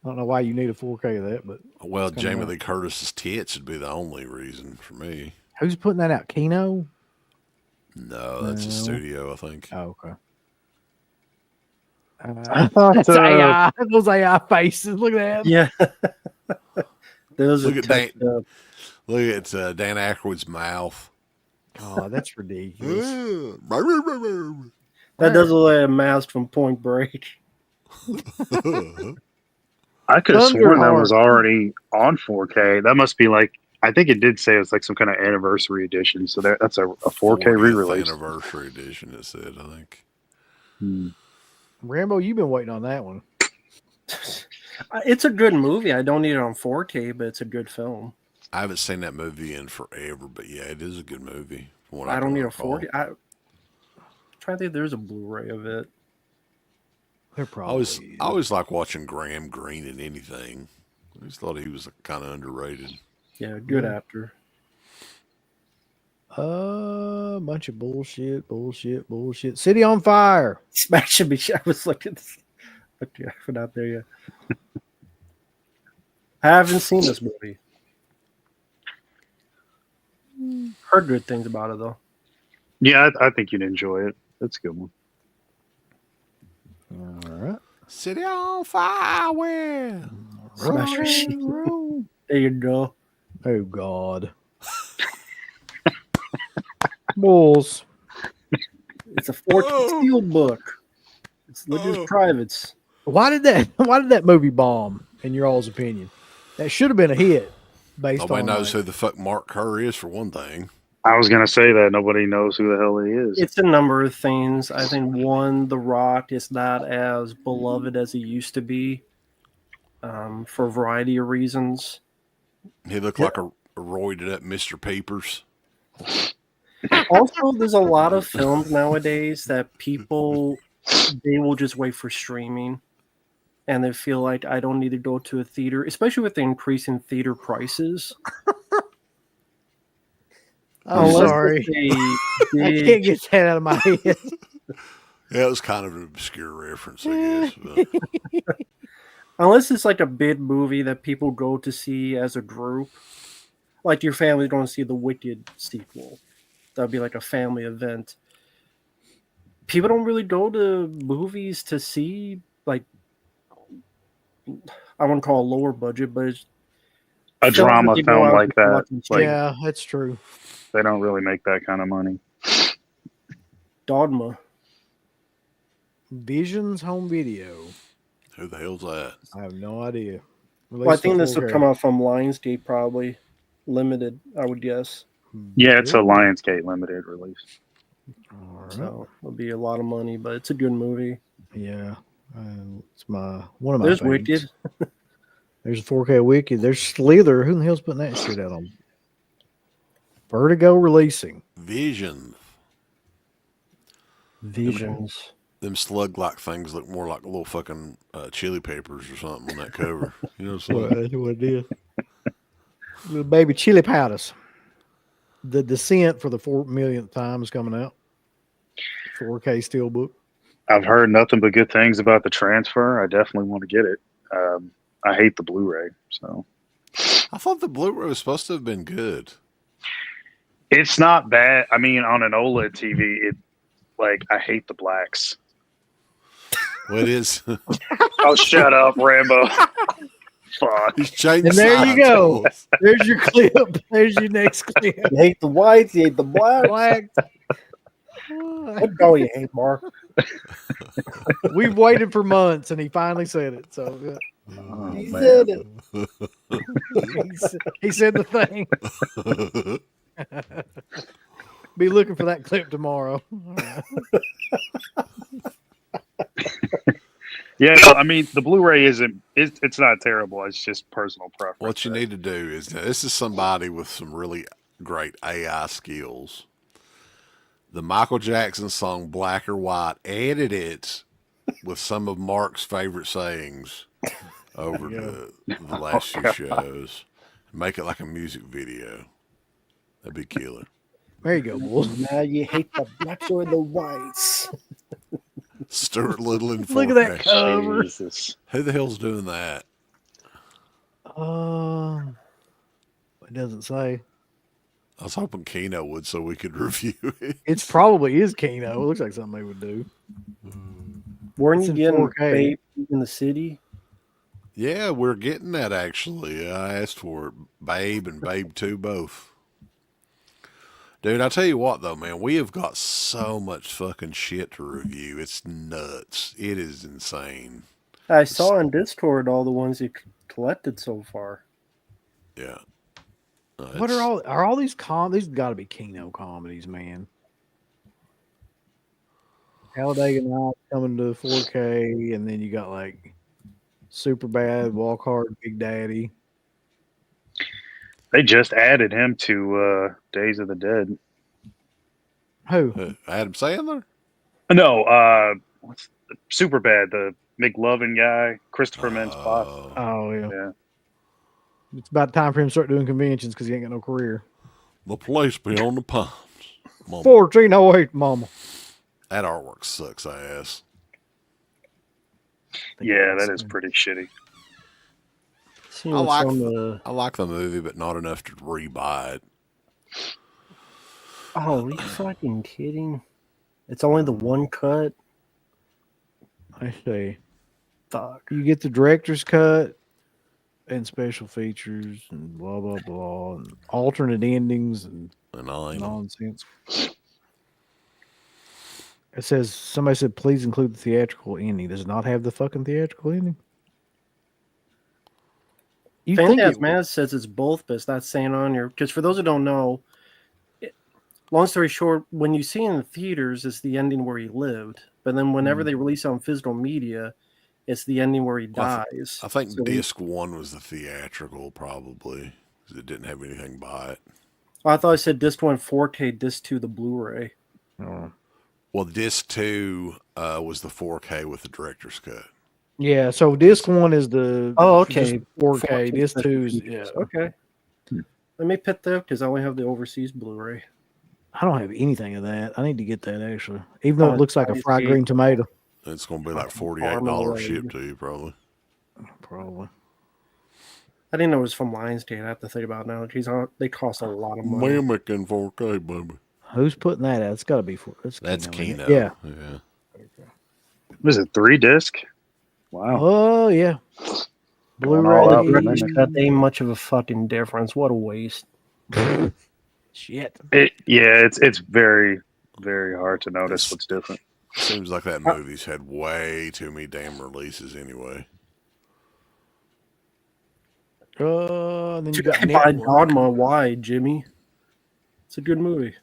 A: I don't know why you need a 4K of that, but
D: well, Jamie Lee Curtis's tits would be the only reason for me.
A: Who's putting that out? Kino?
D: No, that's a studio, I think.
A: Oh, okay.
E: I thought
A: that's AI. Those AI faces. Look at that.
C: Yeah.
D: Look at Dan. Look at Dan Aykroyd's mouth.
A: Oh, that's ridiculous.
C: That does look like a mask from Point Break.
E: I could have sworn that was already on 4K. That must be like, I think it did say it's like some kind of anniversary edition. So that's a 4K re-release.
D: Anniversary edition, it said, I think.
A: Rambo, you've been waiting on that one.
C: It's a good movie. I don't need it on 4K, but it's a good film.
D: I haven't seen that movie in forever, but yeah, it is a good movie.
C: I don't need a 4K. I'm trying to think if there's a Blu-ray of it.
A: There probably
D: I always like watching Graham Greene in anything. I just thought he was kind of underrated.
C: Yeah, good actor.
A: Bunch of bullshit. City on Fire.
C: Smash and be. I was looking out there. Yeah, I haven't seen this movie. Heard good things about it though.
E: Yeah, I think you'd enjoy it. That's a good one.
A: All right.
D: City on Fire.
C: Smash There you go.
A: Oh God. Bulls.
C: It's a 14 steel book. It's Lynn's Privates.
A: Why did that movie bomb? In your all's opinion, that should have been a hit.
D: Nobody knows who the fuck Mark Kerr is, for one thing.
E: I was gonna say that nobody knows who the hell he is.
C: It's a number of things. I think one, The Rock is not as beloved as he used to be, for a variety of reasons.
D: He looked like a roided up Mr. Peepers.
C: Also, there's a lot of films nowadays that people, they will just wait for streaming. And they feel like I don't need to go to a theater, especially with the increase in theater prices.
A: I'm sorry. I can't get that out of my head.
D: Yeah, it was kind of an obscure reference, I guess. But.
C: Unless it's like a big movie that people go to see as a group. Like your family's going to see the Wicked sequel. That'd be like a family event. People don't really go to movies to see, like, I wouldn't call it lower budget, but it's
E: a drama film like that. Like,
A: yeah, that's true.
E: They don't really make that kind of money.
C: Dogma.
A: Visions Home Video.
D: Who the hell's that?
A: I have no idea.
C: Well, I think this will come out from Lionsgate, probably. Limited, I would guess.
E: Yeah, it's a Lionsgate limited release.
A: All right.
C: So it'll be a lot of money, but it's a good movie.
A: Yeah. It's one of my
C: There's
A: favorites.
C: Wicked.
A: There's a 4K Wicked. There's Slither. Who the hell's putting that shit out on? Vertigo releasing.
D: Visions. Them slug-like things look more like little fucking chili peppers or something on that cover. You know what I'm saying?
A: That's what it is. Little baby chili powders. The Descent for the 4 millionth time is coming out. 4K steelbook.
E: I've heard nothing but good things about the transfer. I definitely want to get it. I hate the Blu-ray, so.
D: I thought the Blu-ray was supposed to have been good.
E: It's not bad. I mean, on an OLED TV, I hate the blacks.
D: What is?
E: Oh, shut up, Rambo. Fuck.
D: He's changed.
A: And there you go. There's your clip. There's your next clip.
C: You hate the whites, you hate the blacks. What go you hate, Mark?
A: We've waited for months, and he finally said it. So
C: he said it.
A: He said the thing. Be looking for that clip tomorrow.
E: Yeah, I mean, the Blu-ray it's not terrible. It's just personal preference.
D: What you need to do is, this is somebody with some really great AI skills. The Michael Jackson song Black or White, edit it with some of Mark's favorite sayings over the last few shows. Make it like a music video. That'd be killer.
A: There you go, boys.
C: Now you hate the blacks or the whites.
D: Stuart Little in 4K.
A: Look at that cover.
E: Jesus.
D: Who the hell's doing that?
A: It doesn't say.
D: I was hoping Kino would so we could review it.
A: It's probably is Kino. It looks like something they would do.
C: Weren't
A: It's
C: you
A: in
C: getting
A: 4K.
C: Babe in the City?
D: Yeah, we're getting that actually. I asked for it. Babe and Babe 2 both. Dude, I tell you what though, man, we have got so much fucking shit to review. It's nuts. It is insane.
C: I saw on Discord all the ones you collected so far.
D: Yeah.
A: What are all these these got to be Kino comedies, man. Talladega Nights coming to 4K, and then you got like Super Bad, Walk Hard, Big Daddy.
E: They just added him to Days of the Dead.
A: Who?
D: Adam Sandler?
E: No, what's Super Bad, the McLovin guy, Christopher Mintz-Plasse.
A: Oh yeah.
E: Yeah.
A: It's about time for him to start doing conventions because he ain't got no career.
D: The place beyond the palms.
A: 1408, mama.
D: That artwork sucks ass.
E: Yeah, that is pretty shitty.
D: I like the movie, but not enough to rebuy it.
C: Oh, are you fucking kidding? It's only the one cut?
A: I see.
C: Fuck.
A: You get the director's cut and special features and blah, blah, blah, and alternate endings and nonsense. It says, somebody said, please include the theatrical ending. Does it not have the fucking theatrical ending? You think
C: Phantasm says it's both, but it's not saying on here. Because for those who don't know, long story short, when you see in the theaters, it's the ending where he lived. But then whenever they release on physical media, it's the ending where he dies.
D: I think disc 1 was the theatrical, probably, because it didn't have anything by it.
C: I thought I said disc 1 4K, disc 2 the Blu-ray.
A: Oh.
D: Well, disc 2 was the 4K with the director's cut.
A: Yeah, so disc 1 is the
C: okay,
A: just 4K. Disc 2 is
C: okay. Let me put that because I only have the overseas Blu-ray.
A: I don't have anything of that. I need to get that actually, even though it looks like a fried green tomato.
D: It's going to be like $48 shipped to you, probably.
A: Probably.
C: I didn't know it was from Lionsgate. I have to think about it now. Geez, they cost a lot of money.
D: Mimic in 4K, baby.
A: Who's putting that out? It's got to be
D: that's Kino.
A: Yeah.
E: Was it 3 disc? Wow.
A: Oh yeah.
C: Blu-ray. That ain't much of a fucking difference. What a waste.
A: Shit.
E: It's very, very hard to notice what's different.
D: Seems like that movie's had way too many damn releases anyway.
A: Then you
C: got
A: got
C: Dogma. Why, Jimmy? It's a good movie.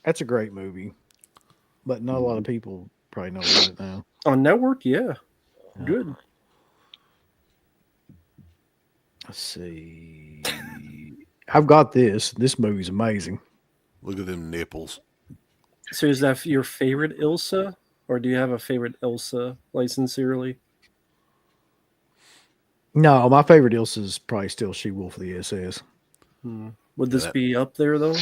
A: That's a great movie, but not a lot of people probably know about it now.
C: On network, yeah. Good.
A: Let's see. I've got this. This movie's amazing.
D: Look at them nipples.
C: So is that your favorite Ilsa? Or do you have a favorite Ilsa, like sincerely?
A: No, my favorite Ilsa is probably still She-Wolf of the SS.
C: Would this be up there, though?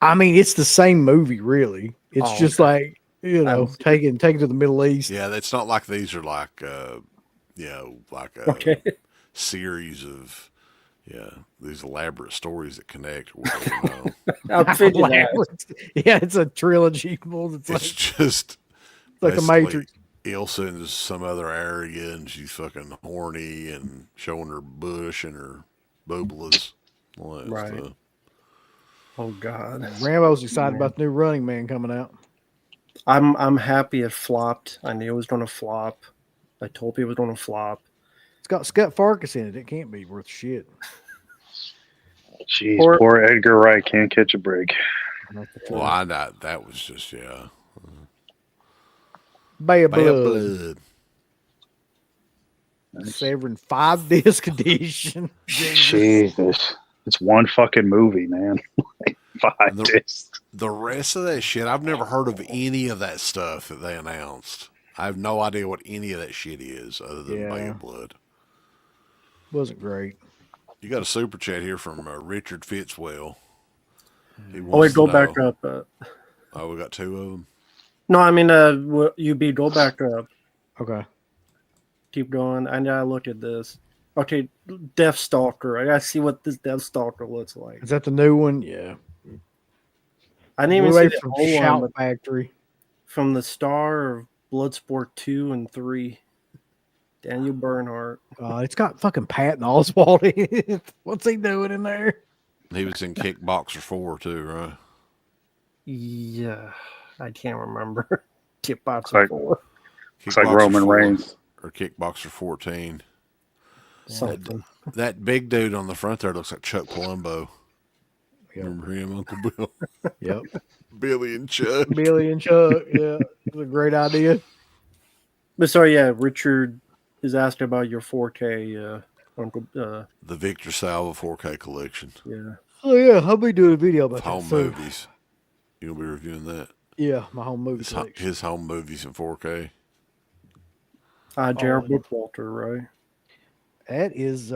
A: I mean, it's the same movie, really. It's just like, taken to the Middle East.
D: Yeah, it's not like these are like, like a series of, these elaborate stories that connect.
A: Yeah, it's a trilogy.
D: It's just
A: like a Matrix.
D: Ilsa in some other area, and she's fucking horny and showing her bush and her booblas.
C: Right.
D: Stuff.
C: Oh God.
A: Rambo's excited about the new Running Man coming out.
C: I'm happy it flopped. I knew it was going to flop. I told people it was going to flop.
A: It's got Scott Farkas in it. It can't be worth shit.
E: Jeez, poor Edgar Wright can't catch a break.
D: Well, that was just
A: Bay of Blood. Severing 5-disc edition.
E: Jesus. It's one fucking movie, man. 5 discs.
D: The rest of that shit, I've never heard of any of that stuff that they announced. I have no idea what any of that shit is other than Bay of Blood.
A: Wasn't great.
D: You got a super chat here from Richard Fitzwell.
C: Go back up.
D: Oh, we got 2 of them?
C: No, I mean, go back up.
A: Okay.
C: Keep going. I know I looked at this. Okay, Death Stalker. I gotta see what this Death Stalker looks like.
A: Is that the new one? Yeah.
C: I didn't even see the
A: from
C: old
A: Shout
C: one,
A: Factory.
C: From the star of Bloodsport 2 and 3. Daniel Bernhardt.
A: It's got fucking Patton Oswalt in it. What's he doing in there?
D: He was in Kickboxer 4 too, right?
C: Yeah, I can't remember. Kickboxer 4.
E: It's like Roman Reigns.
D: Or Kickboxer 14.
C: Something.
D: That big dude on the front there looks like Chuck Palumbo. Yep. Remember him, Uncle Bill?
A: Yep.
D: Billy and Chuck.
A: Billy and Chuck. Yeah, it's a great idea.
C: But sorry, Richard is asking about your 4K Uncle.
D: The Victor Salva 4K collection.
C: Yeah.
A: Oh yeah, I'll be doing a video about
D: home
A: that.
D: Movies. You'll be reviewing that.
A: Yeah, my home movie collection.
D: His home movies in 4K.
C: Jared Bookwalter, right?
A: That is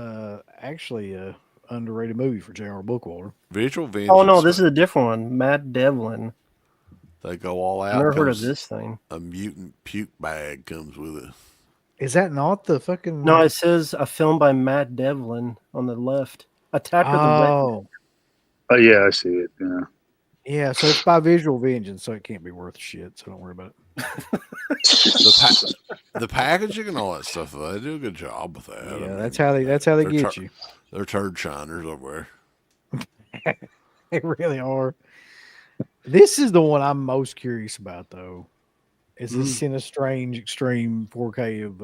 A: actually a underrated movie for J.R. Bookwalter.
D: Visual Vengeance.
C: Oh no, this is a different one. Matt Devlin.
D: They go all out.
C: I've never heard of this thing.
D: A mutant puke bag comes with it.
A: Is that not the fucking?
C: No, it says a film by Matt Devlin on the left. Attack of the Red.
E: Oh yeah, I see it. Yeah.
A: Yeah, so it's by Visual Vengeance, so it can't be worth shit. So don't worry about it.
D: The packaging and all that stuff, they do a good job with that.
A: Yeah,
D: I mean,
A: that's how they get you.
D: They're turd shiners over there.
A: They really are. This is the one I'm most curious about, though. Is this in a strange extreme 4K of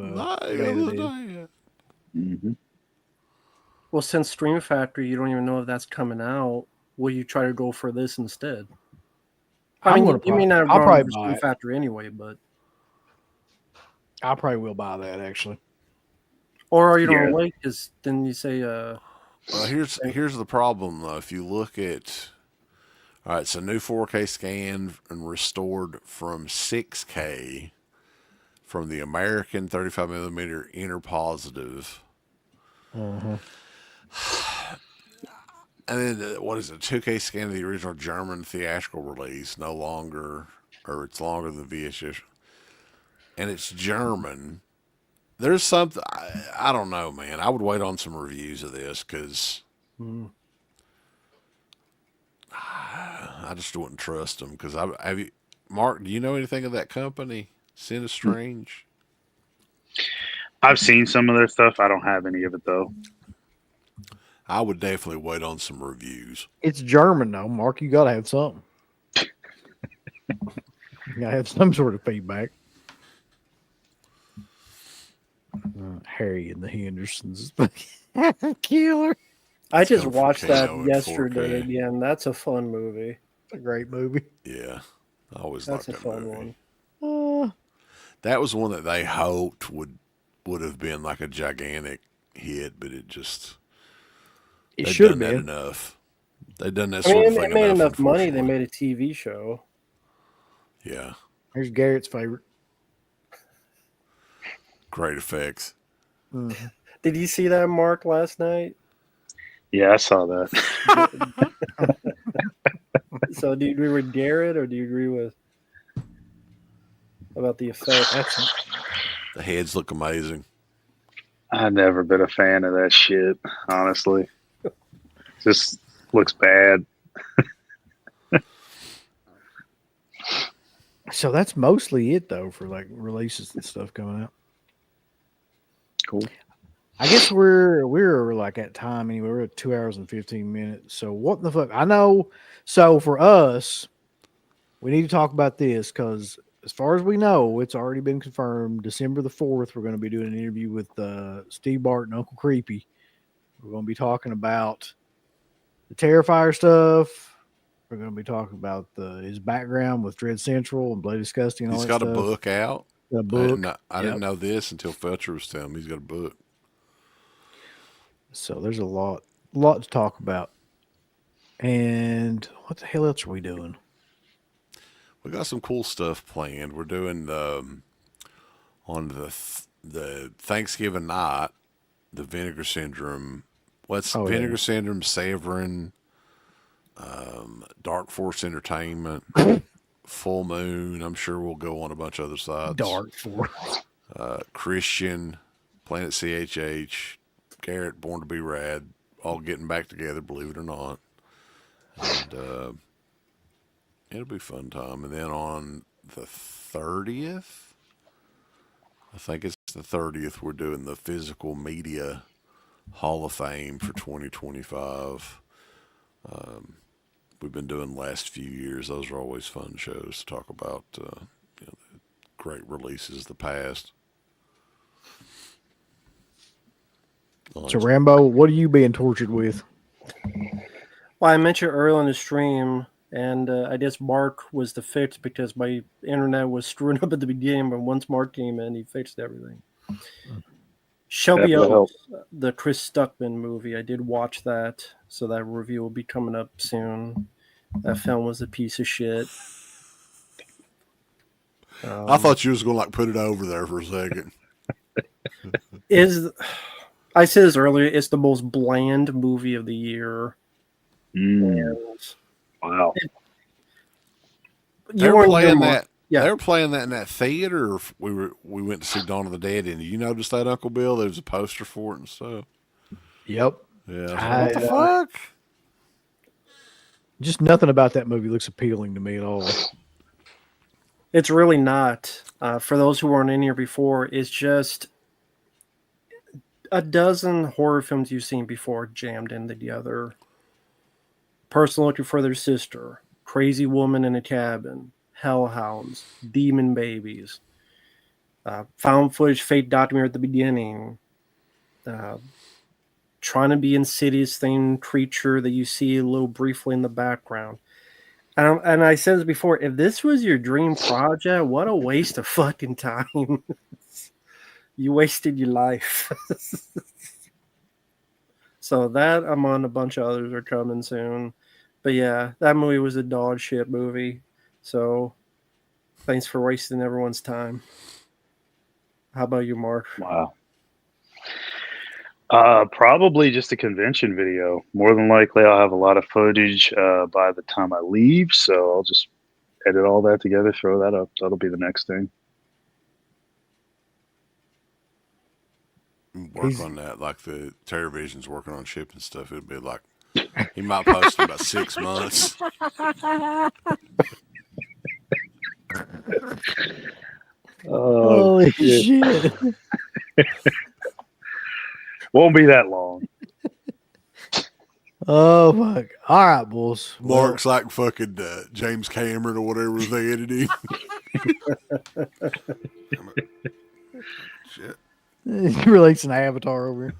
C: Well, since Stream Factory, you don't even know if that's coming out. Will you try to go for this instead? I mean, you may not run for Stream Factory anyway, but
A: I probably will buy that actually.
C: Or are you don't wait? Because then you say,
D: Well, here's the problem though. If you look at, all right, it's a new 4K scan and restored from 6K from the American 35mm inner positive.
A: Uh-huh.
D: And then what is it? 2K scan of the original German theatrical release, no longer, or it's longer than VHS, and it's German. There's something I don't know, man. I would wait on some reviews of this because I just wouldn't trust them. Because Mark, do you know anything of that company, Sin Strange?
E: I've seen some of their stuff. I don't have any of it though.
D: I would definitely wait on some reviews.
A: It's German though, Mark. You gotta have something. You gotta have some sort of feedback. Harry and the Hendersons, killer.
C: I just watched that
D: Volcano in
C: yesterday
D: 4K.
C: again. That's a fun movie.
A: A great movie.
D: Yeah, I always
C: That's
D: liked
C: a
D: that
C: fun
D: movie.
C: one.
D: That was one that they hoped would have been like a gigantic hit, but it just
A: It
D: they've
A: should
D: done
A: have
D: that
A: been.
D: enough. They've done that
C: I
D: sort
C: mean,
D: of
C: they
D: thing
C: made
D: enough.
C: enough money. They
D: unfortunately.
C: made a TV show.
D: Yeah,
A: Here's Garrett's favorite.
D: great effects.
A: Mhm.
C: Did you see that, Mark, last night?
E: Yeah, I saw that.
C: So do you agree with Garrett or do you agree with about the effect?
D: The heads look amazing.
E: I've never been a fan of that shit, honestly. Just looks bad.
A: So that's mostly it though for like releases and stuff coming out.
E: Cool.
A: I guess we're like at time anyway. We're at 2 hours and 15 minutes. So what the fuck? I know. So for us, we need to talk about this because as far as we know, it's already been confirmed. December the 4th, we're going to be doing an interview with Steve Barton, Uncle Creepy. We're going to be talking about the Terrifier stuff. We're going to be talking about his background with Dread Central and Bloody Disgusting. And all
D: He's
A: that
D: got a
A: stuff.
D: book out.
A: A book.
D: I didn't know this until Fletcher was telling me he's got a book.
A: So there's a lot to talk about. And what the hell else are we doing?
D: We got some cool stuff planned. We're doing on the Thanksgiving night, the Vinegar Syndrome. Vinegar Syndrome, Severin, Dark Force Entertainment, Full Moon. I'm sure we'll go on a bunch of other sites.
A: Dark Force.
D: Christian, Planet CHH, Garrett, Born to Be Rad, all getting back together, believe it or not. And it'll be a fun time. And then on the 30th, I think it's the 30th, we're doing the Physical Media Hall of Fame for 2025. We've been doing the last few years. Those are always fun shows to talk about the great releases of the past.
A: So Rambo, what are you being tortured with?
C: Well, I mentioned earlier in the stream, and I guess Mark was the fix because my internet was screwing up at the beginning, but once Mark came in, he fixed everything. Shelby Oaks, the Chris Stuckman movie, I did watch that, so that review will be coming up soon. That film was a piece of shit.
D: I thought you was going to like put it over there for a second.
C: I said this earlier, it's the most bland movie of the year.
E: Wow.
D: They were playing that.
C: Yeah.
D: They were playing that in that theater. We went to see Dawn of the Dead, and you notice that, Uncle Bill? There was a poster for it and stuff.
A: Yep.
D: Yeah. What the fuck?
A: Just nothing about that movie looks appealing to me at all.
C: It's really not. For those who weren't in here before, it's just a dozen horror films you've seen before jammed in together. Person Looking for Their Sister, Crazy Woman in a Cabin, Hellhounds, Demon Babies, found footage fake documentary at the beginning, trying to be insidious themed creature that you see a little briefly in the background. And I said this before, if this was your dream project, what a waste of fucking time. You wasted your life. So that I'm on. A bunch of others are coming soon. But yeah, that movie was a dog shit movie. So thanks for wasting everyone's time. How about you, Mark?
E: Wow. Probably just a convention video. More than likely, I'll have a lot of footage by the time I leave, so I'll just edit all that together, throw that up. That'll be the next thing.
D: Work on that, like the TerraVision's working on shipping stuff. It'd be like he might post in about 6 months.
E: Holy
A: shit.
E: Won't be that long.
A: Oh fuck! All right, bulls.
D: Mark's like fucking James Cameron or whatever they edited. Shit.
A: He relates an avatar over here.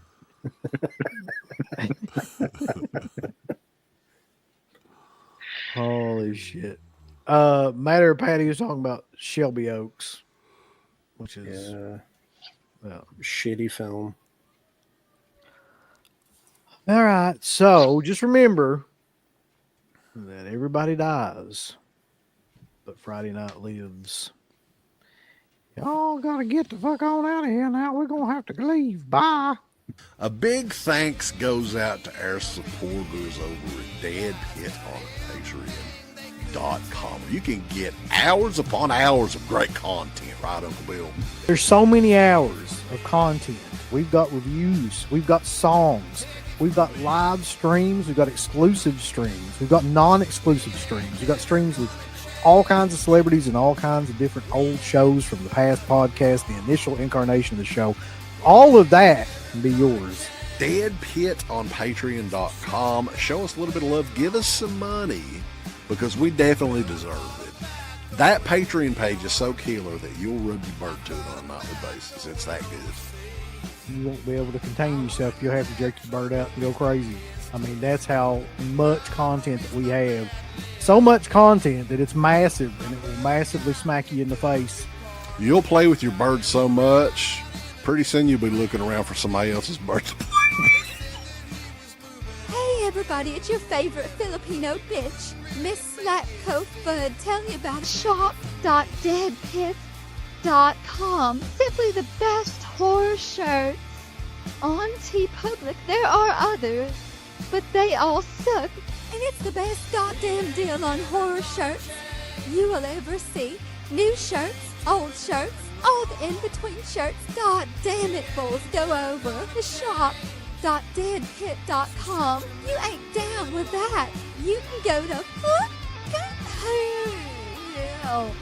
A: Holy shit. Matter of Patty was talking about Shelby Oaks, which is
C: shitty film.
A: All right, so just remember that everybody dies, but Friday night lives. Y'all gotta get the fuck on out of here now. We're gonna have to leave. Bye.
D: A big thanks goes out to our supporters over at DEADPIT on Patreon.com. You can get hours upon hours of great content, right, Uncle Bill?
A: There's so many hours of content. We've got reviews. We've got songs. We've got live streams. We've got exclusive streams. We've got non-exclusive streams. We've got streams with all kinds of celebrities and all kinds of different old shows from the past podcast, the initial incarnation of the show. All of that can be yours.
D: DEADPIT on Patreon.com. Show us a little bit of love. Give us some money because we definitely deserve it. That Patreon page is so killer that you'll rub your bird to it on a nightly basis. It's that good.
A: You won't be able to contain yourself. You'll have to jerk your bird out and go crazy. I mean, that's how much content that we have. So much content that it's massive, and it will massively smack you in the face.
D: You'll play with your bird so much, pretty soon you'll be looking around for somebody else's bird to play.
N: Hey everybody, it's your favorite Filipino bitch, Miss Slapcoat Bud, telling you about shop.deadpit.com. Simply the best horror shirts. On TeePublic, there are others, but they all suck. And it's the best goddamn deal on horror shirts you will ever see. New shirts, old shirts, all the in-between shirts. God damn it, bulls, go over to shop.deadpit.com. You ain't down with that. You can go to fucking hell.